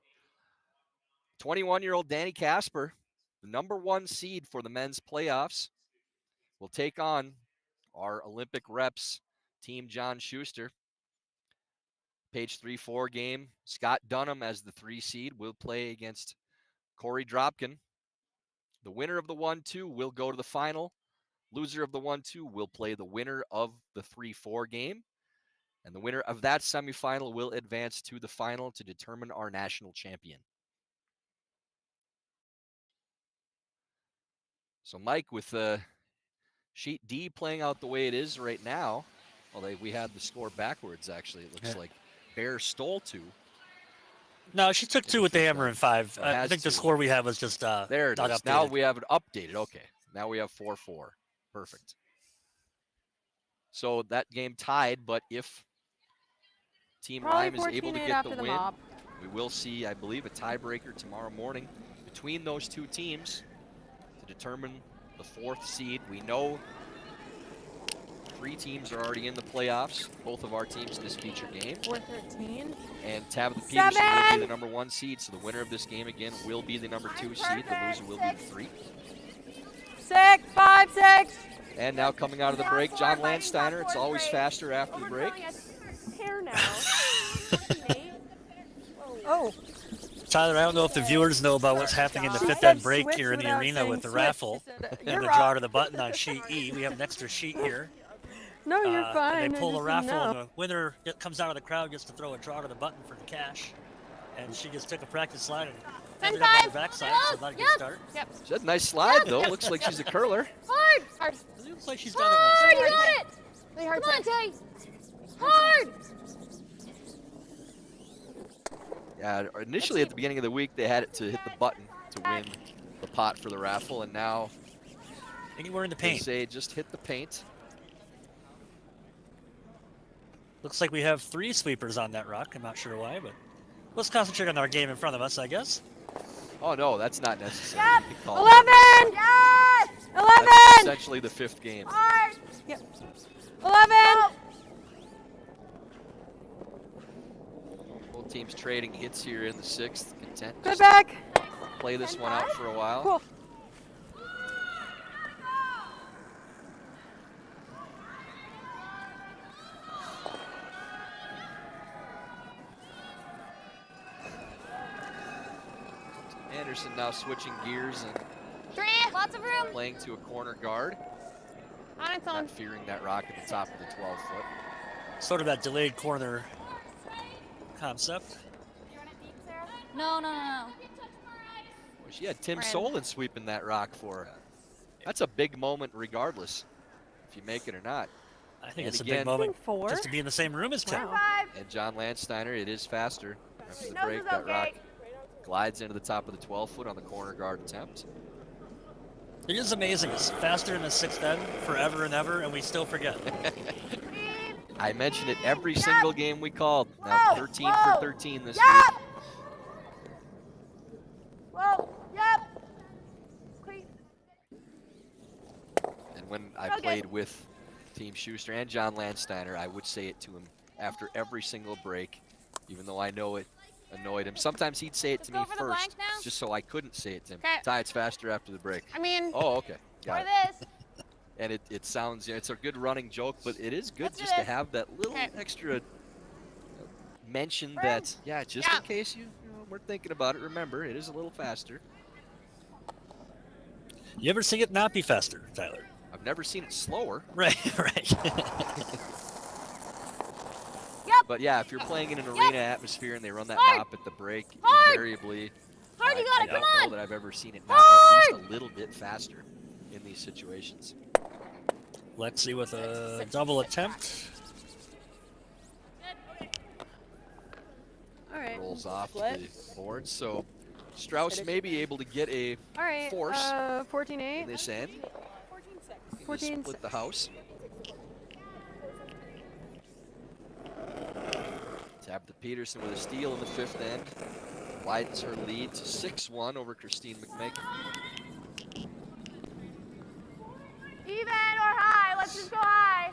21-year-old Danny Casper, the number 1 seed for the men's playoffs, will take on our Olympic reps, Team John Schuster. Page 3-4 game, Scott Dunham as the 3 seed will play against Corey Dropkin. The winner of the 1-2 will go to the final. Loser of the 1-2 will play the winner of the 3-4 game. And the winner of that semifinal will advance to the final to determine our national champion. So Mike, with sheet D playing out the way it is right now, well, we had the score backwards, actually. It looks like Bear stole 2.
No, she took 2 with the hammer and 5. I think the score we have was just
there it
not
is.
updated.
Now we have it updated. Okay. Now we have 4-4. Perfect. So that game tied, but if Team Rhyme is able to get the win, We will see, I believe, a tiebreaker tomorrow morning between those two teams to determine the 4th seed. We know 3 teams are already in the playoffs, both of our teams in this feature game.
4-13.
And Tabitha Peterson will be the number 1 seed, so the winner of this game again will be the number 2 seed. The loser will be the 3.
6, 5, 6.
And now coming out of the break, John Landsteiner. It's always faster after the break.
Hair now.
Oh.
Tyler, I don't know if the viewers know about what's happening in the
She
5th
said
end break
switch
here in the
without
arena
saying
with the
switch.
raffle
She said,
and
"You're
the
wrong."
draw to the button on sheet E. We have an extra sheet here.
No, you're fine.
And they pull
I
the
just
raffle,
didn't
and
know.
the winner comes out of the crowd, gets to throw a draw to the button for the cash. And she just took a practice slide and ended up on the backside, so not a good start.
Yep.
She had a nice slide, though. Looks like she's a curler.
Hard. Hard.
It looks like she's done it once.
Hard, you got it!
Really hard.
Come on, Tay! Hard!
Yeah, initially at the beginning of the week, they had it to hit the button to win the pot for the raffle, and now
Anywhere in the
they
paint.
say just hit the paint.
Looks like we have 3 sweepers on that rock. I'm not sure why, but let's concentrate on our game in front of us, I guess.
Oh, no, that's not necessary.
Yep.
You can call it.
11.
Yes.
11.
That's essentially the 5th game.
Hard.
11.
Both teams trading hits here in the 6th. Content
Good
just
back.
to play this one out for a while.
Cool.
Anderson now switching gears and
3, lots of room.
playing to a corner guard.
On its own.
Not fearing that rock at the top of the 12-foot.
Sort of that delayed corner concept.
No, no, no, no.
Well, she had Tim
Brand.
Solon sweeping that rock for her. That's a big moment regardless, if you make it or not.
I think
And
it's a
again-
big moment
4.
just to be in the same room as Tim.
Wow.
5.
And John Landsteiner, it is faster. After the
Nose
break,
is
that
okay.
rock glides into the top of the 12-foot on the corner guard attempt.
It is amazing. It's faster in the 6th end forever and ever, and we still forget.
I mentioned it every single game we called. Now
Whoa,
13
whoa.
for 13 this
Yep.
week.
Whoa. Yep. Clean.
And when I
Okay.
played with Team Schuster and John Landsteiner, I would say it to him after every single break, even though I know it annoyed him. Sometimes he'd say it to me
Let's go for the
first,
blank now.
just so I couldn't say it to him.
'Kay.
Ty, it's faster after the break.
I mean,
Oh, okay.
or
Got it.
this.
And it sounds, it's a good running joke, but it is good
Let's do
just to
this.
have that little
'Kay.
extra mention
Friend.
that, yeah, just
Yeah.
in case you know, we're thinking about it, remember, it is a little faster.
You ever see it not be faster, Tyler?
I've never seen it slower.
Right, right.
But yeah, if you're playing in an
Yep.
arena atmosphere and they run that
Hard.
mop at the break,
Hard.
invariably,
Hard, you got
I
it,
don't
come
know
on.
that I've ever seen it not at least a little bit faster in these situations.
Lexi with a double attempt.
All right.
Rolls off
Split.
the board. So Strauss may be able to get a
All right.
force
14-8.
in this end.
14.
Split the house. Tabitha Peterson with a steal in the 5th end. Widens her lead to 6-1 over Christine McMakin.
Even or high. Let's just go high.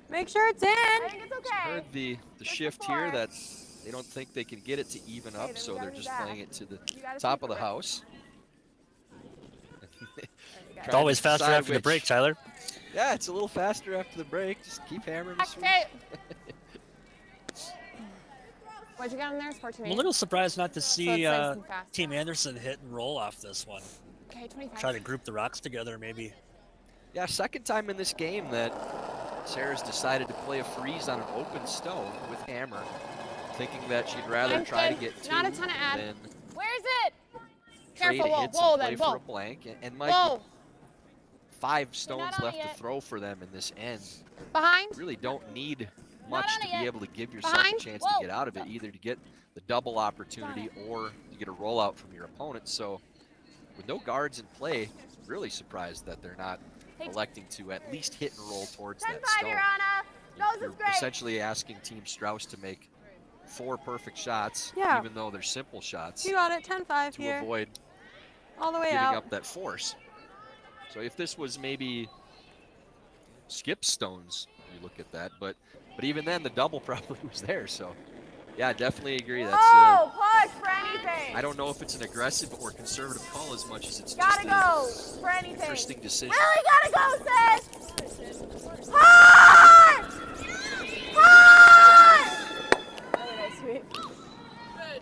Make sure it's in.
I think it's okay.
Heard the shift
four.
here that they don't think they can get it to even
Okay,
up,
then
so
we
they're
gotta
just
do that.
playing it to the
You gotta
top
sweep
of the
it.
house.
It's always faster
decide
after the
which.
break, Tyler.
Yeah, it's a little faster after the break. Just keep hammering the sweep.
Okay. What'd you got in there? 14.
I'm a little surprised not to
So
see
it's nice and fast.
Team Anderson hit and roll off this one.
Okay, 25.
Try to group the rocks together, maybe.
Yeah, second time in this game that Sarah's decided to play a freeze on an open stone with hammer, thinking that she'd rather
I'm
try to
good.
get two
Not a ton of ad.
than
Where's it?
trade
Careful, whoa,
hits
whoa,
and play
then,
for
whoa.
a blank. And Mike,
Whoa.
5 stones
on it
left to
yet.
throw for them in this end.
Behind.
Really don't need much
on
to
it
be
yet.
able to give yourself
Behind.
a chance
Whoa.
to get out of it, either to get the double opportunity or to get a rollout from your opponent. So with no guards in play, really surprised that they're not
Hey.
electing to at least hit and roll towards
10-5,
that stone.
Your Honor. Nose
you're
is great.
essentially asking Team Strouse to make 4 perfect shots,
Yeah.
even though they're simple shots,
You got it. 10-5
to
here.
avoid
All the way
giving
out.
up that force. So if this was maybe skip stones, you look at that, but even then the double probably was there. So yeah, definitely agree. That's
Oh, push for anything.
I don't know if it's an aggressive or conservative call as much as it's
Gotta
just
go for
an
anything.
interesting decision.
Really gotta go, sis. Hard! Hard! Really nice sweep.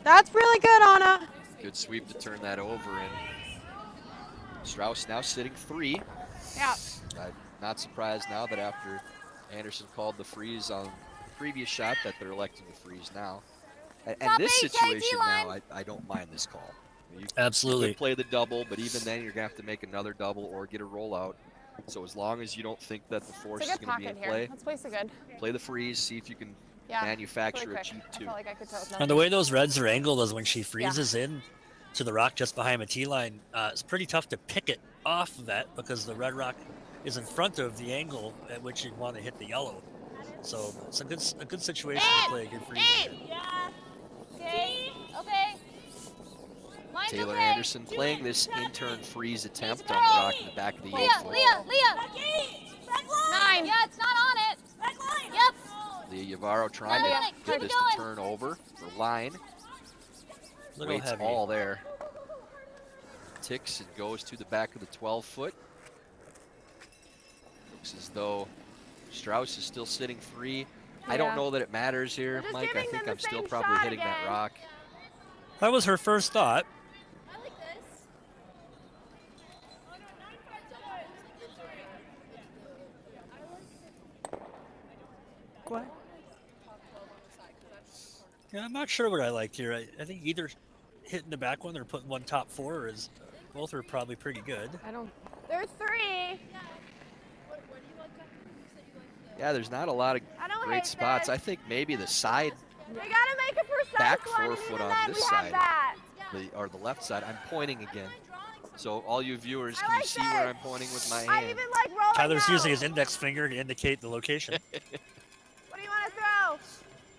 That's really good, Anna.
Good sweep to turn that over, and Strouse now sitting 3.
Yeah.
I'm not surprised now that after Anderson called the freeze on the previous shot that they're electing to freeze now. And this situation now, I don't mind this call. You
Absolutely.
could play the double, but even then you're going to have to make another double or get a rollout. So as long as you don't think that the force
It's a
is
good
going to be
pocket
in
here.
play,
Let's place it good.
play the freeze, see if you can
Yeah.
manufacture
Really
a
quick.
cheap
I
2.
felt like I could tell with
And
nothing.
the way those reds are angled is when she freezes in to the rock just behind the tee line, it's pretty tough to pick it off of that because the red rock is in front of the angle at which you'd want to hit the yellow. So it's a good situation to play a good freeze.
Yeah. Okay. Okay. Mine's
Taylor
okay.
Anderson playing this in-turn freeze attempt on the
girl.
rock in the back of the 8
Leah,
foot.
Leah. 9. Yeah, it's not on it. Yep.
Leah Yavaro trying
Keep
to
it
get this
going.
to turn over for line.
Little
Weight's
heavy.
all there. Ticks and goes to the back of the 12 foot. Looks as though Strouse is still sitting 3. I don't
Yeah.
know that it matters here,
We're just
Mike. I
giving
think
them
I'm
the
still
same
probably
shot
hitting that
again.
rock.
That was her first thought.
I like this.
What?
Yeah, I'm not sure what I like here. I think either hitting the back one or putting one top 4 is both are probably pretty good.
I don't.
There's 3.
Yeah, there's not a lot of
I don't
great
hate
spots.
this.
I think maybe the side,
We gotta make a precise
Back
one,
4
and
foot
even
on
then
this
we
side.
have that.
or the left side. I'm pointing again. So all you viewers,
I
can you
like
see where
this.
I'm pointing with my
I
hand?
even like rolling
Tyler's
out.
using his index finger to indicate the location.
What do you want to throw?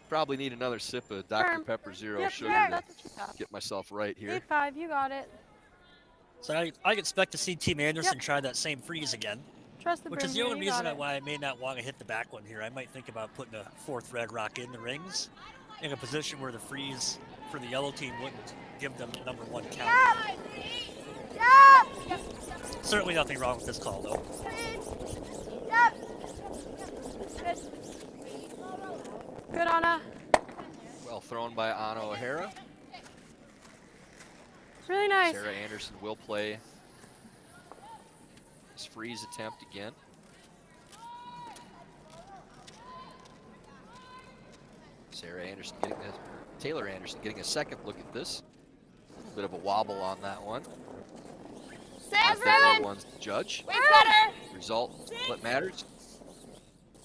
Probably need another sip of Dr.
Firm.
Pepper Zero
Yep,
sugar
there,
to
that's what you got.
get myself right here.
8-5, you got it.
So I expect to see Team Anderson try that same freeze again,
Trust the
which
brim
is the
here,
only
you got
reason
it.
why I may not want to hit the back one here. I might think about putting a 4th red rock in the rings in a position where the freeze for the yellow team wouldn't give them the number 1 count.
Yep.
Certainly nothing wrong with this call, though.
Yep.
Good, Anna.
Well thrown by Anna O'Hara.
Really nice.
Sarah Anderson will play this freeze attempt again. Taylor Anderson getting a second look at this. A little bit of a wobble on that one.
Sam's
Not that
room.
one's the judge.
Way better.
Result, what matters.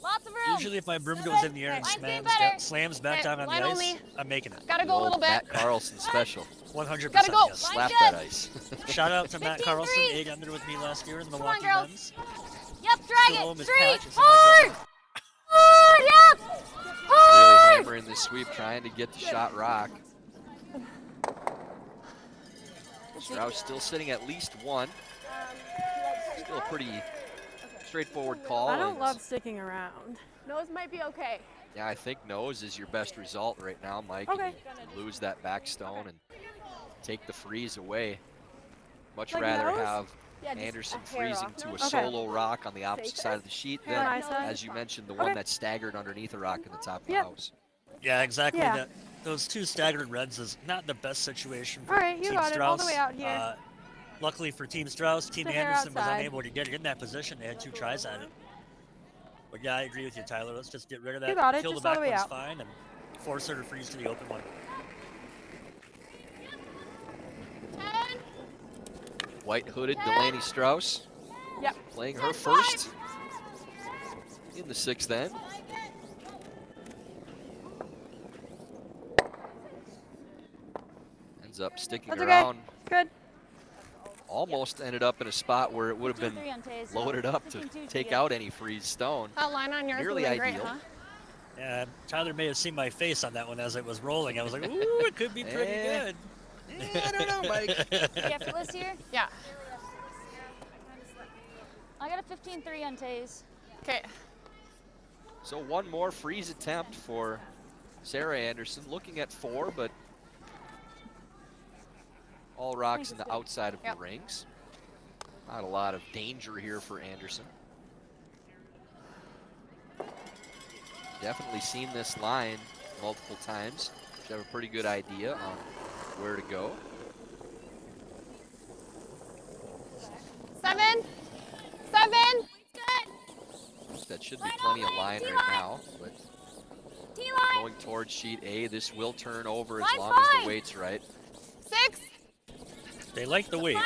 Lots of room.
Usually if my broom goes in the air and
Mine's getting
slams,
better.
slams back down on the
Line
ice,
only.
I'm making it.
Gotta
The
go a
old
little bit.
Matt Carlson special.
100%,
Gotta go.
yes.
Slap
good.
that ice.
Shout out to Matt
15-3.
Carlson, 8 under with me last year in the
Come on,
Milwaukee
girls.
Men's.
Yep, drag
Still home
it.
as
Street.
patch, it's in my
Hard.
dressing.
Hard. Yep.
Really
Hard.
hammering this sweep, trying to get the shot rock. Strouse still sitting at least 1. Still a pretty straightforward call.
I don't
and
love sticking around.
Nose might be okay.
Yeah, I think nose is your best result right now, Mike.
Okay.
You lose that back stone and take the freeze away. Much
Like
rather
nose?
have
Yeah, just
Anderson
a hair
freezing
off
to a
nose.
Okay.
solo rock on the opposite side of the sheet
Hair
than,
on my side?
as you mentioned, the one
Okay.
that's staggered underneath a rock in the top of the
Yep.
house.
Yeah, exactly.
Yeah.
That, those 2 staggered reds is not the best situation for
All right, you
Team
got it all the
Strauss.
way out here.
Luckily for Team Strauss, Team
The hair
Anderson was
outside.
unable to get it in that position. They had 2 tries at it. But yeah, I agree with you, Tyler. Let's just get rid of that.
You got it,
Kill
just
the
all
back
the way
one's
out.
fine and force her to freeze to the open one.
White hooded Delaney Strouse
Yep.
playing her first in the 6th end. Ends up sticking
That's okay.
around.
Good.
Almost ended up in a spot where it would have been
15-3 on Taze, so
loaded up to
15-2
take
good.
out any freeze stone.
That line on yours
Nearly
would have been
ideal.
great, huh?
Yeah, Tyler may have seen my face on that one as it was rolling. I was like, ooh, it could be pretty good.
I don't know, Mike.
Effortless here?
Yeah.
I got a 15-3 on Taze.
Okay.
So one more freeze attempt for Sarah Anderson. Looking at 4, but all rocks in the outside of the rings. Not a lot of danger here for Anderson. Definitely seen this line multiple times. Should have a pretty good idea on where to go.
7. 7.
That should be plenty of line right now, but
T-line.
going towards sheet A, this will turn over as
Line's
long as
fine.
the weight's right.
6.
They like the weight.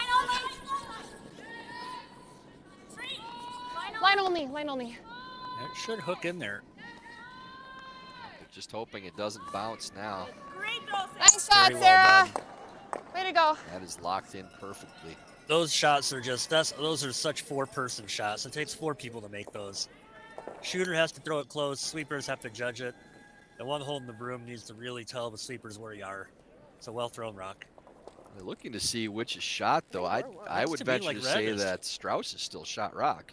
Line only. Line only.
It should hook in there.
Just hoping it doesn't bounce now.
Nice shot,
Very well
Sarah.
done.
Way to go.
That is locked in perfectly.
Those shots are just, those are such 4-person shots. It takes 4 people to make those. Shooter has to throw it close. Sweepers have to judge it. The one holding the broom needs to really tell the sweepers where you are. It's a well thrown rock.
They're looking to see which is shot, though. I
Looks
would
to me
venture
like
to
red
say
is-
that Strouse is still shot rock.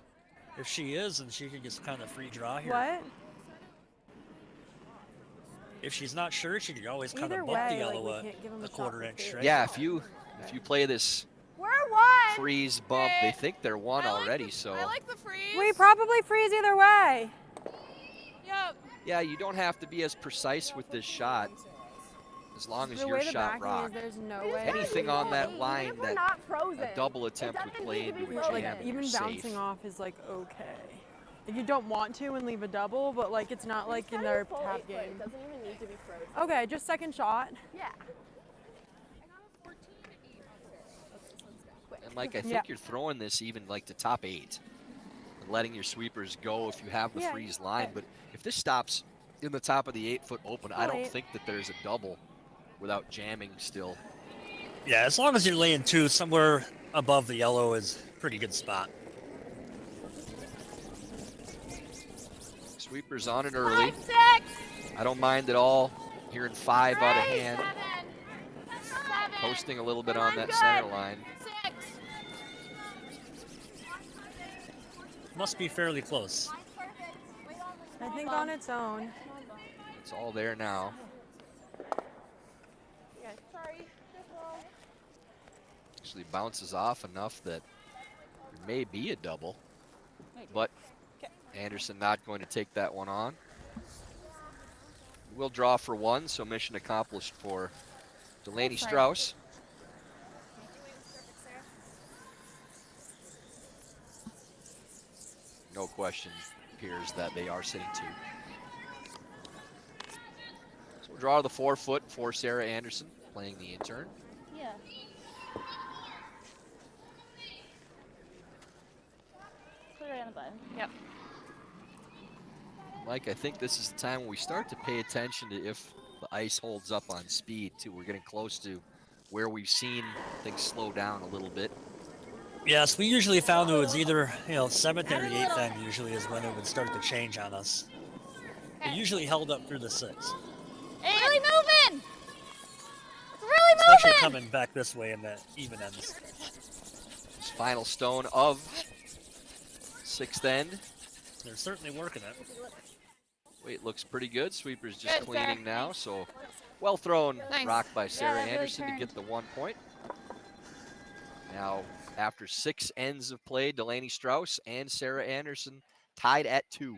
If she is, then she could get kind of free draw here.
What?
If she's not sure, she could always kind
Either
of bump the
way,
yellow
like, we can't give 'em
a
a shot
quarter
for
inch
free.
straight.
Yeah, if you play this
We're 1.
freeze bump, they think they're one
I like
already.
the-
So
I like the freeze.
We probably freeze either way.
Yep.
yeah, you don't have to be as precise with this shot as long as
The
you're
way the
shot
backing
rock.
is, there's no way.
Anything on that line
Even if we're
that
not frozen.
a double attempt would
doesn't
play
need to
into
be
a
frozen.
jam.
Like
and
even
you're
bouncing
safe.
off is like okay. Like, you don't want to and leave a double, but like it's not like in their tap
It
game.
doesn't even need to be frozen.
Okay, just second shot.
Yeah.
And Mike, I think
Yeah.
you're throwing this even like to top 8 and letting your sweepers go if you have the
Yeah.
freeze line. But if this stops in the top of the 8-foot open, I don't
Right.
think that there's a double without jamming still.
Yeah, as long as you're laying 2, somewhere above the yellow is a pretty good spot.
Sweepers on it early.
5, 6.
I don't mind at all hearing 5 out of
Great.
hand.
7.
Posting a little bit
Come
on
on,
that
good.
center line.
6.
Must be fairly close.
I think on its own.
It's all there now.
Yeah, sorry.
Actually bounces off enough that there may be a double. But Anderson not going to take that one on. We'll draw for 1, so mission accomplished for Delaney Strouse. No question appears that they are sitting 2. So we'll draw the 4-foot for Sarah Anderson, playing the intern.
Yeah. Put it right on the button.
Yep.
Mike, I think this is the time when we start to pay attention to if the ice holds up on speed, too. We're getting close to where we've seen things slow down a little bit.
Yes, we usually found it was either, 7th or 8th end usually is when it would start to change on us. It usually held up through the 6th.
Really moving! It's really
Especially
moving!
coming back this way in the even ends.
This final stone of 6th end.
They're certainly working it.
Weight looks pretty good. Sweeper's just
Good,
cleaning
Sarah.
now, so well thrown
Nice.
rock by Sarah
that really
Anderson to
turned.
get the 1 point. Now, after 6 ends of play, Delaney Strouse and Sarah Anderson tied at 2.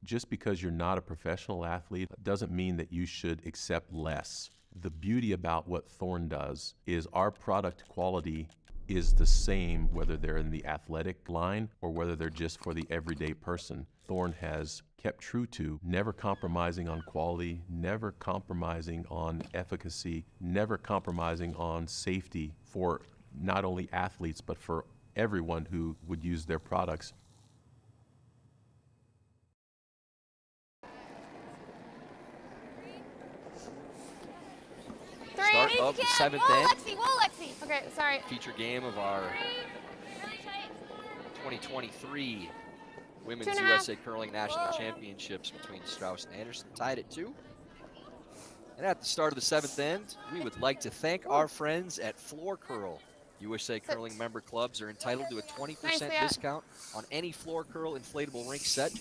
Just because you're not a professional athlete doesn't mean that you should accept less. The beauty about what Thorne does is our product quality is the same whether they're in the athletic line or whether they're just for the everyday person. Thorne has kept true to never compromising on quality, never compromising on efficacy, never compromising on safety for not only athletes but for everyone who would use their products.
Start of the 7th end.
Lexi, whoa, Lexi. Okay, sorry.
Feature game of our 2023 Women's
2.5.
USA Curling National Championships between Strouse and Anderson, tied at 2. And at the start of the 7th end, we would like to thank our friends at Floor Curl. USA Curling member clubs are entitled to a 20% discount on any Floor Curl inflatable rink set.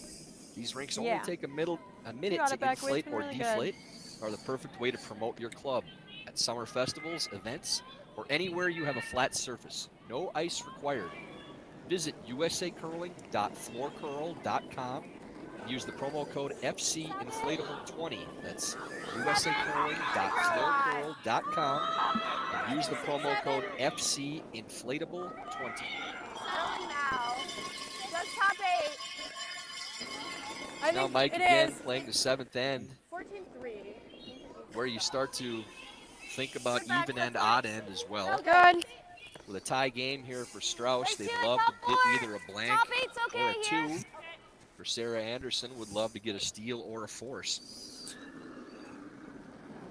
These rinks only take a minute to inflate or deflate, are the perfect way to promote your club at summer festivals, events, or anywhere you have a flat surface. No ice required. Visit usacurling.floorcurl.com and use the promo code FCInflatable20. That's usacurling.floorcurl.com and use the promo code FCInflatable20.
Now, just top 8.
Now Mike again playing the 7th end,
14-3.
where you start to think about even end, odd end as well.
Good.
With a tie game here for Strouse, they'd love to get either a blank or a 2. For Sarah Anderson, would love to get a steal or a force.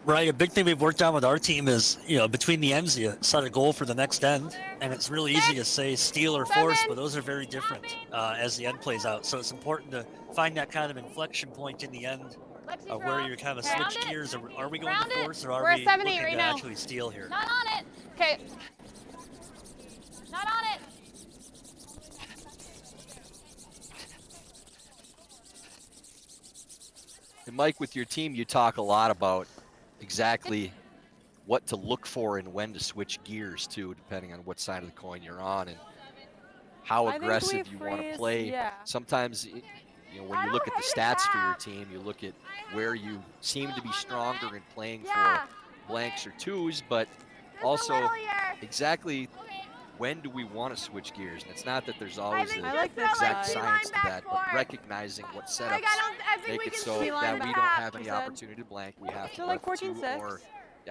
Right, a big thing we've worked on with our team is, between the ends, you set a goal for the next end, and it's really easy to say steal or force, but those are very different as the end plays out. So it's important to find that kind of inflection point in the end where you're kind of switch gears. Are we going to force, or are we looking to actually steal here?
Not on it. Okay. Not on it.
And Mike, with your team, you talk a lot about exactly what to look for and when to switch gears too, depending on what side of the coin you're on and how aggressive you want to play. Sometimes, when you look at the stats for your team, you look at where you seem to be stronger in playing for blanks or 2s, but also exactly when do we want to switch gears? And it's not that there's always an exact science to that, but recognizing what setups make it so that we don't have any opportunity to blank. We have to
like
let 2,
14-6.
or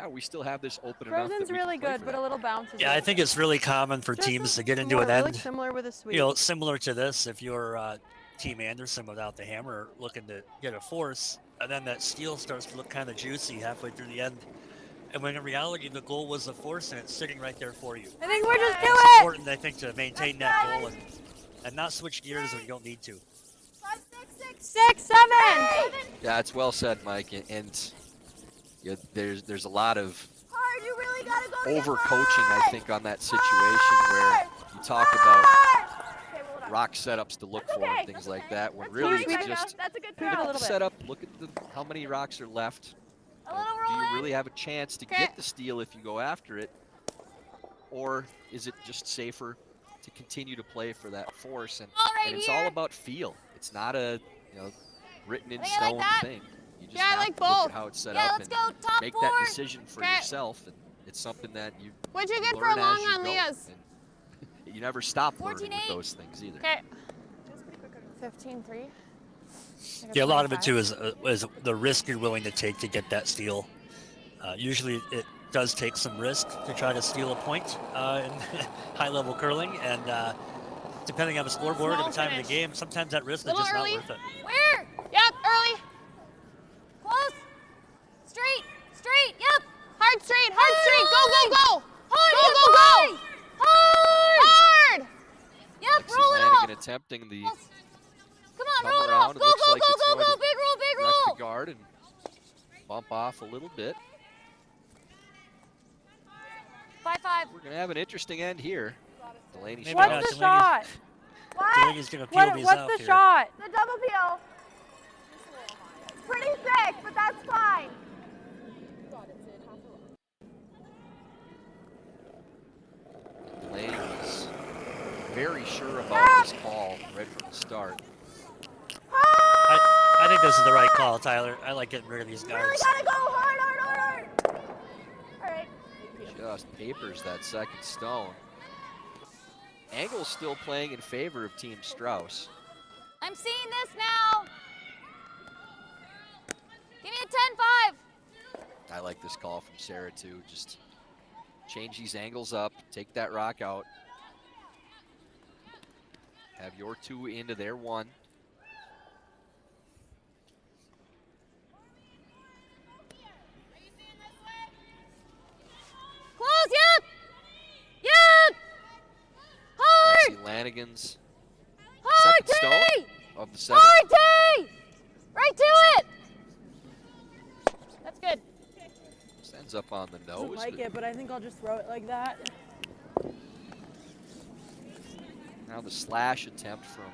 we still have this open enough that
Frozen's
we
really
can play
good,
for
but
that.
a little bounces.
Yeah, I think it's really common for teams to get into an
really
end.
similar with a sweep.
Similar to this, if you're Team Anderson without the hammer looking to get a force, and then that steal starts to look kind of juicy halfway through the end. And when in reality, the goal was a force, and it's sitting right there for you.
I think we're just doing
It's important, I think, to maintain that goal and not switch gears when you don't need to.
5, 6,
6, 7.
Yeah, it's well said, Mike. And there's a lot of
Hard, you really gotta go
over-coaching, I think, on that situation where you talk about rock setups to look for and things like that, when really it's just
That's a good
look
throw.
at the setup, look at how many rocks are left. Do you really have a chance to get the steal if you go after it? Or is it just safer to continue to play for that force? And it's all about feel. It's not a written in stone thing. You just have to look at how it's set up and make that decision for yourself. And it's something that you
What'd you get for
learn
long
as you
on
go.
Leah's?
And you never stop learning with those things either.
Okay. 15-3.
Yeah, a lot of it too is the risk you're willing to take to get that steal. Usually it does take some risk to try to steal a point in high-level curling, and depending on the scoreboard and the time of the game, sometimes that risk is just not worth it.
Where? Yep, early. Close. Straight. Yep.
Hard straight. Go.
Hard.
Go.
Hard. Yep,
Lexi
roll it
Lanigan
off.
attempting the
Come on,
come
roll it
around.
off.
It
Go.
looks like it's going to
Big
wreck
roll.
the guard and bump off a little bit.
5-5.
We're going to have an interesting end here. Delaney
Maybe
Strouse.
What's the shot?
Delaney's going to peel these
What's
out
the
here.
shot?
The double peel. It's pretty thick, but that's fine.
Delaney was very sure about this call right from the start.
I think this is the right call, Tyler. I like getting rid of these
You really
guards.
gotta go hard.
papers that second stone. Angle's still playing in favor of Team Strouse.
I'm seeing this now. Give me a 10-5.
I like this call from Sarah too. Just change these angles up, take that rock out. Have your 2 into their 1.
Close, yep. Yep. Hard.
See Lanigan's
Hard,
second stone
T.
of the 7.
Hard, T. Right to it. That's good.
Just ends up on the
I
nose.
like it, but I think I'll just throw it like that.
Now the slash attempt from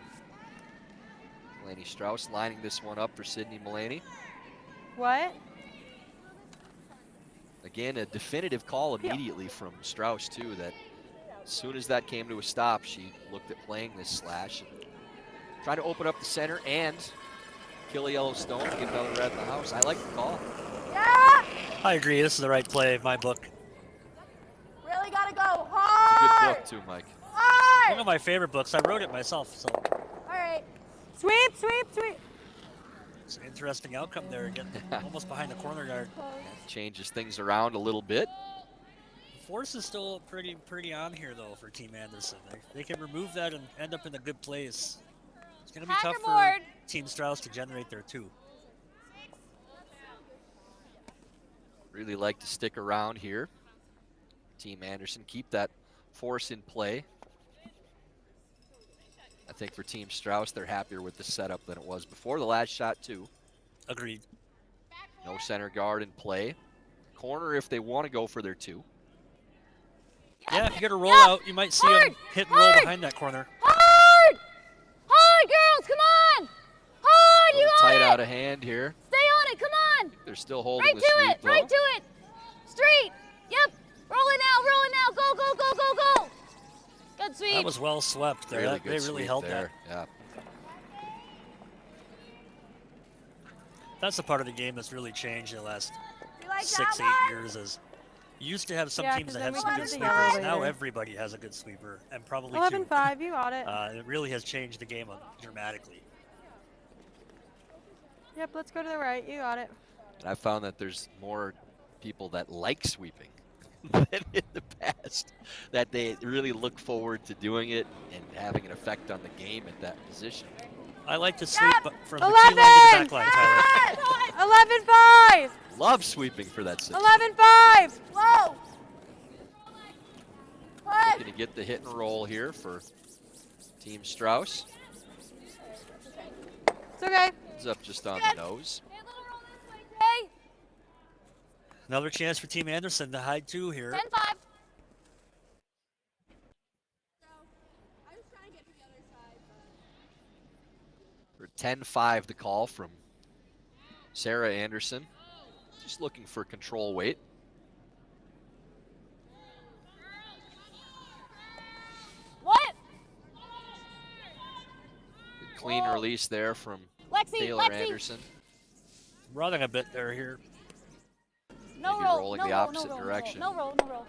Delaney Strouse, lining this one up for Sydney Mulaney.
What?
Again, a definitive call immediately from Strouse too, that as soon as that came to a stop, she looked at playing this slash and trying to open up the center and kill a yellow stone to get another red in the house. I like the call.
Yeah!
I agree. This is the right play in my book.
Really gotta go
It's a
hard!
good book too, Mike.
Hard!
One of my favorite books. I wrote it myself, so
All right.
Sweep, sweep, sweep.
it's an interesting outcome there again. Almost behind the corner guard.
Changes things around a little bit.
Force is still pretty on here though for Team Anderson. They can remove that and end up in a good place. It's going to be tough for
Hackerboard.
Team Strouse to generate their 2.
Really like to stick around here. Team Anderson, keep that force in play. I think for Team Strouse, they're happier with the setup than it was before the last shot too.
Agreed.
No center guard in play. Corner if they want to go for their 2.
Yeah, if you get a rollout, you might see them hit and roll behind that corner.
Hard. Hard, girls. Come on. Hard. You got
Tight
it.
out of hand here.
Stay on it. Come on.
They're still holding
Right
the
to
sweep
it.
though.
Right to it. Straight. Yep. Roll it now. Roll it now. Go, go, go, go, go. Good sweep.
That was well swept there.
Really
They
good
really
sweep
held
there.
that.
Yeah.
That's the part of the game that's really changed in the last
You like
6,
that
8 years. Is you used to have some
Yeah,
teams
'cause
that
then
had
we
some
can
good
do the yellow
sweepers. Now
later.
everybody has a good sweeper, and probably
11-5, you got it.
2. It really has changed the game dramatically.
Yep, let's go to the right. You got it.
And I found that there's more people that like sweeping than in the past. That they really look forward to doing it and having an effect on the game at that position.
I like to sweep from the
11!
key line to the back line, Tyler.
11-5.
Love sweeping for that system.
11-5.
Whoa! Push!
Going to get the hit and roll here for Team Strouse.
It's okay.
Ends up just on the nose.
Hey, a little roll this way, Jay.
Another chance for Team Anderson to hide 2 here.
10-5.
For 10-5 the call from Sarah Anderson. Just looking for control weight.
What?
Good clean release there from
Lexi,
Taylor
Lexi.
Anderson.
Running a bit there here.
No
Maybe
roll.
rolling
No
the
roll,
opposite
no roll,
direction.
No roll. No roll.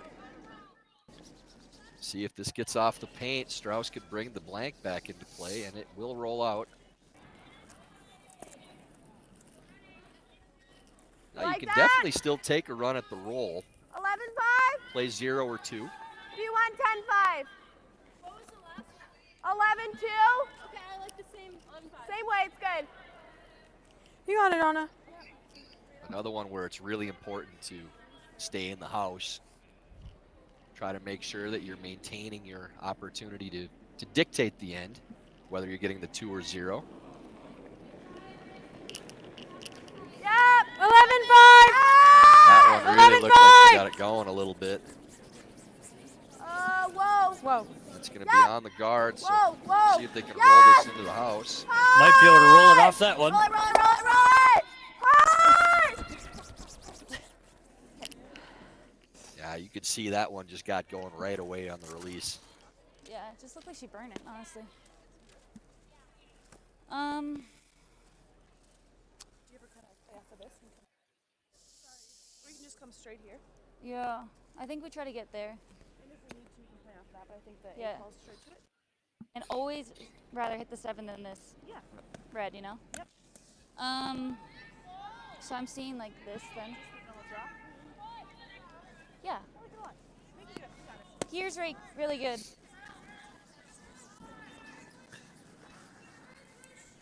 See if this gets off the paint. Strouse could bring the blank back into play, and it will roll out. Now you
Like
can
that?
definitely still take a run at the roll.
11-5?
Play 0 or 2.
Do you want 10-5? What was the last? 11-2? Okay, I like the same on 5. Same way, it's good.
You got it, Anna.
Another one where it's really important to stay in the house. Try to make sure that you're maintaining your opportunity to dictate the end, whether you're getting the 2 or 0.
Yep!
11-5.
That one really looked like she got it going a little bit.
Whoa!
Whoa.
It's going to be on the guard, so
Whoa, whoa!
see if they can roll
Yes!
this into the house.
Might be able to roll it off that one.
Roll it, roll it, roll it, roll it! Hard!
Yeah, you could see that one just got going right away on the release.
Yeah, it just looked like she burned it, honestly.
just come straight here.
Yeah, I think we try to get there.
And if we need to, we can play off that, but I think the
Yeah.
8 ball's straight to it.
And always rather hit the 7 than this
Yeah.
red, you know?
Yep.
So I'm seeing like this then.
Normal draw.
Yeah.
I like it a lot. Make it good. You got it.
Here's really good.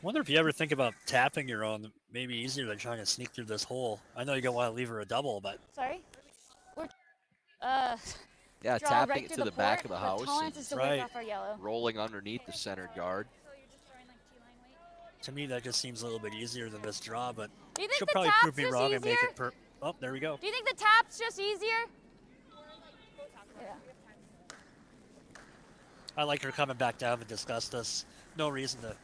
Wonder if you ever think about tapping your own, maybe easier than trying to sneak through this hole. I know you don't want to leave her a double, but
Sorry? We're
Yeah,
draw
tapping
right
it
through
to the back
port,
of the
but
house
Tolerance
and
is to
Right.
work off our yellow.
rolling underneath the center guard.
So you're just throwing like T-line weight?
to me that just seems a little bit easier than this draw. But
Do you think
she'll
the
probably
tap's
prove me
just
wrong and make
easier?
it per. Oh, there we go.
Do you think the tap's just easier? Yeah.
I like her coming back down to discuss this. No reason to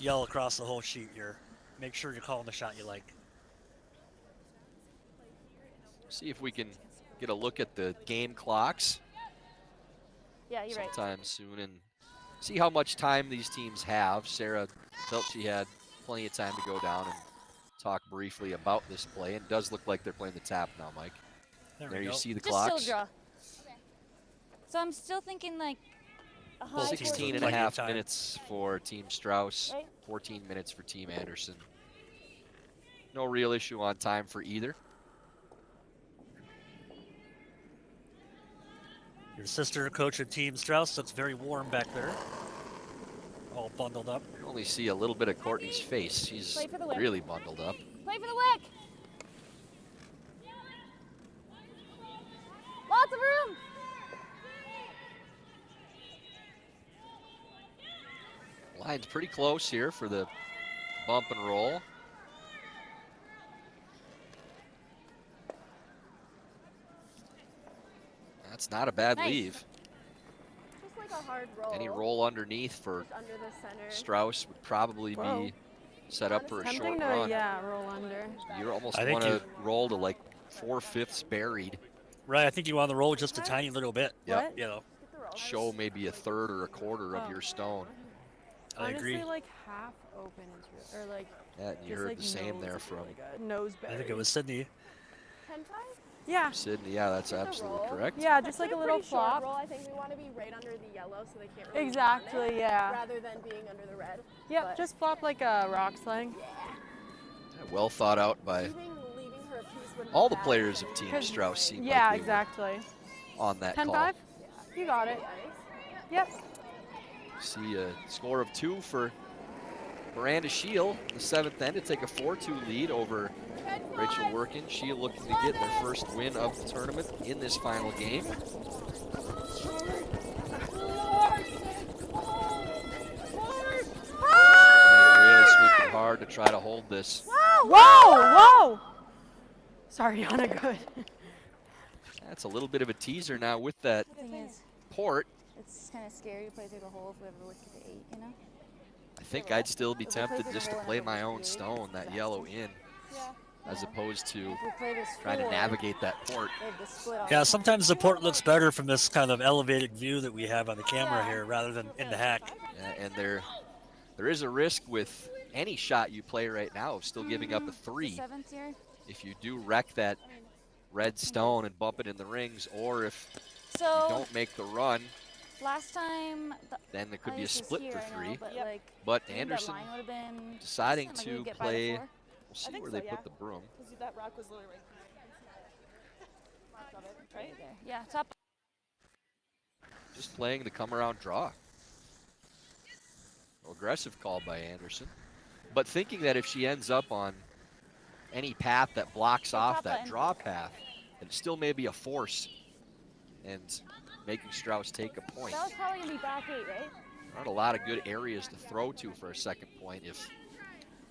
yell across the whole sheet here. Make sure you're calling the shot you like.
See if we can get a look at the game clocks
Yeah, you're right.
sometime soon and see how much time these teams have. Sarah felt she had plenty of time to go down and talk briefly about this play. And it does look like they're playing the tap now, Mike.
There
There
we
you
go.
see the
Just
clocks.
still draw. So I'm still thinking like a high
16 and a
14.
half
Time.
minutes for Team Strouse,
Right.
14 minutes for Team Anderson. No real issue on time for either.
Your sister, coach of Team Strauss, looks very warm back there. All bundled up.
You only see a little bit of Courtney's face. She's
Play for the win.
really bundled up.
Play for the wick. Lots of room.
Line's pretty close here for the bump and roll. That's not a bad
Nice.
leave.
Just like a hard roll.
Any roll underneath for
Just under the center.
Strauss would probably
Whoa.
be set up for a short
Tempting to,
run.
yeah, roll under.
You almost
I think
want to roll to like 4/5 buried.
Right, I think you want to roll just a tiny little bit.
Yep.
What?
You know,
Get the roll.
Show maybe a third or a quarter of
Oh.
your stone.
I
Honestly,
agree.
like half open is or like
Yeah, and you
just
heard
like
the same
nose
there
is
from
really good. Nose
I
buried.
think it was Sydney.
10-5?
Yeah.
Sydney. Yeah, that's
Get the
absolutely
roll.
correct.
Yeah, just
Play
like a little
pretty short
flop.
roll. I think we want to be right under the yellow so they can't really run
Exactly,
it,
yeah.
rather than being under the red.
Yep,
But
just flop like a rock sling.
Yeah, well thought out by
leaving her a piece wouldn't
all
be
the
bad,
players
I
of
think.
Team Strauss seem
Yeah,
like they
exactly.
were on that
10-5?
call.
You got it. Yep.
See a score of 2 for Miranda Scheel, the 7th end, to take a 4-2 lead over Rachel Workin. Scheel looking to get their first win of the tournament in this final game. They're really sweeping hard to try to hold this.
Whoa! Sorry, Anna, good.
That's a little bit of a teaser now with that
The thing is,
port.
it's kind of scary to play through the hole if we ever look at the 8, you know?
I think I'd still be
If we play
tempted
through
just
the
to
hole
play
and
my
it
own
looks
stone, that yellow in, as opposed to
If we play this
trying to
4,
navigate that port.
they have the split all
Yeah,
the time.
sometimes the port looks better from this kind of elevated view that we have on the camera here rather than in the hack.
And there is a risk with any shot you play right now of still giving up a
The
3
7th here.
if you do wreck that red stone and bump it in the rings, or if you
So
don't make the run,
last time,
then there could
at
be a
least it's
split
here,
for
I know,
3.
but like,
But
I think
Anderson
that line would have been
deciding
decent, like we
to
would get by the
play,
4.
we'll see
think
where
so,
they
yeah.
put the broom.
Because that rock was literally right of it, right?
There. Yeah, top.
Just playing the come around draw. Aggressive call by Anderson. But thinking that if she ends up on any path that blocks
Yeah,
off
top
that
button.
draw path, it still may be a force and making Strauss take a point.
That was probably gonna be back 8, right?
Not a lot of good areas to throw to for a second point if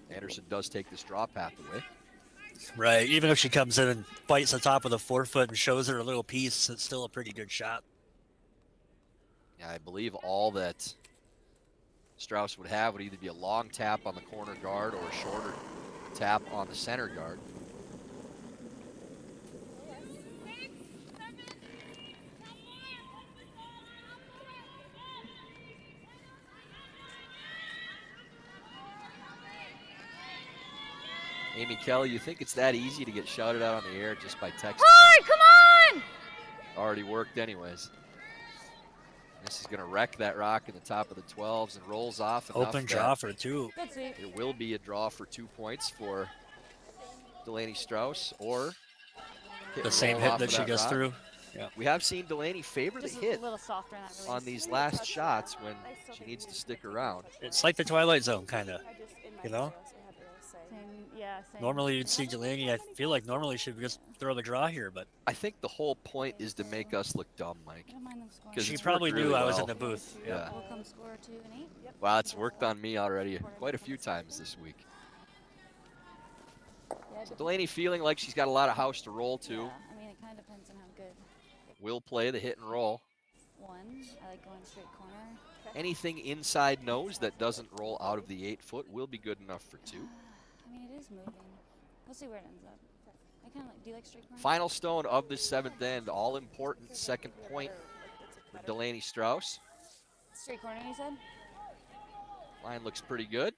Anderson does take this draw path away.
Right, even if she comes in and bites the top of the forefoot and shows her a little piece, it's still a pretty good shot.
Yeah, I believe all that Strauss would have would either be a long tap on the corner guard or a shorter tap on the center guard. Amy Kelly, you think it's that easy to get shouted out on the air just by text?
Hard, come on!
Already worked anyways. This is going to wreck that rock in the top of the 12s and rolls off enough.
Open draw for 2.
Good sweep.
It will be a draw for 2 points for Delaney Strouse, or
The same hit that she gets through. Yeah.
We have seen Delaney favor the
Just
hit
a little softer in that release.
on these last shots when she needs to stick around.
It's like the Twilight Zone, kind of. You know?
Same.
Normally you'd see Delaney. I feel like normally she'd just throw the draw here, but
I think the whole point is to make us look dumb, Mike.
I don't mind them scoring.
'Cause
she
it's
probably
worked
knew
really
I was
well.
in the booth.
Yeah.
We'll come score 2 and 8. Yep.
Wow, it's worked on me already quite a few times this week.
Yeah,
So Delaney feeling like she's got a lot of house to roll to.
yeah, I mean, it kind of depends on how good.
Will play the hit and roll.
1, I like going straight corner.
Anything inside nose that doesn't roll out of the 8-foot will be good enough for 2.
I mean, it is moving. We'll see where it ends up. I kind of like, do you like straight corner?
Final stone of the 7th end, all important second point for Delaney Strouse.
Straight corner, you said?
Line looks pretty good.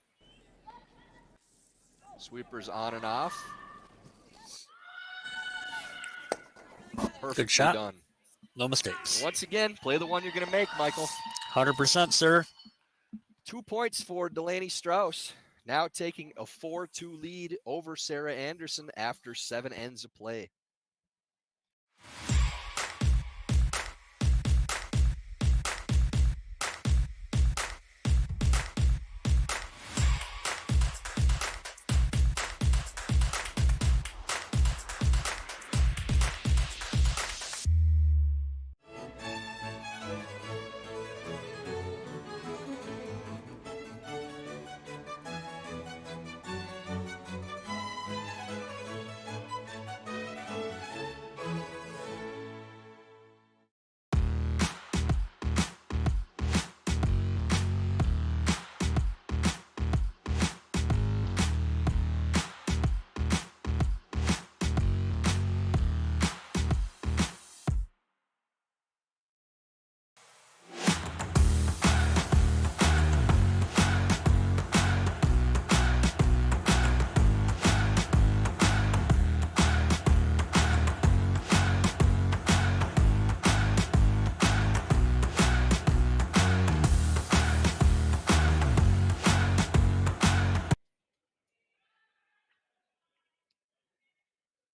Sweepers on and off. Perfectly
shot.
done.
no mistakes.
Once again, play the one you're going to make, Michael.
100%, sir.
2 points for Delaney Strouse. Now taking a 4-2 lead over Sarah Anderson after 7 ends of play.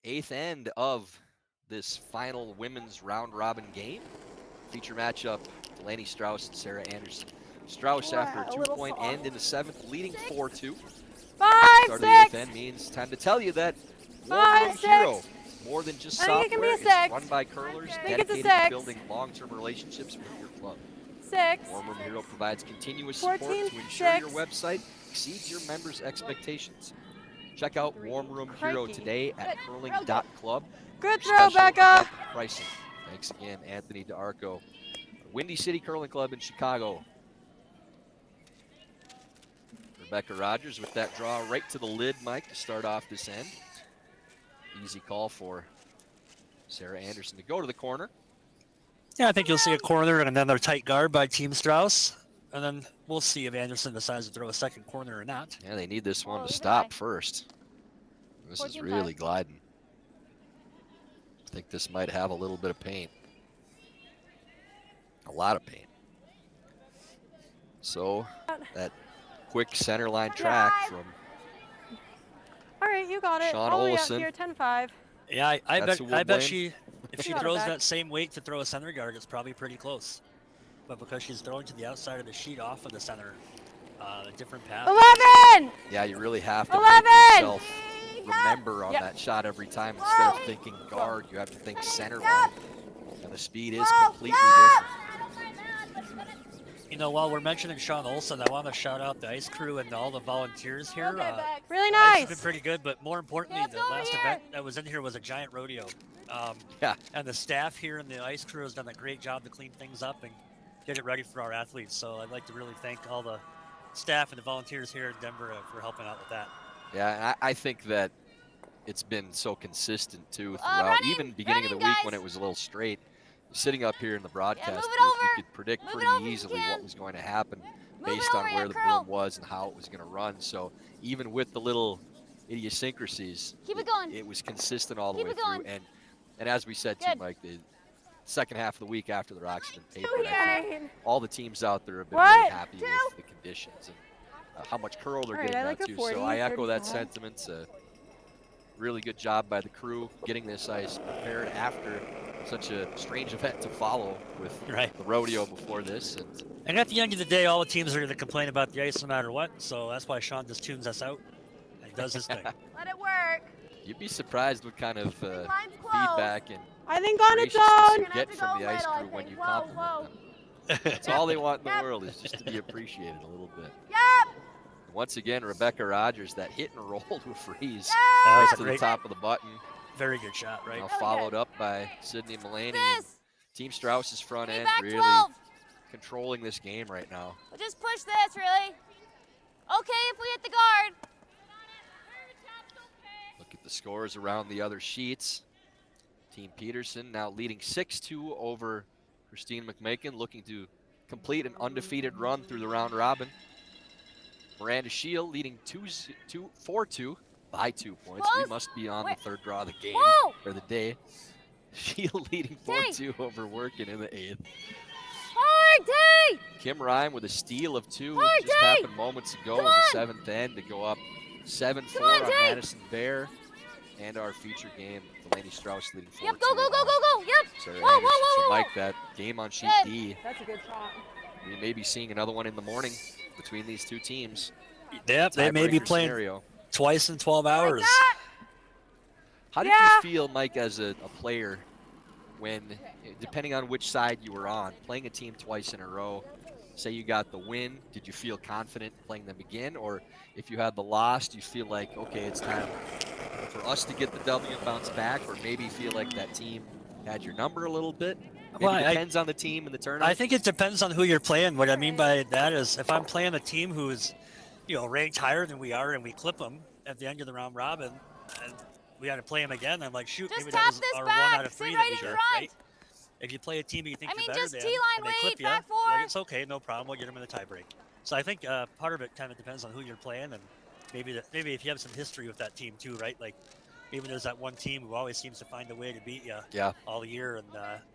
Eighth end of this final women's round robin game. Feature matchup, Delaney Strouse and Sarah Anderson. Strouse, after a 2-point end in the 7th, leading 4-2.
5,
Start of the 8th
6.
end means time to tell you that
Five,
Warm
6.
Hero, more than just
I think it can be a
software, it's
6.
run by curlers,
I think it's a
dedicated to
6.
building long-term relationships with your club.
6.
Warm Room Hero provides continuous support
14,
to ensure your
6.
website exceeds your members' expectations. Check out Warm Room Hero
Crikey.
today at curling.club.
Good
for
throw,
special
back up.
event pricing. Thanks again, Anthony DeArco. Windy City Curling Club in Chicago. Rebecca Rogers with that draw right to the lid, Mike, to start off this end. Easy call for Sarah Anderson to go to the corner.
Yeah, I think you'll see a corner and another tight guard by Team Strouse. And then we'll see if Anderson decides to throw a second corner or not.
Yeah, they need this one
Oh,
to
look at
stop
that.
first. This is
14-5.
really gliding. I think this might have a little bit of paint. A lot of paint. So that quick center line track from
All right, you got it.
Sean
All the way up
Olson.
here, 10-5.
Yeah, I
That's
bet
who we'll
I bet
blame.
she if she
You got it
throws
back.
that same weight to throw a center guard, it's probably pretty close. But because she's throwing to the outside of the sheet off of the center, a different path.
11.
Yeah, you really have to
11!
make yourself remember on
Yep.
that shot every time. Instead of thinking guard, you have to think center line. And the speed is completely different.
You know, while we're mentioning Sean Olson, I want to shout out the ice crew and all the volunteers here.
Really
Ice has been
nice.
pretty good, but more importantly,
Hands
the
over
last
here.
event that was in here was a giant rodeo.
Yeah.
And the staff here and the ice crew has done a great job to clean things up and get it ready for our athletes. So I'd like to really thank all the staff and the volunteers here in Denver for helping out with that.
Yeah, and I think that it's been so consistent too throughout,
running,
even beginning of the
running,
week when
guys.
it was a little straight. Sitting up here in the broadcast
move it
booth, we
over.
could predict
Move it
pretty
over if you
easily
can.
what was going to happen
Move it
based on
over,
where
yeah,
the
curl.
broom was and how it was going to run. So even with the little idiosyncrasies.
Keep it going.
It was consistent all the
Keep
way
it going.
through. And as we said too,
Good.
Mike, the second half of the week after the Rocks have been papered, I think
Yay.
all the teams out there have been
What?
really happy with the conditions and how much curl they're
All right,
getting
I
now
like a
too.
40,
So I echo that
35.
sentiment. Really good job by the crew getting this ice prepared after such a strange event to follow with
Right.
the rodeo before this.
And at the end of the day, all the teams are going to complain about the ice no matter what. So that's why Sean just tunes us out and does his thing.
Let it work.
You'd be surprised what kind of
Line's closed.
feedback and
I think on its
graciousness
own.
you
Gonna have
get
to
from
go
the ice
middle, I
crew when
think.
you
Whoa,
compliment
whoa.
them. That's all they want in the world is just to be appreciated a little bit.
Yep.
Once again, Rebecca Rogers, that hit and rolled with Freeze
That
right
was
to
a
the
great,
top of the button.
very good shot, right?
Now followed up by Sydney Mulaney. And
This.
Team Strauss's front
Stay
end
back
really
12.
controlling this game right now.
We'll just push this, really. Okay, if we hit the guard.
Look at the scores around the other sheets. Team Peterson now leading 6-2 over Christine McMakin, looking to complete an undefeated run through the round robin. Miranda Shield leading 4-2 by 2 points. We
Close.
must be on
Wait.
the third draw of the game,
Whoa.
or the day. Shield leading 4-2 over Workin in the 8th.
Hard, T!
Kim Ryan with a steal of 2
Hard,
just
T!
happened moments ago in
Come
the
on.
7th end to go up 7-4
Come on,
on
T!
Madison Bear. And our feature game, Delaney Strouse leading 4-2.
Yep, go, go, go, go, go. Yep.
Sarah
Whoa, whoa,
Anderson.
whoa,
So
whoa,
Mike,
whoa.
that game on sheet
Good.
D,
That's a good shot.
we may be seeing another one in the morning between these two teams.
Yep, they may be
Tiebreaker
playing
scenario.
twice in 12 hours.
How did
Yeah.
you feel, Mike, as a player when, depending on which side you were on, playing a team twice in a row? Say you got the win, did you feel confident playing them again? Or if you had the loss, do you feel like, okay, it's time for us to get the W and bounce back? Or maybe feel like that team had your number a little bit? Maybe
Well,
it depends on the team and the tournament.
I think it depends on who you're playing. What I mean by that is if I'm playing a team who's, ranked higher than we are and we clip them at the end of the round robin and we got to play them again, I'm like, shoot,
Just
maybe
tap
that was
this
our
back.
1 out of 3
Sit
that
right
we
in
got,
front.
right? If you play a team you think
I
you're
mean,
better
just
than
T-line
and they
weight,
clip you,
back
like,
four.
it's okay, no problem. We'll get them in the tiebreak. So I think part of it kind of depends on who you're playing and maybe if you have some history with that team too, right? Like maybe there's that one team who always seems to find a way to beat you all year and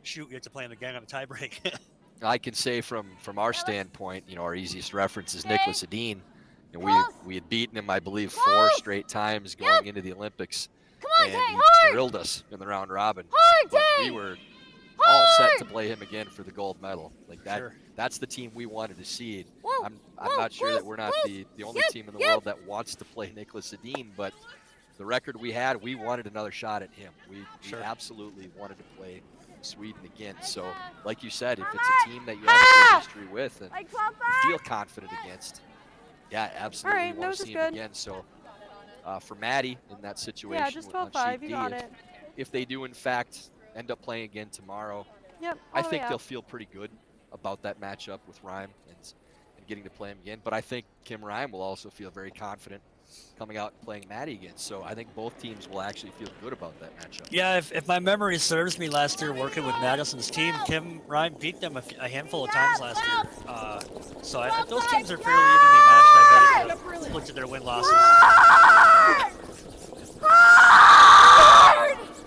shoot, you have to play them again on a tiebreak.
I can say from our standpoint, our easiest reference is
Okay.
Nicholas Edin. And
Close.
we had beaten him, I believe,
Close.
4 straight times going
Yep.
into the Olympics.
Come on,
And
Tay,
he
hard.
drilled us in the round robin.
Hard,
But
Tay.
we were all set
Hard.
to play him again for the gold medal. Like that.
Sure.
That's the team we wanted to see.
Whoa,
I'm
whoa,
not sure that
close,
we're not
close.
the only
Yep,
team in the
yep.
world that wants to play Nicholas Edin, but the record we had, we wanted another shot at him. We
Sure.
absolutely wanted to play Sweden again. So, like you said, if it's a team that you have a good history with and
Like 12
you feel confident against, yeah, absolutely
All right,
want
those
to
is
see him
good.
again. So, for Maddie in that situation,
Yeah, just
on
12-5.
sheet
You
D,
got it.
if they do in fact end up playing again tomorrow,
Yep.
I
all the
think
way
they'll
up.
feel pretty good about that matchup with Rhyme and getting to play him again. But I think Kim Rhyme will also feel very confident coming out and playing Maddie again. So I think both teams will actually feel good about that matchup.
Yeah, if my memory serves me, last year working with Madison's team, Kim Ryan beat them a handful of times last year. So those teams are fairly evenly matched. I bet if you looked at their win-losses.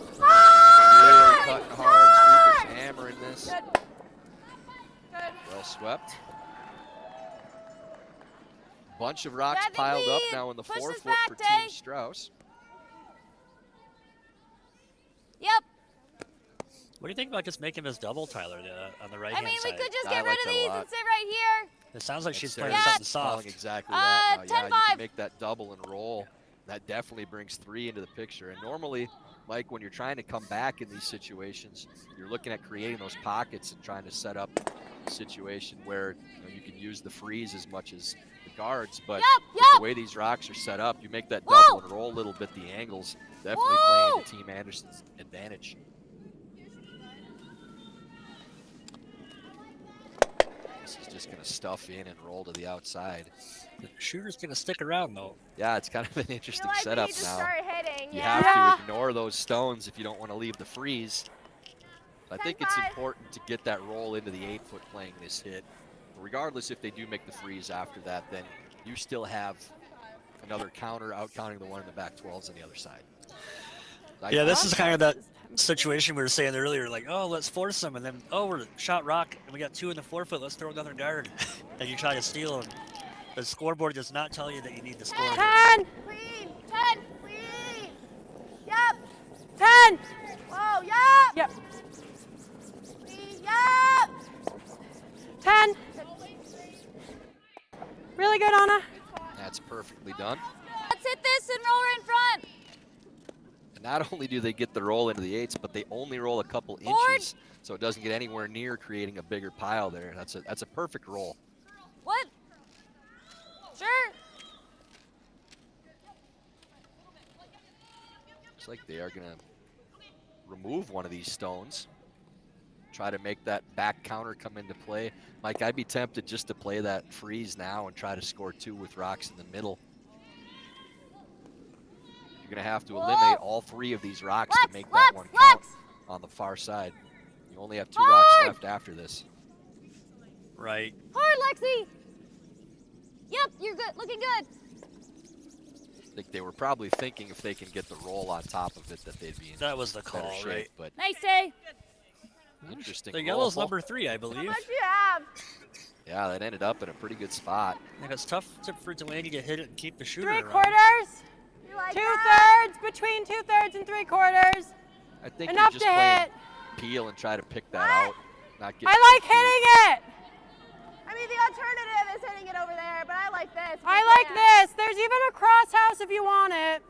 Really cutting hard, Sweepers hammering this. Well swept. Bunch of rocks
Grab the
piled up
lead.
now in the
Push this
forefoot
back,
for
Tay.
Team Strauss.
Yep.
What do you think about just making this double, Tyler, on the
I
right-hand
mean, we
side?
could just
I
get
like
rid of
that a
these
lot.
and sit right here.
It sounds like she's
Sarah's
playing something
calling
soft.
exactly that now. Yeah, you
10-5.
can make that double and roll. That definitely brings 3 into the picture. And normally, Mike, when you're trying to come back in these situations, you're looking at creating those pockets and trying to set up a situation where you can use the freeze as much as the guards. But with the way these rocks are set up, you make that double and roll a little bit. The angles definitely playing to Team Anderson's advantage. This is just going to stuff in and roll to the outside.
The shooter's going to stick around, though.
Yeah, it's kind of an interesting
Feel like we
setup
need to
now.
start hitting,
You
yeah.
have to ignore those stones if you don't want to leave the freeze. I think it's
10-5.
important to get that roll into the 8-foot playing this hit. Regardless if they do make the freeze after that, then you still have another counter, out-counting the one in the back 12s on the other side.
Yeah, this is kind of that situation we were saying earlier, like, oh, let's force them, and then, oh, we're shot rock, and we got 2 in the forefoot, let's throw another guard. And you try to steal, and the scoreboard does not tell you that you need to score.
10. Clean. 10. Clean. Yep.
10.
Whoa, yep.
Yep.
Clean, yep.
10. Really good, Anna.
That's perfectly done.
Let's hit this and roll her in front.
And not only do they get the roll into the 8s, but they only roll a couple
Board.
inches, so it doesn't get anywhere near creating a bigger pile there. That's a perfect roll.
What? Sure.
Looks like they are gonna remove one of these stones. Try to make that back counter come into play. Mike, I'd be tempted just to play that freeze now and try to score 2 with rocks in the middle. You're gonna have to eliminate all 3 of these rocks to make that one count on the far side. You only have 2 rocks left after this.
Right.
Hard, Lexi. Yep, you're good. Looking good.
I think they were probably thinking if they can get the roll on top of it that they'd be in
That was the
better
call,
shape.
right?
But
Nice day.
interesting.
The
roll.
yellow's number 3, I believe.
How much do you have?
Yeah, that ended up in a pretty good spot.
And it's tough for Delaney to hit it and keep the shooter
3
around.
quarters.
You like
2/3. Between 2/3 and 3/4.
I think
Enough
you're just
to
playing
hit.
peel and try to pick that out. Not get
I like hitting it.
I mean, the alternative is hitting it over there, but I like this.
I like this. There's even a cross house if you want it.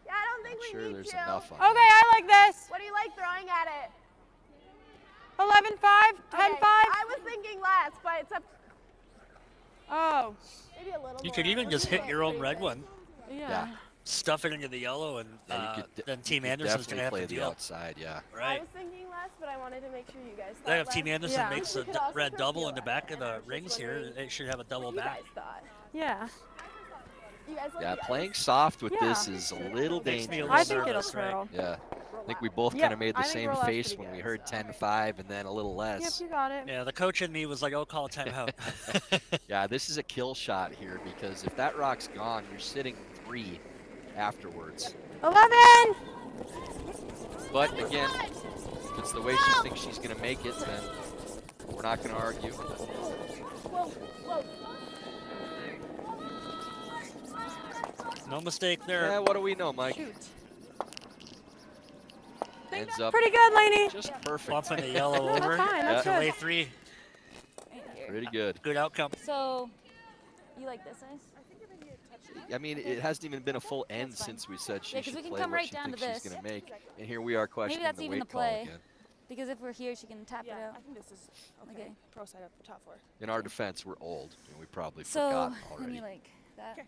Yeah, I don't think we
sure
need
there's
to.
enough on
Okay, I like this.
What do you like throwing at it?
11-5, 10-5.
Okay, I was thinking less, but it's up.
Oh,
Maybe a little
You
more.
could even just hit your own red one,
yeah.
stuff it into the yellow, and
Yeah, you could
then Team
you could
Anderson's
definitely
going to have
play
to
the
deal.
outside, yeah.
I
Right.
was thinking less, but I wanted to make sure you guys thought
Then if
less.
Team Anderson
Yeah.
makes
We
a
could also
red
throw
double
peel
in the
at
back
it,
of the
and I was
rings
just
here,
wondering
they should have a double
what you
back.
guys thought.
Yeah.
You guys like
Yeah,
the
playing
ice?
soft with
Yeah.
this is a little
Makes me a
dangerous.
little
I think it'll
nervous, right?
curl.
Yeah, I think we both
Yep,
kind of made the
I think
same
roll out's
face
pretty
when we
good,
heard
so.
10-5 and then a little
Yep,
less.
you got it.
Yeah, the coach in me was like, oh, call a timeout.
Yeah, this is a kill shot here because if that rock's gone, you're sitting 3 afterwards.
11.
But again, if it's the way she thinks she's going to make it, then we're not going to argue.
Whoa, whoa.
No mistake there.
Yeah, what do we know, Mike?
Shoot.
Ends up
Pretty good, Lainey.
just perfect.
Bumping the yellow
No,
over.
that's fine. That's
Yeah.
Delay
good.
3.
Pretty good.
Good outcome.
So, you like this ice?
I mean, it hasn't even been a full end since we said she
Yeah, 'cause
should
we can
play
come
what
right
she
down to
thinks she's
this.
going to make. And here we are questioning
that's
the
even
weight
the
call
play.
again.
Because if we're here, she can tap it
Yeah,
out.
I think this is
Okay.
Pro side up the top floor.
In our defense, we're old, and we probably
So,
forgot
then
already.
you like that.
Okay.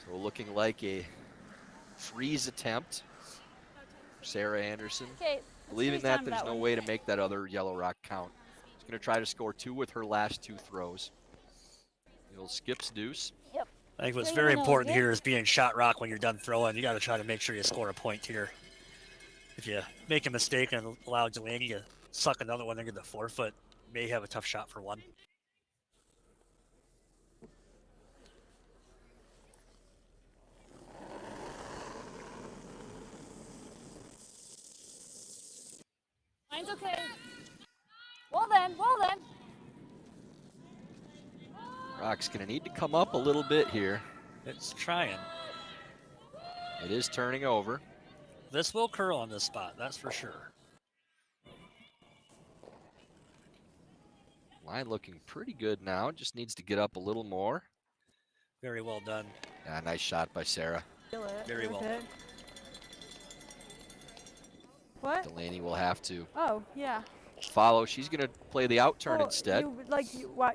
So looking like a freeze attempt. Sarah Anderson.
Okay.
Believing that there's no way to make that other yellow rock count. She's going to try to score 2 with her last 2 throws. It'll skips deuce.
I think what's
Straight
very
in the nose,
important
yeah.
here is being shot rock when you're done throwing. You got to try to make sure you score a point here. If you make a mistake and allow Delaney to suck another one into the forefoot, you may have a tough shot for 1.
Mine's okay. Well then, well then.
Rock's going to need to come up a little bit here.
It's trying.
It is turning over.
This will curl on this spot, that's for sure.
Line looking pretty good now. Just needs to get up a little more.
Very well done.
Yeah, nice shot by Sarah.
Very well done.
What?
Delaney will have to
Oh, yeah.
follow. She's going to play the out turn
Well,
instead.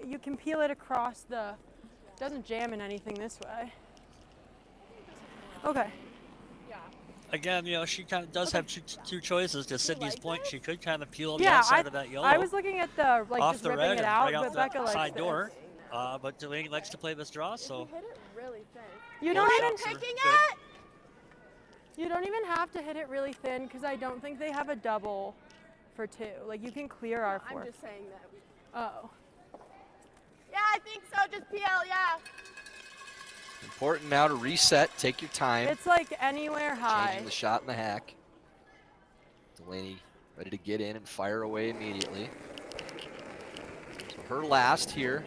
You can peel it across the. Doesn't jam in anything this way. Okay.
Again, you know, she kind of does have two choices. To Sydney's point, she could kind of peel on the
Yeah,
outside of that yellow.
I was looking at the
off
just
the
ripping
red
it
and
out,
right out
but
the
Becca likes
side
this.
door. But Delaney likes to play this draw, so
Hit it really thin.
You
Both
don't even
shots are
Picking
good.
it?
You don't even have to hit it really thin because I don't think they have a double for 2. Like, you can clear our 4.
I'm just saying that.
Oh.
Yeah, I think so. Just PL, yeah.
Important now to reset. Take your time.
It's like anywhere high.
Changing the shot and the hack. Delaney ready to get in and fire away immediately. So her last here.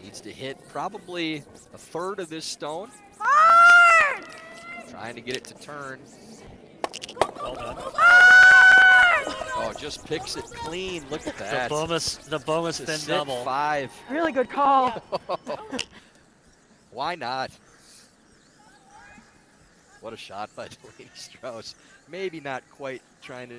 Needs to hit probably a third of this stone.
Hard!
Trying to get it to turn.
Well done.
Oh, just picks it clean. Look at that.
The bonus
To
spin
sit
double.
5.
Really good call.
Why not? What a shot by Delaney Strouse. Maybe not quite trying to.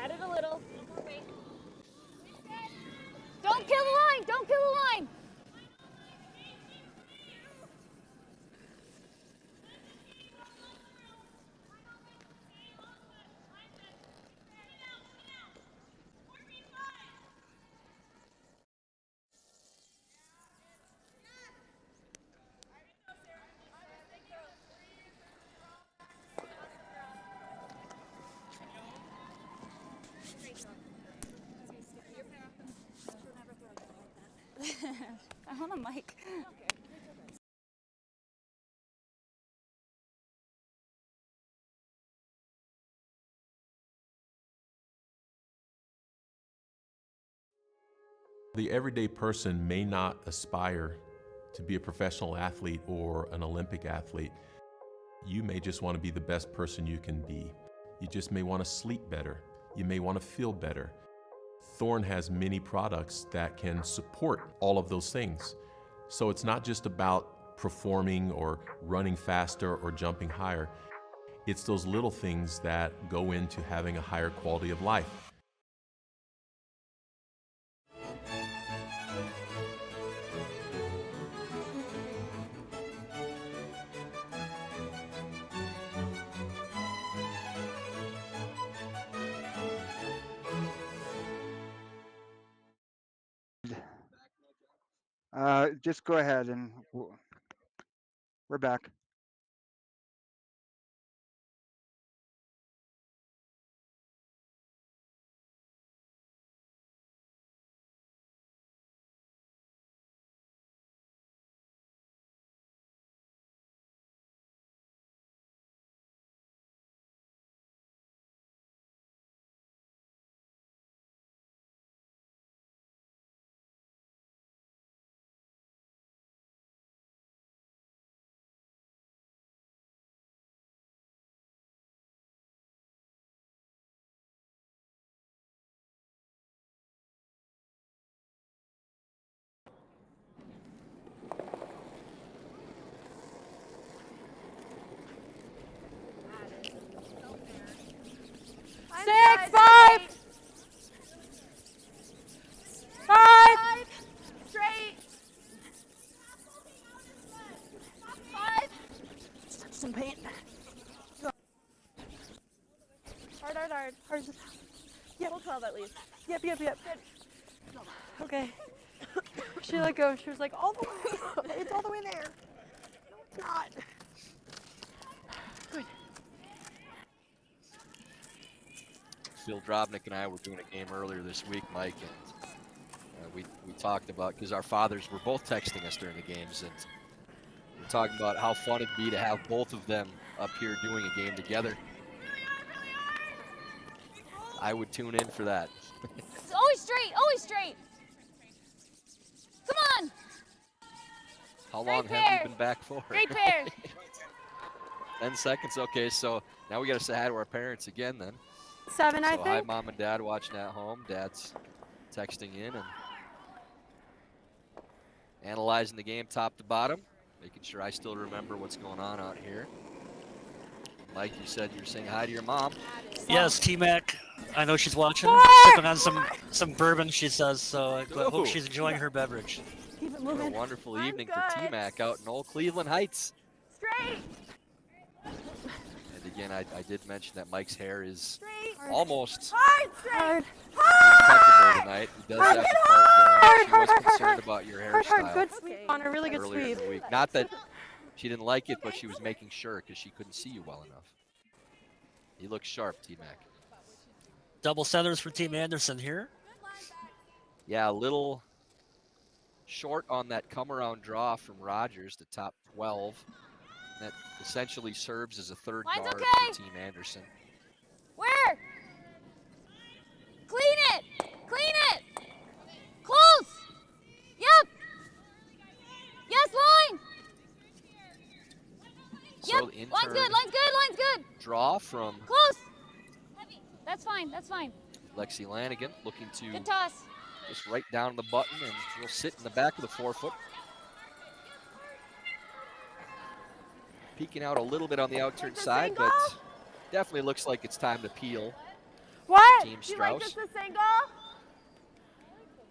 Add it a little. Don't kill the line. Don't kill the line. I'm on a mic.
The everyday person may not aspire to be a professional athlete or an Olympic athlete. You may just want to be the best person you can be. You just may want to sleep better. You may want to feel better. Thorne has many products that can support all of those things. So it's not just about performing or running faster or jumping higher. It's those little things that go into having a higher quality of life.
Just go ahead and we're back.
Six, five. Five.
Straight. 5.
Some paint.
Hard, hard, hard.
Hard.
Yep. Full 12 at least.
Yep. Okay. She let go. She was like, all the way. It's all the way there. No, it's not. Good.
Phil Drobnik and I were doing a game earlier this week, Mike, and we talked about, because our fathers were both texting us during the games, and we're talking about how fun it'd be to have both of them up here doing a game together. I would tune in for that.
It's always straight. Always straight. Come on.
How long
Great
have
pair.
we been back for?
Great pair.
10 seconds. Okay, so now we got to say hi to our parents again then.
7, I
So
think.
hi, Mom and Dad watching at home. Dad's texting in and analyzing the game top to bottom, making sure I still remember what's going on out here. Mike, you said you were saying hi to your mom.
Yes, T-Mac. I know she's watching, sipping on some bourbon, she says, so I hope
Ooh.
she's enjoying her beverage.
Keep it
What a
moving.
wonderful
I'm
evening
good.
for T-Mac out in Old Cleveland Heights.
Straight.
And again, I did mention that Mike's hair is
Straight.
almost
Hard. Straight.
impeccable tonight. He does have the part going. She was concerned about your
Hard,
hairstyle
good sweep on a really good
earlier in
sweep.
the week. Not that she didn't like it, but she was making sure because she couldn't see you well enough. You look sharp, T-Mac.
Double centers for Team Anderson here.
Yeah, a little short on that come-around draw from Rogers, the top 12. That essentially serves as a third
Line's
guard
okay.
for Team Anderson.
Where? Clean it! Clean it! Close! Yep! Yes, line!
So
Yep,
the
line's good,
intern
line's good, line's good!
draw from
Close! That's fine, that's fine.
Lexi Lanigan, looking to
Good toss.
just right down the button, and she'll sit in the back of the forefoot. Peeking out a little bit on the outturn side, but definitely looks like it's time to peel.
What?
Team
Do you like
Strouse.
this the single?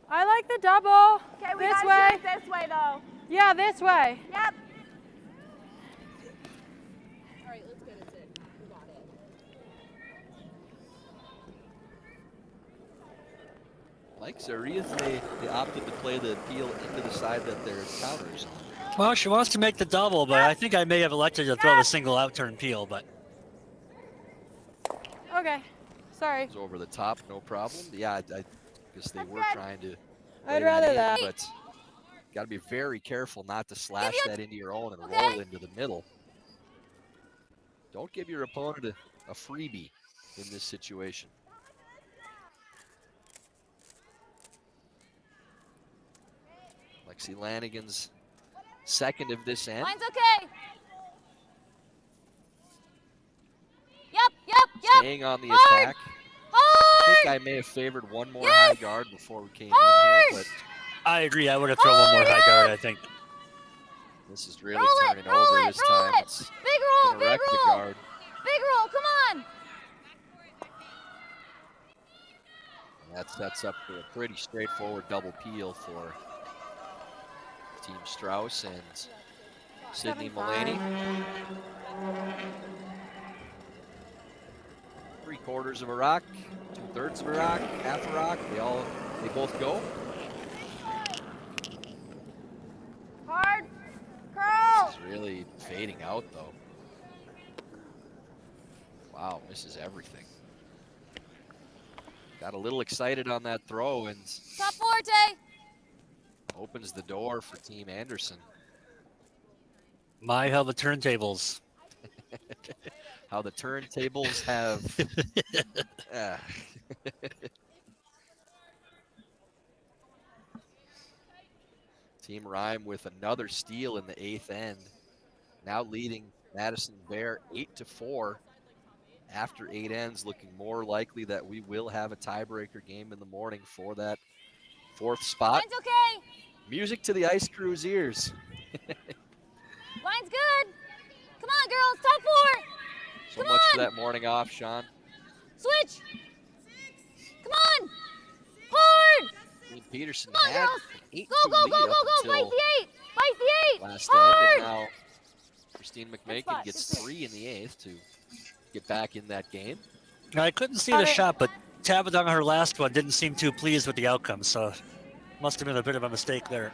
I like the double.
Okay, we
This
gotta
way.
do it this way though.
Yeah, this way.
Yep.
Like Zarias, they opted to play the peel into the side that their counter is on.
Well, she wants to make the double, but I think I may have elected to throw the single outturn peel, but
Okay. Sorry.
It was over the top, no problem. Yeah, I guess they were trying to.
I'd
lay
rather
in,
that.
But got to be very careful not to slash that into your own and
Okay.
roll into the middle. Don't give your opponent a freebie in this situation. Lexi Lanigan's second of this end.
Line's okay. Yep.
Staying on the
Hard.
attack. I think
Hard!
I may have favored one more
Yes.
high guard before we came
Hard.
in here, but
I agree. I would have thrown one more high guard, I think.
this is really
Roll it,
turning
roll
over
it,
this
roll
time.
it.
It's
Big roll,
gonna
big
wreck the
roll.
guard.
Big roll, come on.
And that sets up for a pretty straightforward double peel for Team Strouse and Sydney
7-5.
Mullaney. 3/4 of a rock, 2/3 of a rock, half a rock. They both go.
Hard. Curl.
This is really fading out though. Wow, misses everything. Got a little excited on that throw and
Top forte.
opens the door for Team Anderson.
My, how the turntables.
How the turntables have. Ah. Team Rhyme with another steal in the 8th end. Now leading Madison Bear 8-4 after 8 ends, looking more likely that we will have a tiebreaker game in the morning for that 4th spot.
Line's okay.
Music to the Ice Crew's ears.
Line's good. Come on, girls. Top 4.
So
Come
much
on.
for that morning off, Sean.
Switch. Come on. Hard.
Dean Peterson
Come on,
had
girls.
an 8-2
Go, go,
lead
go,
up
go, go. Fight
until
the 8. Fight the 8.
last end,
Hard.
and now Christine McMakin
spot.
gets 3 in the 8th to get back in that game.
I couldn't see
Got
the
it.
shot, but Tabitha on her last one didn't seem too pleased with the outcome, so must have been a bit of a mistake there.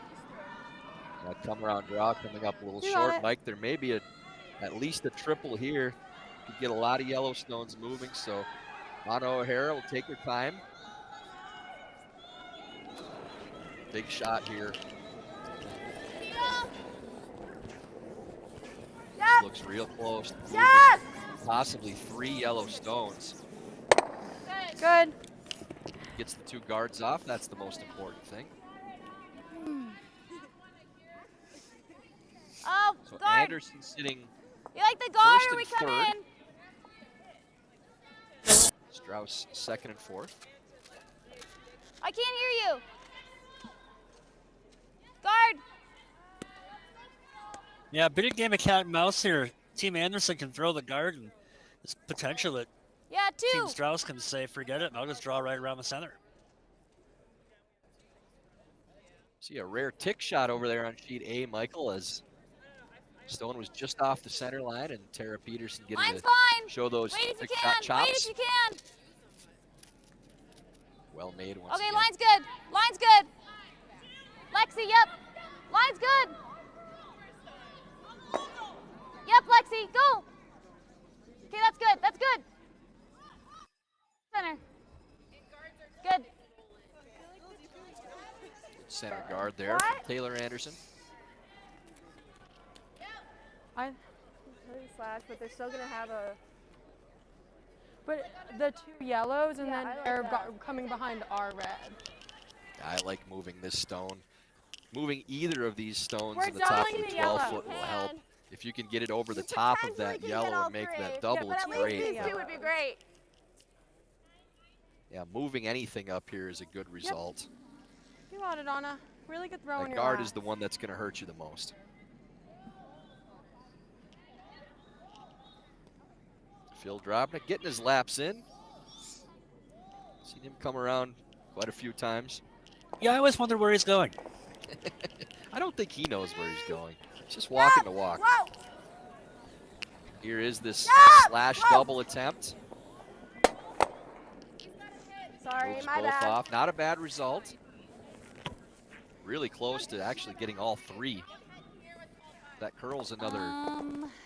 That come around draw coming up a little
You got
short,
it.
Mike. There may be at least a triple here. Could get a lot of Yellowstones moving, so Anna O'Hara will take her time. Big shot here.
Yep.
Looks real close. to moving
Yes.
Possibly 3 Yellowstones.
Good.
Gets the 2 guards off. That's the most important thing.
Oh,
So
guard.
Anderson sitting
You like the guard
first
or we
and
come
third.
in?
Strauss 2nd and 4th.
I can't hear you. Guard.
Yeah, big game of cat and mouse here. Team Anderson can throw the guard, and There's potential that
Yeah,
Team
2.
Strouse can say, forget it, and I'll just draw right around the center.
See a rare tick shot over there on sheet A, Michael, as Stone was just off the center line, and Tara Peterson getting
Line's
to
fine.
show those
Wait if you
tick shot
can. Wait
chops.
if you can.
Well made once
Okay,
again.
line's good. Line's good. Lexi, yep. Line's good. Yep, Lexi, go. Okay, that's good. That's good. Center. Good.
Center guard there,
What?
Taylor Anderson.
Slash, but they're still gonna have a.
But the 2 yellows and
Yeah,
then
I like
they're
that.
coming behind our red.
I like moving this stone. Moving either of these stones
We're
in the top of
doubling
the
the
12
yellow.
foot will help.
Man.
If you can get it over the
You
top of
potentially
that
can
yellow
get all
and make
3.
that double,
but
it's
at least
great.
these 2 would be great.
Yeah, moving anything up here is a good result.
You got it, Anna. Really good throw in
That
your
guard
last.
is the one that's going to hurt you the most. Phil Drobnik getting his laps in. Seen him come around quite a few times.
Yeah, I always wonder where he's going.
I don't think he knows where he's going. He's just walking the walk.
Whoa!
Here is this
Yeah!
slash
Whoa!
double attempt.
Sorry,
Moves
my
both
bad.
off. Not a bad result. Really close to actually getting all 3. That curls another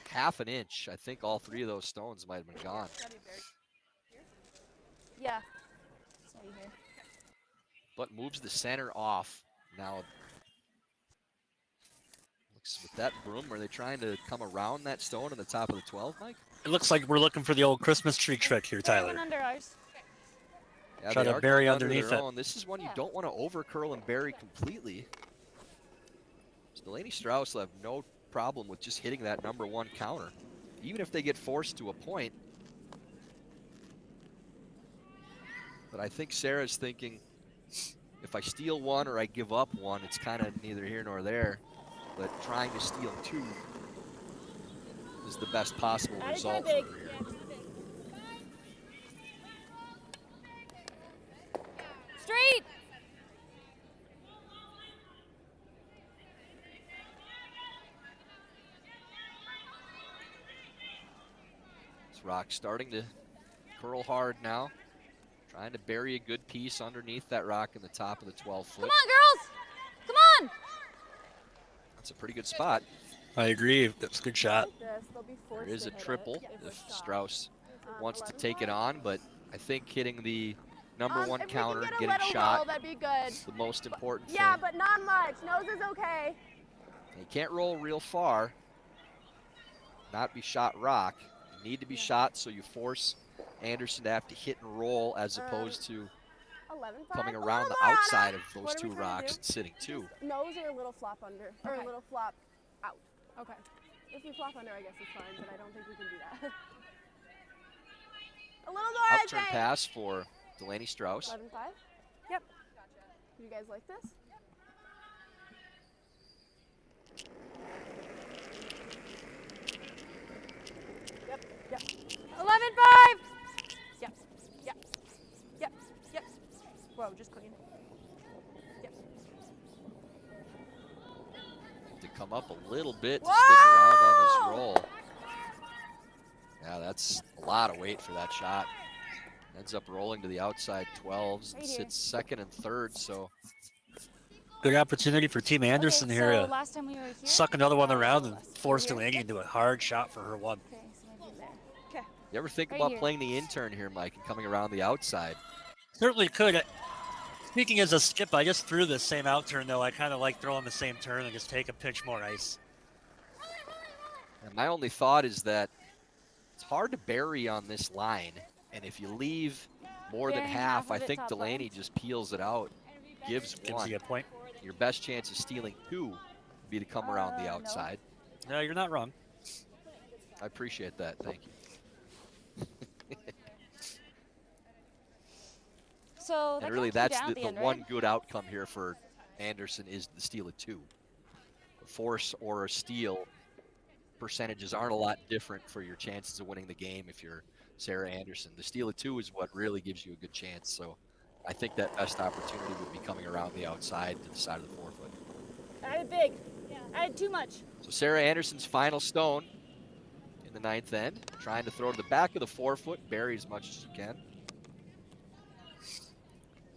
half an inch. I think all 3 of those stones might have been gone.
Yeah. Sorry here.
But moves the center off. Now, looks with that broom, are they trying to come around that stone on the top of the 12, Mike?
It looks like we're looking for the old Christmas tree trick here, Tyler.
Under ours.
Yeah,
Try
they
to
are
bury
going under
underneath
their
it.
own. This is one you
Yeah.
don't want to over curl and bury completely. So Delaney Strouse will have no problem with just hitting that number 1 counter, even if they get forced to a point. But I think Sarah's thinking, if I steal 1 or I give up 1, it's kind of neither here nor there. But trying to steal 2 is the best possible result for her here.
Street.
This rock starting to curl hard now. Trying to bury a good piece underneath that rock in the top of the 12 foot.
Come on, girls. Come on.
That's a pretty good spot.
I agree. That's a good shot.
This, they'll be
There
forced
is
to
a
hit
triple
it
if
we stop.
Strauss wants to take it on, but I think hitting the number 1
if we
counter
can
and
get a
getting
little
shot
roll, that'd be good.
is the most important
Yeah,
thing.
but not much. Nose is okay.
You can't roll real far, not be shot rock. You need to be shot so you force Anderson to have to hit and roll as opposed to
11-5.
coming
A
around
little
the
more,
outside
Anna.
of those
What are
2
we trying to
rocks
do?
and sitting 2.
Nose or a little flop under, or
Okay.
a little flop out.
Okay.
If we flop under, I guess it's fine, but I don't think we can do that. A little more, I
Upturn
think.
pass for Delaney Strouse.
11-5.
Yep.
You guys like this?
Yep. 11-5. Yep. Yep. Yep. Yep. Whoa, just clean. Yep.
To come up a little bit to stick around on this roll. Yeah, that's a lot of weight for that shot. Ends up rolling to the outside 12s and
Right here.
sits second and third, so
Good opportunity for Team Anderson
Okay,
here
so
to
last time we were here.
suck another one around and
Less.
force
Here.
Delaney into a hard shot for her 1.
Okay, so maybe there.
Okay.
you ever think
Right
about
here.
playing the intern here, Mike, and coming around the outside?
Certainly could. Speaking as a skip, I just threw the same out turn, though. I kind of like throwing the same turn and just take a pitch more ice.
And my only thought is that it's hard to bury on this line, and if you leave more than
Burying
half,
half
I
of it
think
top
Delaney
left.
just peels it out, gives
Gives
1.
you a point.
Your best chance of stealing 2 would be to come around the
no.
outside.
No, you're not wrong.
I appreciate that. Thank you.
So that
And really,
kept you
that's
down at
the
end,
one
right?
good outcome here for Anderson is the steal of 2. A force or a steal percentages aren't a lot different for your chances of winning the game if you're Sarah Anderson. The steal of 2 is what really gives you a good chance. So I think that best opportunity would be coming around the outside to the side of the 4-foot.
Added big. Added too much.
So Sarah Anderson's final stone in the 9th end, trying to throw to the back of the 4-foot, bury as much as she can.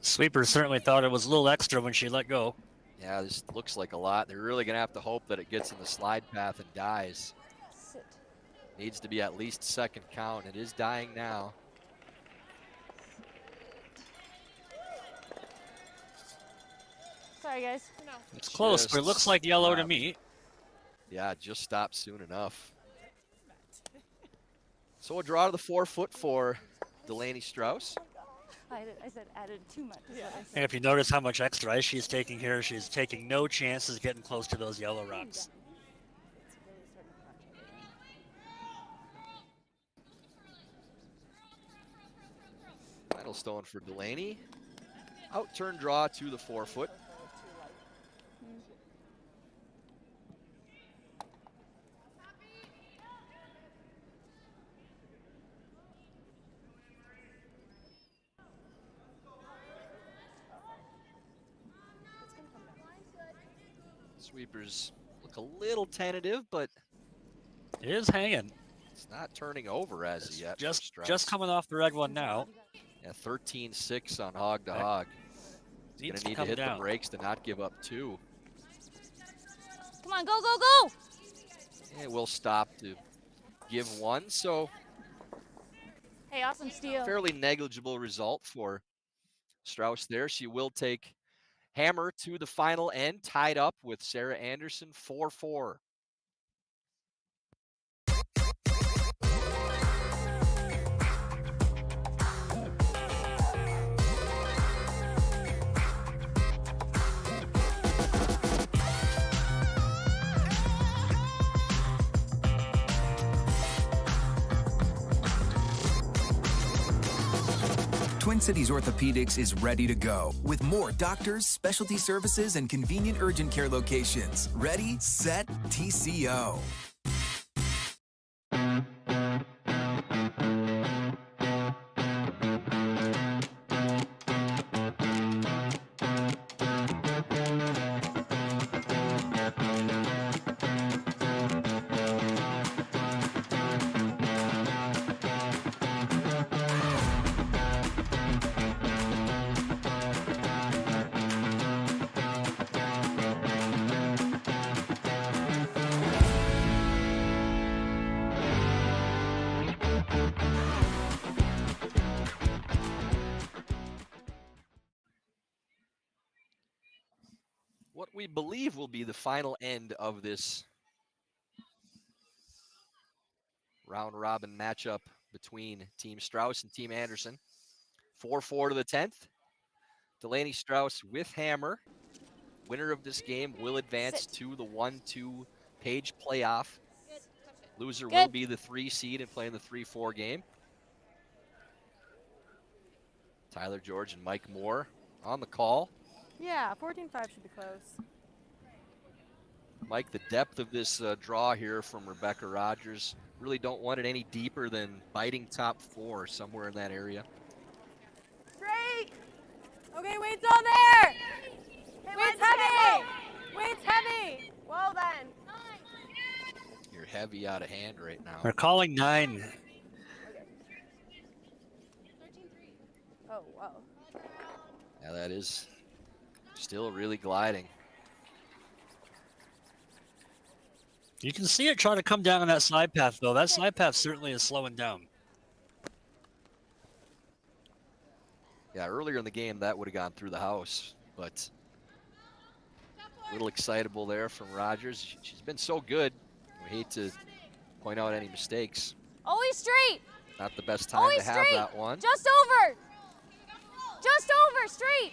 Sweeper certainly thought it was a little extra when she let go.
Yeah, this looks like a lot. They're really going to have to hope that it gets in the slide path and dies.
Sit.
Needs to be at least second count. It is dying now.
Sorry, guys.
It's close, but it looks like yellow to me.
Yeah, just stopped soon enough. So a draw to the 4-foot for Delaney Strouse.
I said added too much. is what I said.
And if you notice how much extra ice she's taking here, she's taking no chances getting close to those yellow rocks.
Final stone for Delaney. Out turn draw to the 4-foot. Sweepers look a little tentative, but
It is hanging.
it's not turning over as of yet. for
Just
Strauss.
coming off the red one now.
Yeah, 13-6 on hog to hog. He's
Needs
gonna need to
come
hit
down.
the brakes to not give up 2.
Come on, go, go, go!
It will stop to give 1, so
Hey, awesome steal.
fairly negligible result for Strauss there. She will take Hammer to the final end, tied up with Sarah Anderson, 4-4.
Twin Cities Orthopedics is ready to go with more doctors, specialty services, and convenient urgent care locations. Ready, set, TCO.
What we believe will be the final end of this round robin matchup between Team Strauss and Team Anderson. 4-4 to the 10th. Delaney Strouse with Hammer. Winner of this game will advance to the 1-2 page playoff. Loser will be the 3 seed and play in the 3-4 game. Tyler George and Mike Moore on the call.
Yeah, 14-5 should be close.
Mike, the depth of this draw here from Rebecca Rogers, really don't want it any deeper than biting top 4, somewhere in that area.
Straight! Okay, weight's all there!
Hey,
Weight's
Wednesday,
heavy! Weight's heavy!
well then.
You're heavy out of hand right now.
We're calling 9.
Oh, wow.
Yeah, that is still really gliding.
You can see it try to come down on that slide path, though. That slide path certainly is slowing down.
Yeah, earlier in the game, that would have gone through the house, but a little excitable there from Rogers. She's been so good. We hate to point out any mistakes.
Always straight.
Not the best time
Always
to have
straight.
that one.
Just over. Just over, straight.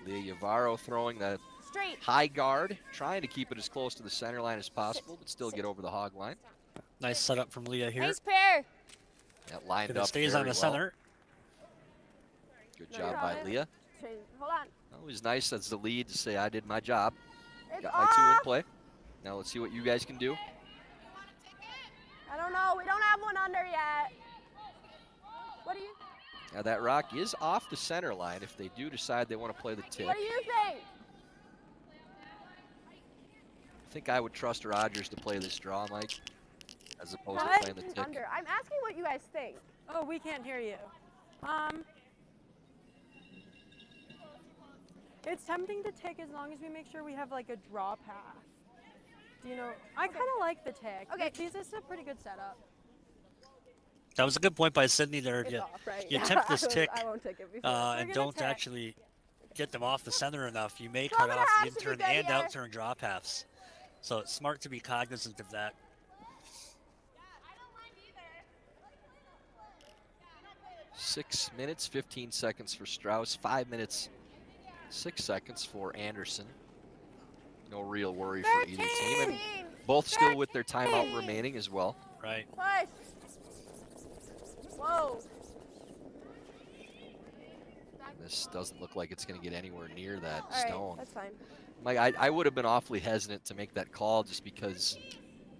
Leah Yavaro throwing that
Straight.
high guard, trying to keep it as close to the center line as possible, but still get over the hog line.
Nice setup from Leah here.
Nice pair.
That lined
If it
up
stays
very
on the
well.
center.
Good job by Leah.
Hold on.
Always nice as the lead to say, I did my job.
It's
Got my 2 in
off.
play. Now let's see what you guys can do.
I don't know. We don't have one under yet. What do you?
Now that rock is off the center line if they do decide they want to play the tick.
What do you think?
I think I would trust Rogers to play this draw, Mike, as opposed
What?
to playing the tick.
Under. I'm asking what you guys think.
Oh, we can't hear you. It's tempting to tick as long as we make sure we have like a draw path. Do you know? I kind of like the tick.
Okay.
This is a pretty good setup.
That was a good point by Sydney there.
It's
You,
off, right?
you attempt this tick
I won't take it before.
and
gonna
don't
tick.
actually get them off the center enough. You may
12
cut
and a
off
half
the
should be
in-turn
good
and
here.
out-turn draw paths. So it's smart to be cognizant of that.
6 minutes, 15 seconds for Strauss, 5 minutes, 6 seconds for Anderson. No real worry for either team. And both still with their timeout remaining as well.
Right.
Push. Whoa.
This doesn't look like it's going to get anywhere near that
All right,
stone.
that's fine.
Mike, I would have been awfully hesitant to make that call just because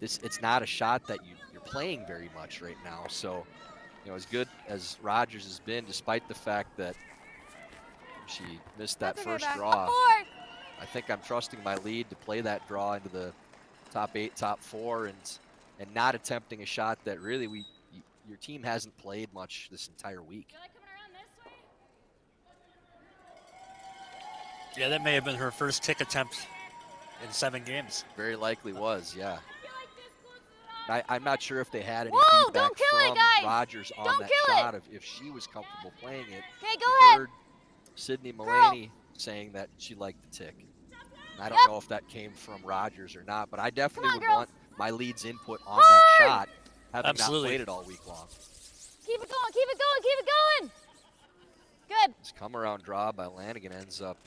it's not a shot that you're playing very much right now. So, you know, as good as Rogers has been, despite the fact that she missed that
That's okay,
first
back.
draw,
Four.
I think I'm trusting my lead to play that draw into the top 8, top 4, and not attempting a shot that really your team hasn't played much this entire week.
Yeah, that may have been her first tick attempt in 7 games.
Very likely was, yeah. I'm not sure if they had any
Whoa,
feedback
don't kill it,
from
guys.
Rogers on
Don't
that
kill it.
shot if she was comfortable playing it.
Okay, go
I
ahead.
heard Sydney Mulaney saying that she liked the tick. And I don't
Yep.
know if that came from Rogers or not, but I definitely
Come on,
would
girls.
want my lead's input on that
Hard.
shot, having
Absolutely.
not played it all week long.
Keep it going, keep it going, keep it going. Good.
This come around draw by Lanigan ends up,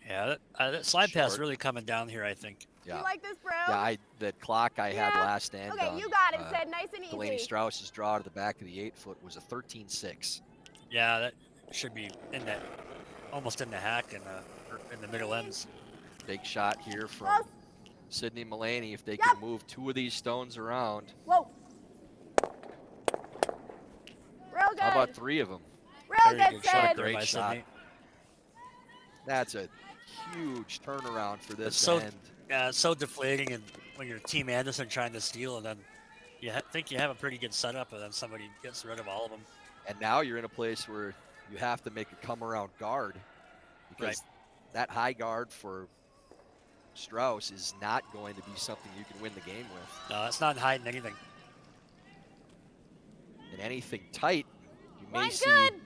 Yeah, that slide pass
Short.
really coming down here, I think.
You
yeah.
like this, bro?
Yeah, that clock I had
Yeah.
last end
Okay,
on
you got it, Sid. Nice and
Delaney
easy.
Strauss's draw to the back of the 8-foot was a 13-6.
Yeah, that should be in that, almost in the hack in the middle ends.
Big shot here from
Close.
Sydney Mulaney if they
Yep.
can move 2 of these stones around.
Whoa. Real good.
How about 3 of them?
Real
Very
good,
good shot
Sid.
there
Great
by
shot.
Sydney.
That's a huge turnaround for this
It's so-
end.
Yeah, it's so deflating, and when you're Team Anderson trying to steal, and then you think you have a pretty good setup, and then somebody gets rid of all of them.
And now you're in a place where you have to make a come around guard because that high guard for Strauss is not going to be something you can win the game with.
No, it's not hiding anything.
And anything tight, you may
Line's
see
good.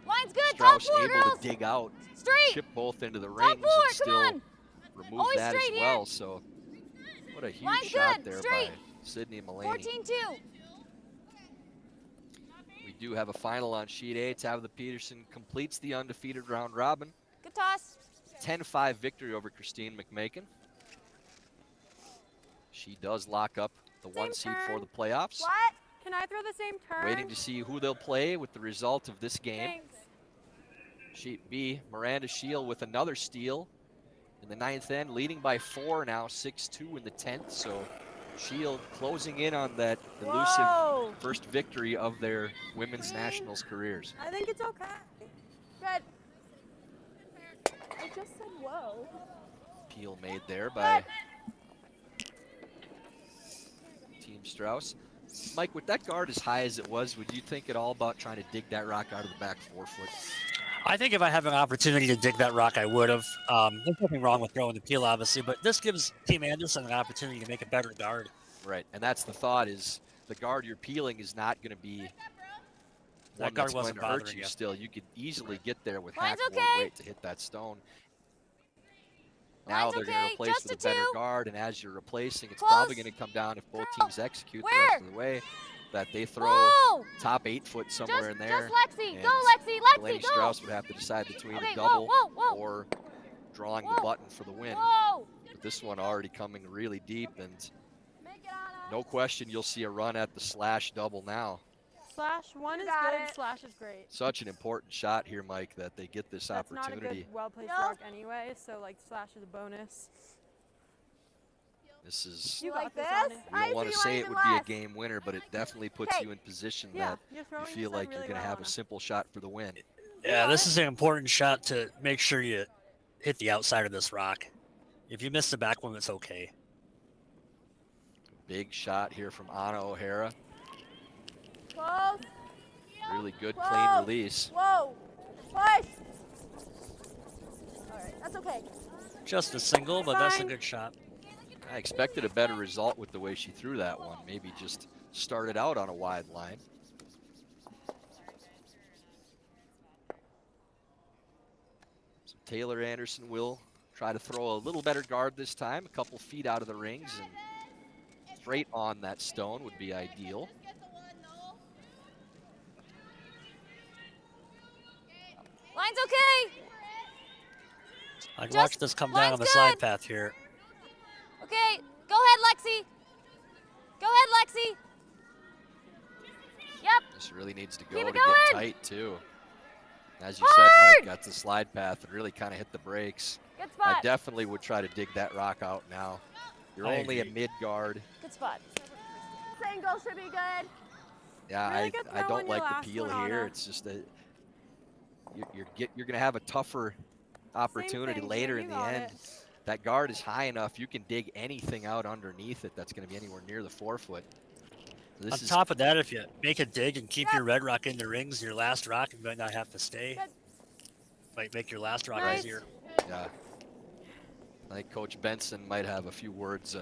Line's good. Top
Strauss
4,
able
girls.
to dig out,
Straight.
chip both into the
Top
rings,
4,
and
come
still
on.
remove
Always
that as
straight here.
well. So what a huge
Line's
shot
good.
there
Straight.
by Sydney Mulaney.
14-2.
We do have a final on sheet 8. Tabitha Peterson completes the undefeated round robin.
Good toss.
10-5 victory over Christine McMakin. She does lock up the 1 seed for the playoffs.
What?
Can I throw the same turn?
Waiting to see who they'll play with the result of this game.
Thanks.
Sheet B, Miranda Shield with another steal in the 9th end, leading by 4 now, 6-2 in the 10th. So Shield closing in on that elusive
Whoa.
first victory of their women's nationals careers.
I think it's okay.
Good. I just said whoa.
Peel made there by Team Strauss. Mike, with that guard as high as it was, would you think at all about trying to dig that rock out of the back 4-foot?
I think if I have an opportunity to dig that rock, I would have. There's nothing wrong with throwing the peel, obviously, but this gives Team Anderson an opportunity to make a better guard.
Right, and that's the thought is the guard you're peeling is not going to be one
guard
that's going
wasn't
to hurt
bothering
you
you.
still. You could easily get there with
Line's
half more
okay.
weight to hit that stone. Now
Line's
they're going to
okay,
replace
just
with
a
a better
2.
guard, and as you're replacing, it's
Close.
probably going to come down if both
Girl,
teams execute the
where?
rest of the way, that they throw
Whoa.
top 8-foot somewhere in there.
Just Lexi.
and
Go, Lexi. Lexi,
Delaney
go.
Strouse would have to decide between
Okay,
a
whoa,
double
whoa, whoa.
or drawing
Whoa.
the button for the win.
Whoa.
But this one already coming really deep, and
Make it on us.
no question you'll see a run at the slash double now.
Slash 1 is
Got
good.
it.
Slash is great.
Such an important shot here, Mike, that they get this
That's not a
opportunity.
good, well-placed
No.
rock anyway, so like slash is a bonus.
This is,
You
like
got this,
this?
Annie.
you
I
don't want
see
to
you
say
want
it
even
would be a
less.
game winner, but it definitely puts
Hey.
you in position
Yeah,
that
you're
you
throwing
feel
this
like
really
you're going to
well
have
on
a
him.
simple shot for the win.
Yeah, this is an important shot to make sure you hit the outside of this rock. If you miss the back one, it's okay.
Big shot here from Anna O'Hara.
Close.
Really good,
Whoa.
clean release.
Whoa. Push. All right, that's okay.
Just a single, but that's a
Fine.
good shot.
I expected a better result with the way she threw that one. Maybe just started out on a wide line. So Taylor Anderson will try to throw a little better guard this time, a couple feet out of the rings, and straight on that stone would be ideal.
Line's okay.
I can
Just-
watch this come down
line's
on the
good.
slide path here.
Okay, go ahead, Lexi. Go ahead, Lexi. Yep.
This really needs to go
Keep
to
it
get
going.
tight, too. As you said, Mike, got the slide path and really kind of hit the brakes.
Good
I
spot.
definitely would try to dig that rock out now. You're
I
only
agree.
a mid guard.
Good spot.
Single should be good.
Yeah,
Really good
I
throw on
don't
your
like
last
the peel
one,
here.
Anna.
It's just a you're gonna have a tougher opportunity
thing,
later
Tina,
in
you
the
got
end.
it.
That guard is high enough. You can dig anything out underneath it that's going to be anywhere near the forefoot. So
On
this is
top of that, if you make a dig and keep your red rock in the rings, your last rock, you might not have to stay.
Good.
Might make your last rock
Nice.
easier.
yeah. I think Coach Benson might have a few words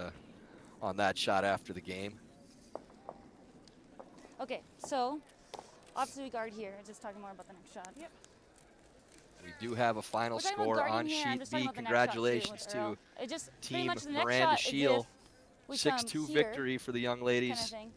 on that shot after the game.
Okay, so obviously we guard here. Just talking more about the next shot. Yep.
We do have a final
We're talking about
score
guarding
on
here. I'm
sheet
just
B.
talking about the next shot, too,
Congratulations
with
to
Earl. It just pretty
Team
much the next
Miranda
shot
Shield.
is if we come
6-2
here,
victory for the young
kind of
ladies.
thing.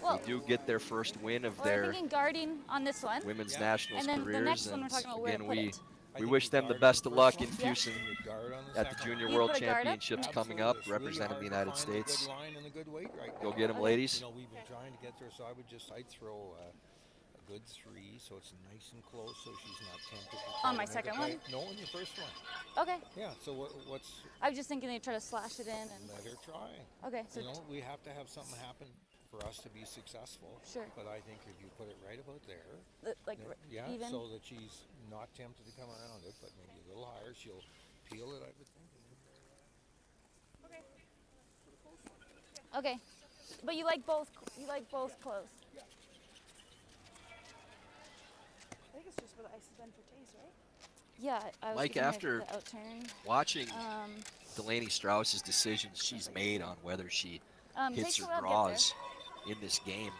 Well,
They do get their first win of
we're
their
thinking guarding on this one,
women's
Yeah.
nationals
and then
careers.
the next one
and
we're talking about where to
again,
put
we
it.
we wish them the best of luck in Fusen
Guard on the
at the
second
Junior
You
World
put a guard up?
Championships
Nice.
coming up,
It's really
representing the
hard
United
to find a
States.
good line and a good weight right
Go
now.
get them,
Okay.
ladies.
You know, we've been trying to get there, so I'd throw a good 3, so it's nice and close, so she's not tempted. to try
On
to
my
make it
second
tight.
one?
No, on your first one.
Okay.
Yeah. So what's
I was just thinking they'd try to slash it in and.
let her try?
Okay, so
You know, we have to have something happen for us to be successful.
Sure.
But I think if you put it right about there,
like
then- yeah,
even.
so that she's not tempted to come around it, but maybe a little higher, she'll peel it, I would think.
Okay, but you like both. You like both close.
I think it's just where the ice has been for taste, right?
Yeah, I was
Mike,
thinking maybe
after
the outturn.
Watching
Um,
Delaney Strauss's decisions she's made on whether she hits
takes a
or
while to get
draws in this game,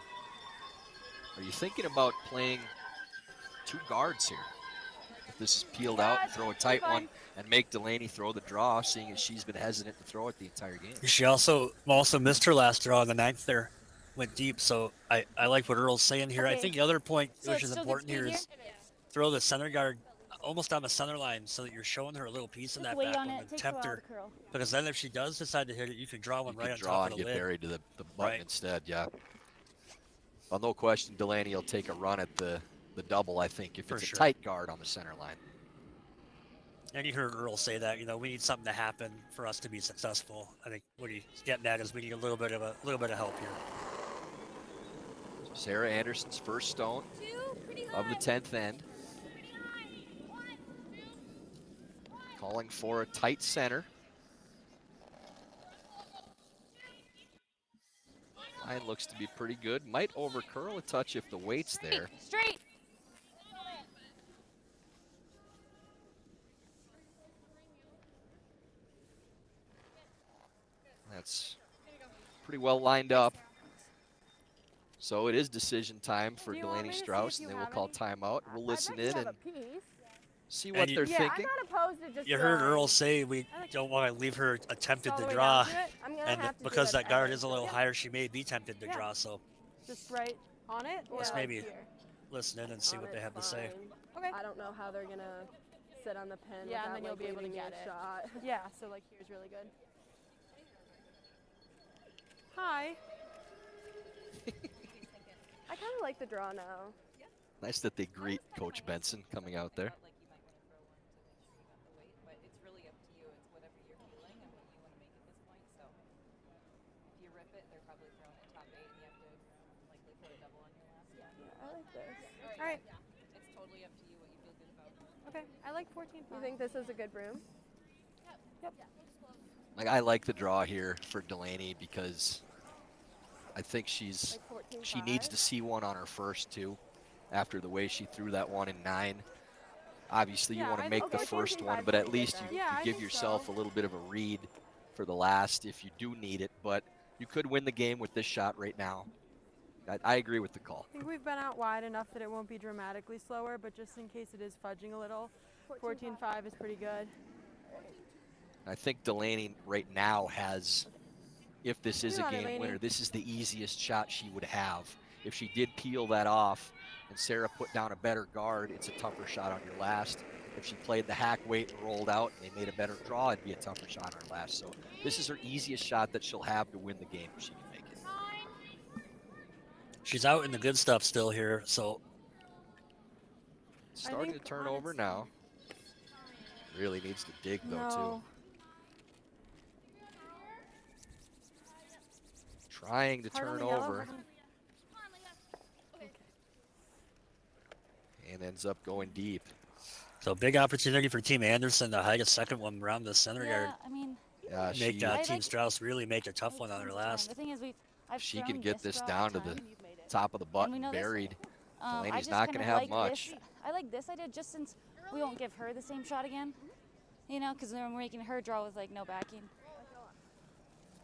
are you thinking about playing 2 guards here? If this is peeled out and throw a tight one and make Delaney throw the draw, seeing as she's been hesitant to throw it the entire game.
She also missed her last draw in the 9th there. Went deep, so I like what Earl's saying here. I
Okay.
think the other point
So
which
it's
is
still good
important here
speed
is throw the center guard almost on the center line so that you're showing her a little piece of
Just
that
wait
back
on
one
it.
and
Takes a
tempt
while
her.
to curl.
Because then if she does decide to hit it, you can draw one
You
right
can
on
draw
top
and
of the
get
lid.
buried to the button
Right.
instead, yeah. Well, no question, Delaney will take a run at the double, I think, if
For
it's
sure.
a tight guard on the center line.
And you heard Earl say that, we need something to happen for us to be successful. I think what he's getting at is we need a little bit of help here.
Sarah Anderson's first stone of the 10th end. Calling for a tight center. Line looks to be pretty good. Might over curl a touch if the weight's there.
Straight.
That's pretty well lined up. So it is decision time for
Do you want
Delaney
me to see
Strauss,
if you
and then we'll
have
call
any?
timeout. We'll listen
I'd like
in
to have
and
a piece.
see
And
what
you-
they're
Yeah,
thinking.
I'm not opposed to just
You heard
drawing.
Earl say we don't want to leave her attempted
All the
to
way
draw,
down to it?
I'm gonna
and
have to do
because
it
that guard
anyway,
is a little
so-
higher, she may be tempted to
Yeah.
draw. So
Just right on it, or
Let's
like
maybe
here?
listen in and see
On
what they
it's
have to say.
fine.
Okay.
I don't know how they're gonna sit on the pin.
Yeah,
without,
and then you'll
like,
be able to
leaving me
get
a
it.
shot.
Yeah, so like here's really good. Hi.
I kind of like the draw now.
Nice that they greet Coach Benson coming out there.
All right.
It's totally up to you what you feel good about.
Okay. I like 14.
You think this is a good broom?
Yep.
Like, I like the draw here for Delaney because I think she needs to see one on her first too, after the way she threw that one in 9. Obviously, you
Yeah,
want to
I
make
think
the
14-5
first one,
is
but at
pretty good
least
then.
you,
Yeah,
you
I
give
think
yourself
so.
a little bit of a read for the last if you do need it. But you could win the game with this shot right now. I agree with the call.
I think we've been out wide enough that it won't be dramatically slower, but just in case it is fudging a little, 14-5 is pretty good.
I think Delaney right now has, if this is a
You got it,
game
Laney.
winner, this is the easiest shot she would have. If she did peel that off and Sarah put down a better guard, it's a tougher shot on your last. If she played the hack weight and rolled out and they made a better draw, it'd be a tougher shot on her last. So this is her easiest shot that she'll have to win the game if she can make it.
She's out in the good stuff still here, so
Starting to
think
turn
on
over
its-
now. Really needs to dig though
No.
too. Trying to
Hard on
turn
the yellow,
over
hard on-
and ends up going deep.
so big opportunity for Team Anderson to hike a second one around the center
Yeah,
yard.
I mean,
Yeah,
Make
she,
I
Team
like-
Strauss really make a tough
I
one on
like
her
tons of time.
last.
The thing is, I've
if she can
thrown
get this
draw
down
all
to the
time,
top of the
and we
button
know this.
buried,
I
Delaney's
just
not
kinda
gonna have
like
much.
This. I like this idea just since we won't give her the same shot again. You know, because then we're making her draw with like no backing.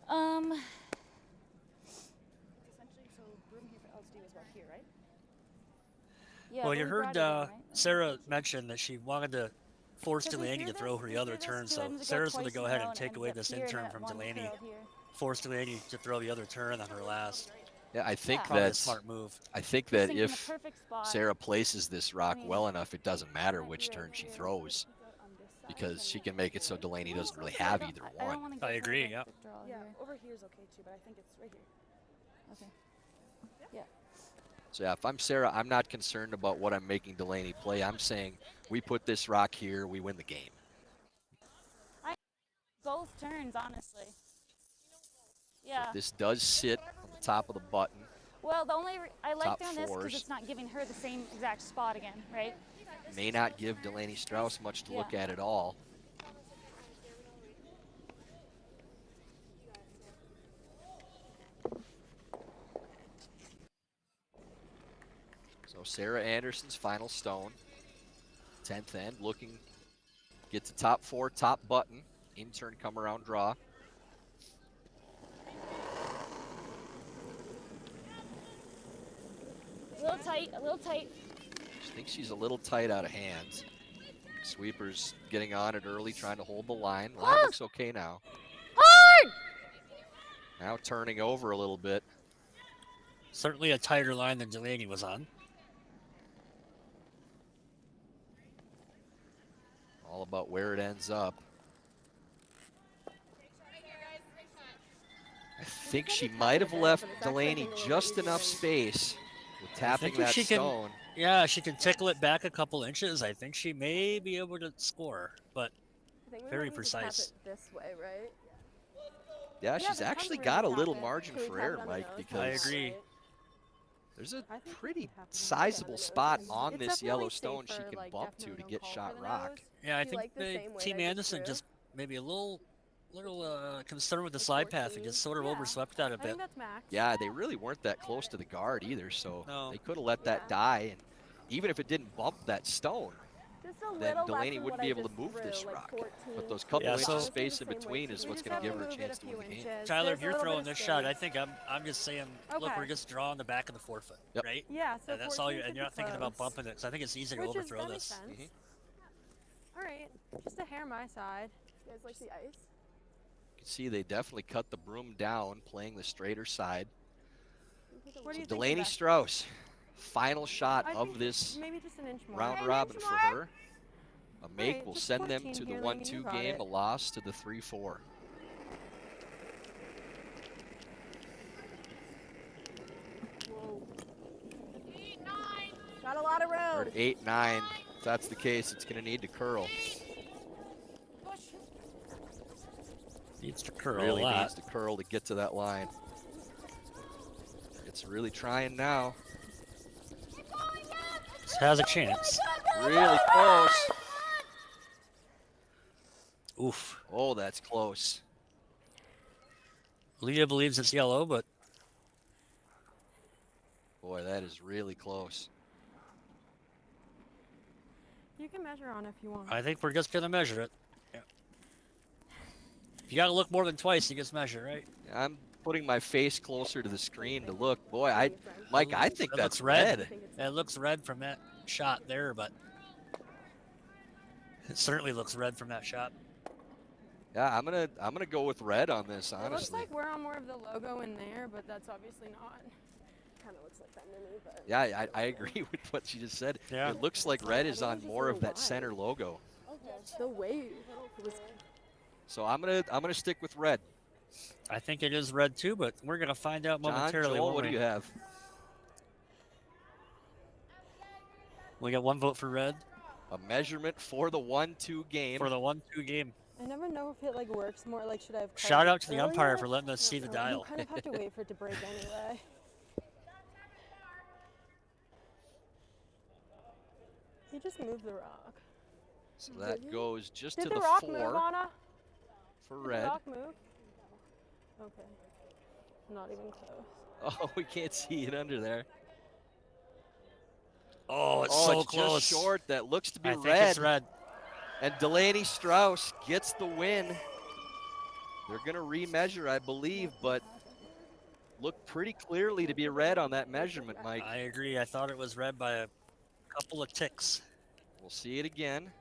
Essentially, so room here for LSD is about here, right?
Yeah.
Well,
but
you
we
heard
brought it in, right?
Sarah mention that she wanted to force
Because we
Delaney
threw
to throw
this-
her
we
other
threw this
turn,
two
so
ends ago
Sarah's going to
twice
go
in a
ahead
row
and take
ended
away
up
this
here, and
in-turn
that
from
one
Delaney,
curled here.
force Delaney to throw the other turn on her last.
Yeah, I think
Yeah.
Probably a
that's
smart move.
I think
Just
that
thinking the
if
perfect spot.
Sarah places this rock
I mean,
well enough, it doesn't matter
might
which
be right
turn she
here.
throws
On this side,
because she
then
can make it so Delaney doesn't really
I
have
don't-
either
I don't
one.
wanna
I
give her
agree,
the
yeah.
draw
Yeah,
here.
over here is okay too, but I think it's right here.
Okay. Yeah.
So yeah, if I'm Sarah, I'm not concerned about what I'm making Delaney play. I'm saying we put this rock here, we win the game.
Both turns, honestly. Yeah.
This does sit on the top of the button.
Well, the only I like
Top
doing this because
fours.
it's not giving her the same exact spot again, right?
May not give Delaney Strouse much to look at all. So Sarah Anderson's final stone. 10th end, looking, get to top 4, top button. In turn, come around, draw.
A little tight, a little tight.
I think she's a little tight out of hands. Sweeper's getting on it early, trying to hold the line. Line looks okay now.
Hard!
Now turning over a little bit.
Certainly a tighter line than Delaney was on.
All about where it ends up. I think she might have left Delaney just enough space with tapping
if
that
she can-
stone.
Yeah, she can tickle it back a couple inches. I think she may be able to score, but
I think we
very
might need to tap
precise.
it this way, right?
Yeah,
Yeah,
she's
but
actually
how
got a
can we
little
tap it?
margin
Can we
for
tap it
error,
on the
Mike,
nose?
because
I agree.
there's a
I think we
pretty
can tap it on the
sizable
nose.
spot
It's
on this
definitely
yellow stone she
safer,
can
like,
bump to
definitely
to get
don't call
shot
for the
rock.
nose.
Yeah, I
Do you
think
like the same way
Team
that I just
Anderson
threw?
just maybe a little concerned with the slide path and just sort of
Yeah.
overswept that a
I
bit.
think that's max.
Yeah, they really weren't that close to the guard either, so
No.
they could have let that
Yeah.
die. And even if it didn't bump that stone,
Just a
then
little
Delaney
less than
wouldn't
what
be
I
able to
just
move
threw,
this
like
rock.
14.
But those couple
Yeah,
inches
so-
of space in
Same way
between
too.
is
We
what's
just
going to
have
give her a
move it
chance to
few
win the game.
inches.
Tyler,
There's
if
a
you're
little bit
throwing
of
this shot, I
space.
think I'm just saying, look,
Okay.
we're just drawing the back of the forefoot,
Yep.
right?
Yeah, so
And that's all you,
14
and you're not
should be
thinking about
close.
bumping it, because I think it's easier to
Which is,
overthrow
that makes
this.
sense. All right, just a hair my side.
You guys like the ice?
You can see they definitely cut the broom down, playing the straighter side.
What do you think?
Delaney
Beth?
Strauss, final shot
I
of
think
this
maybe just an inch more.
round
An
robin
inch
for
more?
her. A make
Right,
will
just
send them
14
to the
here,
1-2
Laney, you got
game,
it.
a loss to the 3-4.
Got a lot of
Or
room.
8-9. If that's the case, it's going to need to curl.
Needs to curl
Really
a lot.
needs to curl to get to that line. It's really trying now.
This has a chance.
Really close.
Oof.
Oh, that's close.
Leah believes it's yellow, but
Boy, that is really close.
You can measure on if you want.
I think we're just going to measure it. Yeah. If you got to look more than twice, you just measure, right?
I'm putting my face closer to the screen to look. Boy, Mike, I think
That
that's
looks red.
red.
It looks red from that shot there, but it certainly looks red from that shot.
Yeah, I'm gonna go with red on this,
It looks
honestly.
like we're on more of the logo in there, but that's obviously not. Kind of looks like that to me, but.
Yeah, I agree with what she just said.
Yeah.
It looks like red is on more of that center logo.
Okay. The wave.
So I'm gonna stick with red.
I think it is red too, but we're going to find out
John,
momentarily.
Joel,
won't
what do
we?
you have?
We got one vote for red.
A measurement for the 1-2 game.
For the 1-2 game.
I never know if it like works more. Like, should I have?
Shout
called
out
it
to the umpire
earlier?
for letting us see the
You
dial.
kind of have to wait for it to break anyway. You just moved the rock.
So that goes just
Did
to
the
the
rock
4
move, Anna?
for
Did
red.
the rock move? Okay. Not even close.
Oh, we can't see it under there.
Oh, it's
Oh,
so
it's
close.
just short. That looks to be
I think
red.
it's red.
And Delaney Strouse gets the win. They're going to remeasure, I believe, but looked pretty clearly to be red on that measurement, Mike.
I agree. I thought it was red by a couple of ticks.
We'll see it again.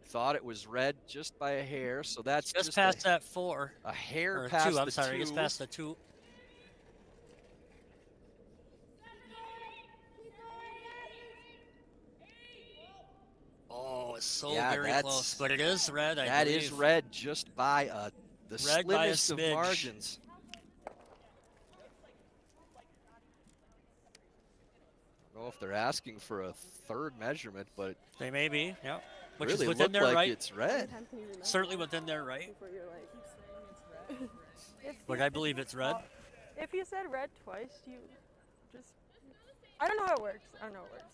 Thought it was red just by a hair, so that's
Just
just
past that 4.
a hair
Or
past
2, I'm
the
sorry.
2.
Just past the 2. Oh, it's so very close, but it is red. I
That
believe.
is red just by the
Red by a
slimmest of
smidge.
margins. I don't know if they're asking for a third measurement, but
They may be, yeah. Which
really
is within
look
their
like
right.
it's red.
Certainly within their right.
Before you're like,
But I believe it's red.
If you said red twice, you just. I don't know how it works. I don't know how it works.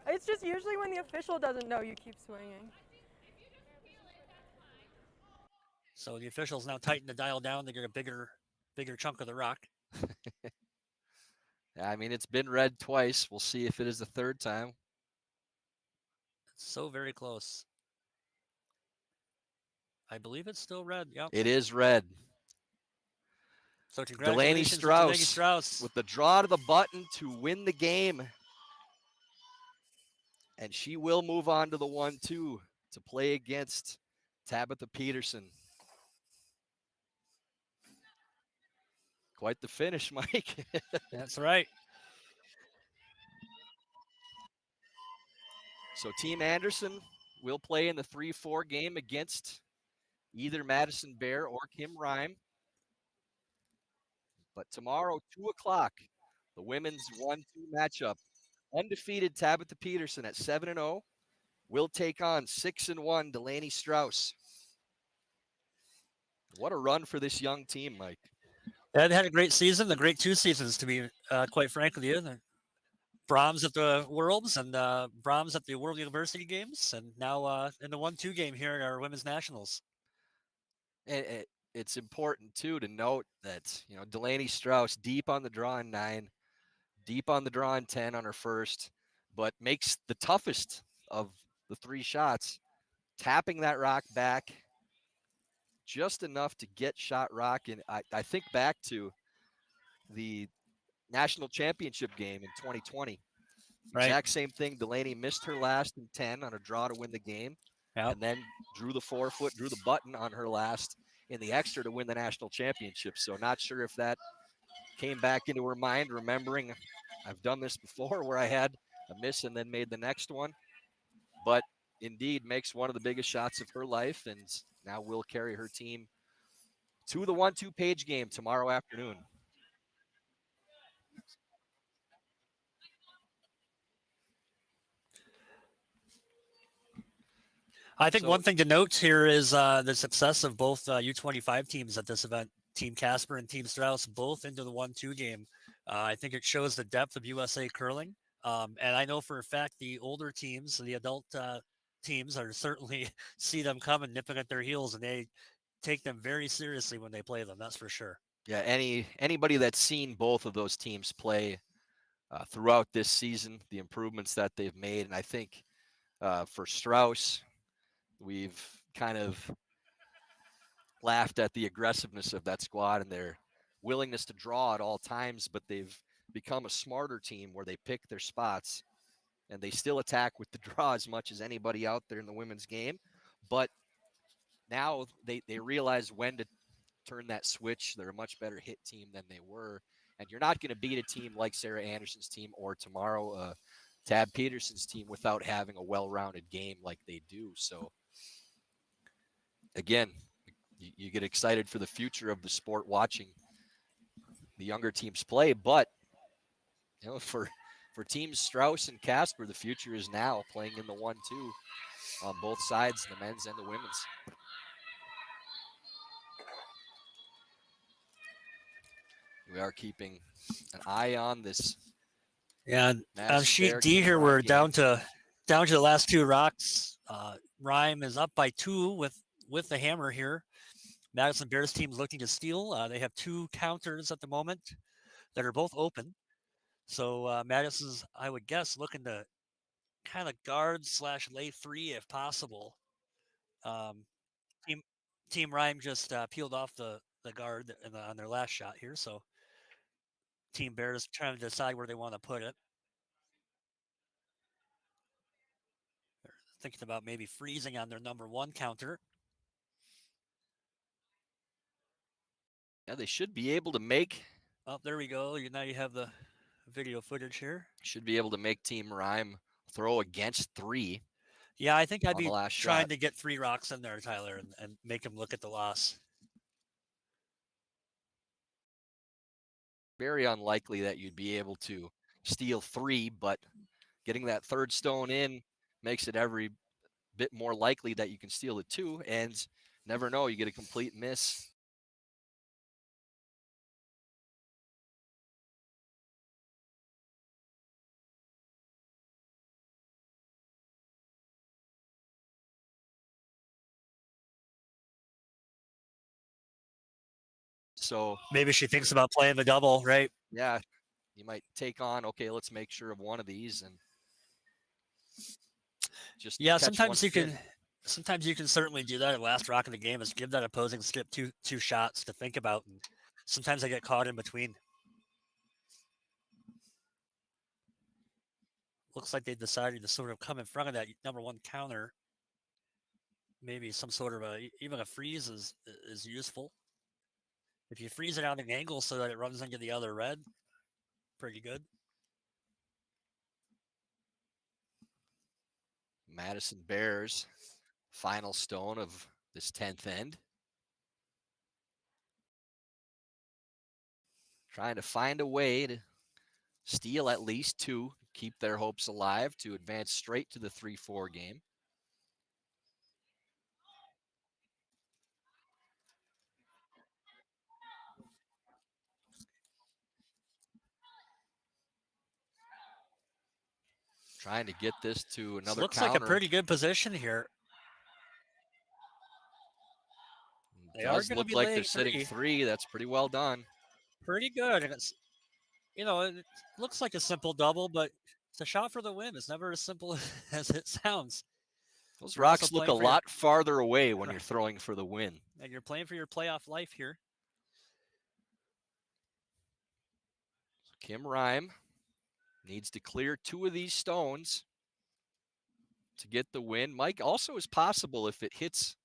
It's just usually when the official doesn't know, you keep swinging.
So the officials now tighten the dial down to get a bigger chunk of the rock.
I mean, it's been red twice. We'll see if it is the third time.
It's so very close. I believe it's still red. Yep.
It is red.
So
Delaney
congratulations to Delaney
Strouse
Strouse.
with the draw to the button to win the game. And she will move on to the 1-2 to play against Tabitha Peterson. Quite the finish, Mike.
That's right.
So Team Anderson will play in the 3-4 game against either Madison Bear or Kim Rhyme. But tomorrow, 2 o'clock, the women's 1-2 matchup. Undefeated Tabitha Peterson at 7-0 will take on 6-1 Delaney Strouse. What a run for this young team, Mike.
Yeah, they had a great season, a great 2 seasons, to be quite frank with you. The bronze at the Worlds and bronze at the World University Games, and now in the 1-2 game here at our Women's Nationals.
It's important, too, to note that, you know, Delaney Strouse deep on the draw in 9, deep on the draw in 10 on her first, but makes the toughest of the 3 shots, tapping that rock back just enough to get shot rock. And I think back to the national championship game in 2020.
Right.
Exact same thing. Delaney missed her last in 10 on a draw to win the game, and then drew the 4-foot, drew the button on her last in the extra to win the national championship. So not sure if that came back into her mind, remembering I've done this before where I had a miss and then made the next one. But indeed makes one of the biggest shots of her life, and now will carry her team to the 1-2 page game tomorrow afternoon.
I think one thing to note here is the success of both U25 teams at this event. Team Casper and Team Strauss both into the 1-2 game. I think it shows the depth of USA curling. And I know for a fact the older teams, the adult teams, are certainly see them coming, nipping at their heels, and they take them very seriously when they play them. That's for sure.
Yeah, anybody that's seen both of those teams play throughout this season, the improvements that they've made, and I think for Strouse, we've kind of laughed at the aggressiveness of that squad and their willingness to draw at all times, but they've become a smarter team where they pick their spots and they still attack with the draw as much as anybody out there in the women's game. But now they realize when to turn that switch. They're a much better hit team than they were. And you're not going to beat a team like Sarah Anderson's team or tomorrow Tab Peterson's team without having a well-rounded game like they do. So, again, you get excited for the future of the sport watching the younger teams play. But, you know, for teams Strouse and Casper, the future is now playing in the 1-2 on both sides, the men's and the women's. We are keeping an eye on this.
Yeah, on sheet D here, we're down to the last two rocks. Rhyme is up by 2 with the hammer here. Madison Bears team's looking to steal. They have 2 counters at the moment that are both open. So Madison's, I would guess, looking to kind of guard / lay 3 if possible. Team Rhyme just peeled off the guard on their last shot here. So Team Bears trying to decide where they want to put it. They're thinking about maybe freezing on their number 1 counter.
Yeah, they should be able to make.
Oh, there we go. Now you have the video footage here.
Should be able to make Team Rhyme throw against 3.
Yeah, I think I'd be trying
shot.
to get 3 rocks in there, Tyler, and make them look at the loss.
Very unlikely that you'd be able to steal 3, but getting that third stone in makes it every bit more likely that you can steal the 2, and never know, you get a complete miss. So
maybe she thinks about playing the double, right?
Yeah, you might take on, okay, let's make sure of one of these and just
sometimes you can certainly do that. The last rock of the game is give that opposing skip two shots to think about, and sometimes I get caught in between. Looks like they decided to sort of come in front of that number 1 counter. Maybe some sort of even a freeze is useful. If you freeze it out at an angle so that it runs into the other red, pretty good.
Madison Bears, final stone of this 10th end. Trying to find a way to steal at least 2, keep their hopes alive to advance straight to the 3-4 game. Trying to get this to another
looks
counter.
Like a pretty good position here.
It does look like they're sitting 3. That's pretty well done.
Pretty good. And it's, it looks like a simple double, but it's a shot for the win. It's never as simple as it sounds.
Those rocks look a lot farther away when you're throwing for the win.
And you're playing for your playoff life here.
So Kim Rhyme needs to clear 2 of these stones to get the win. Mike, also is possible if it hits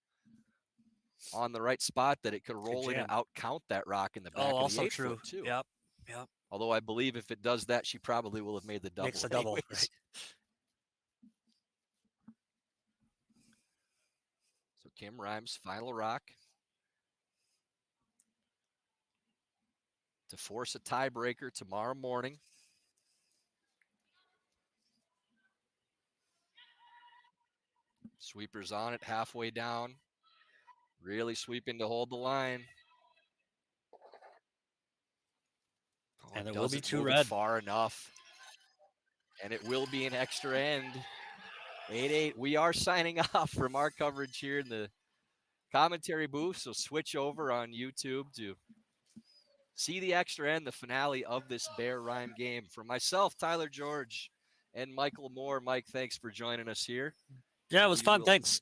on the right spot that it could roll in and out count that rock in the back of the 8 foot too.
Yep.
Although I believe if it does that, she probably will have made the double.
Makes a double. Right.
So Kim Rhyme's final rock to force a tiebreaker tomorrow morning. Sweepers on it halfway down. Really sweeping to hold the line.
And it will be 2 red.
Far enough. And it will be an extra end. 8-8. We are signing off from our coverage here in the commentary booth. So switch over on YouTube to see the extra end, the finale of this Bear Rhyme game. For myself, Tyler George, and Michael Moore. Mike, thanks for joining us here.
Yeah, it was fun. Thanks.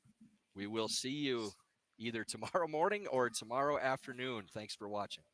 We will see you either tomorrow morning or tomorrow afternoon. Thanks for watching.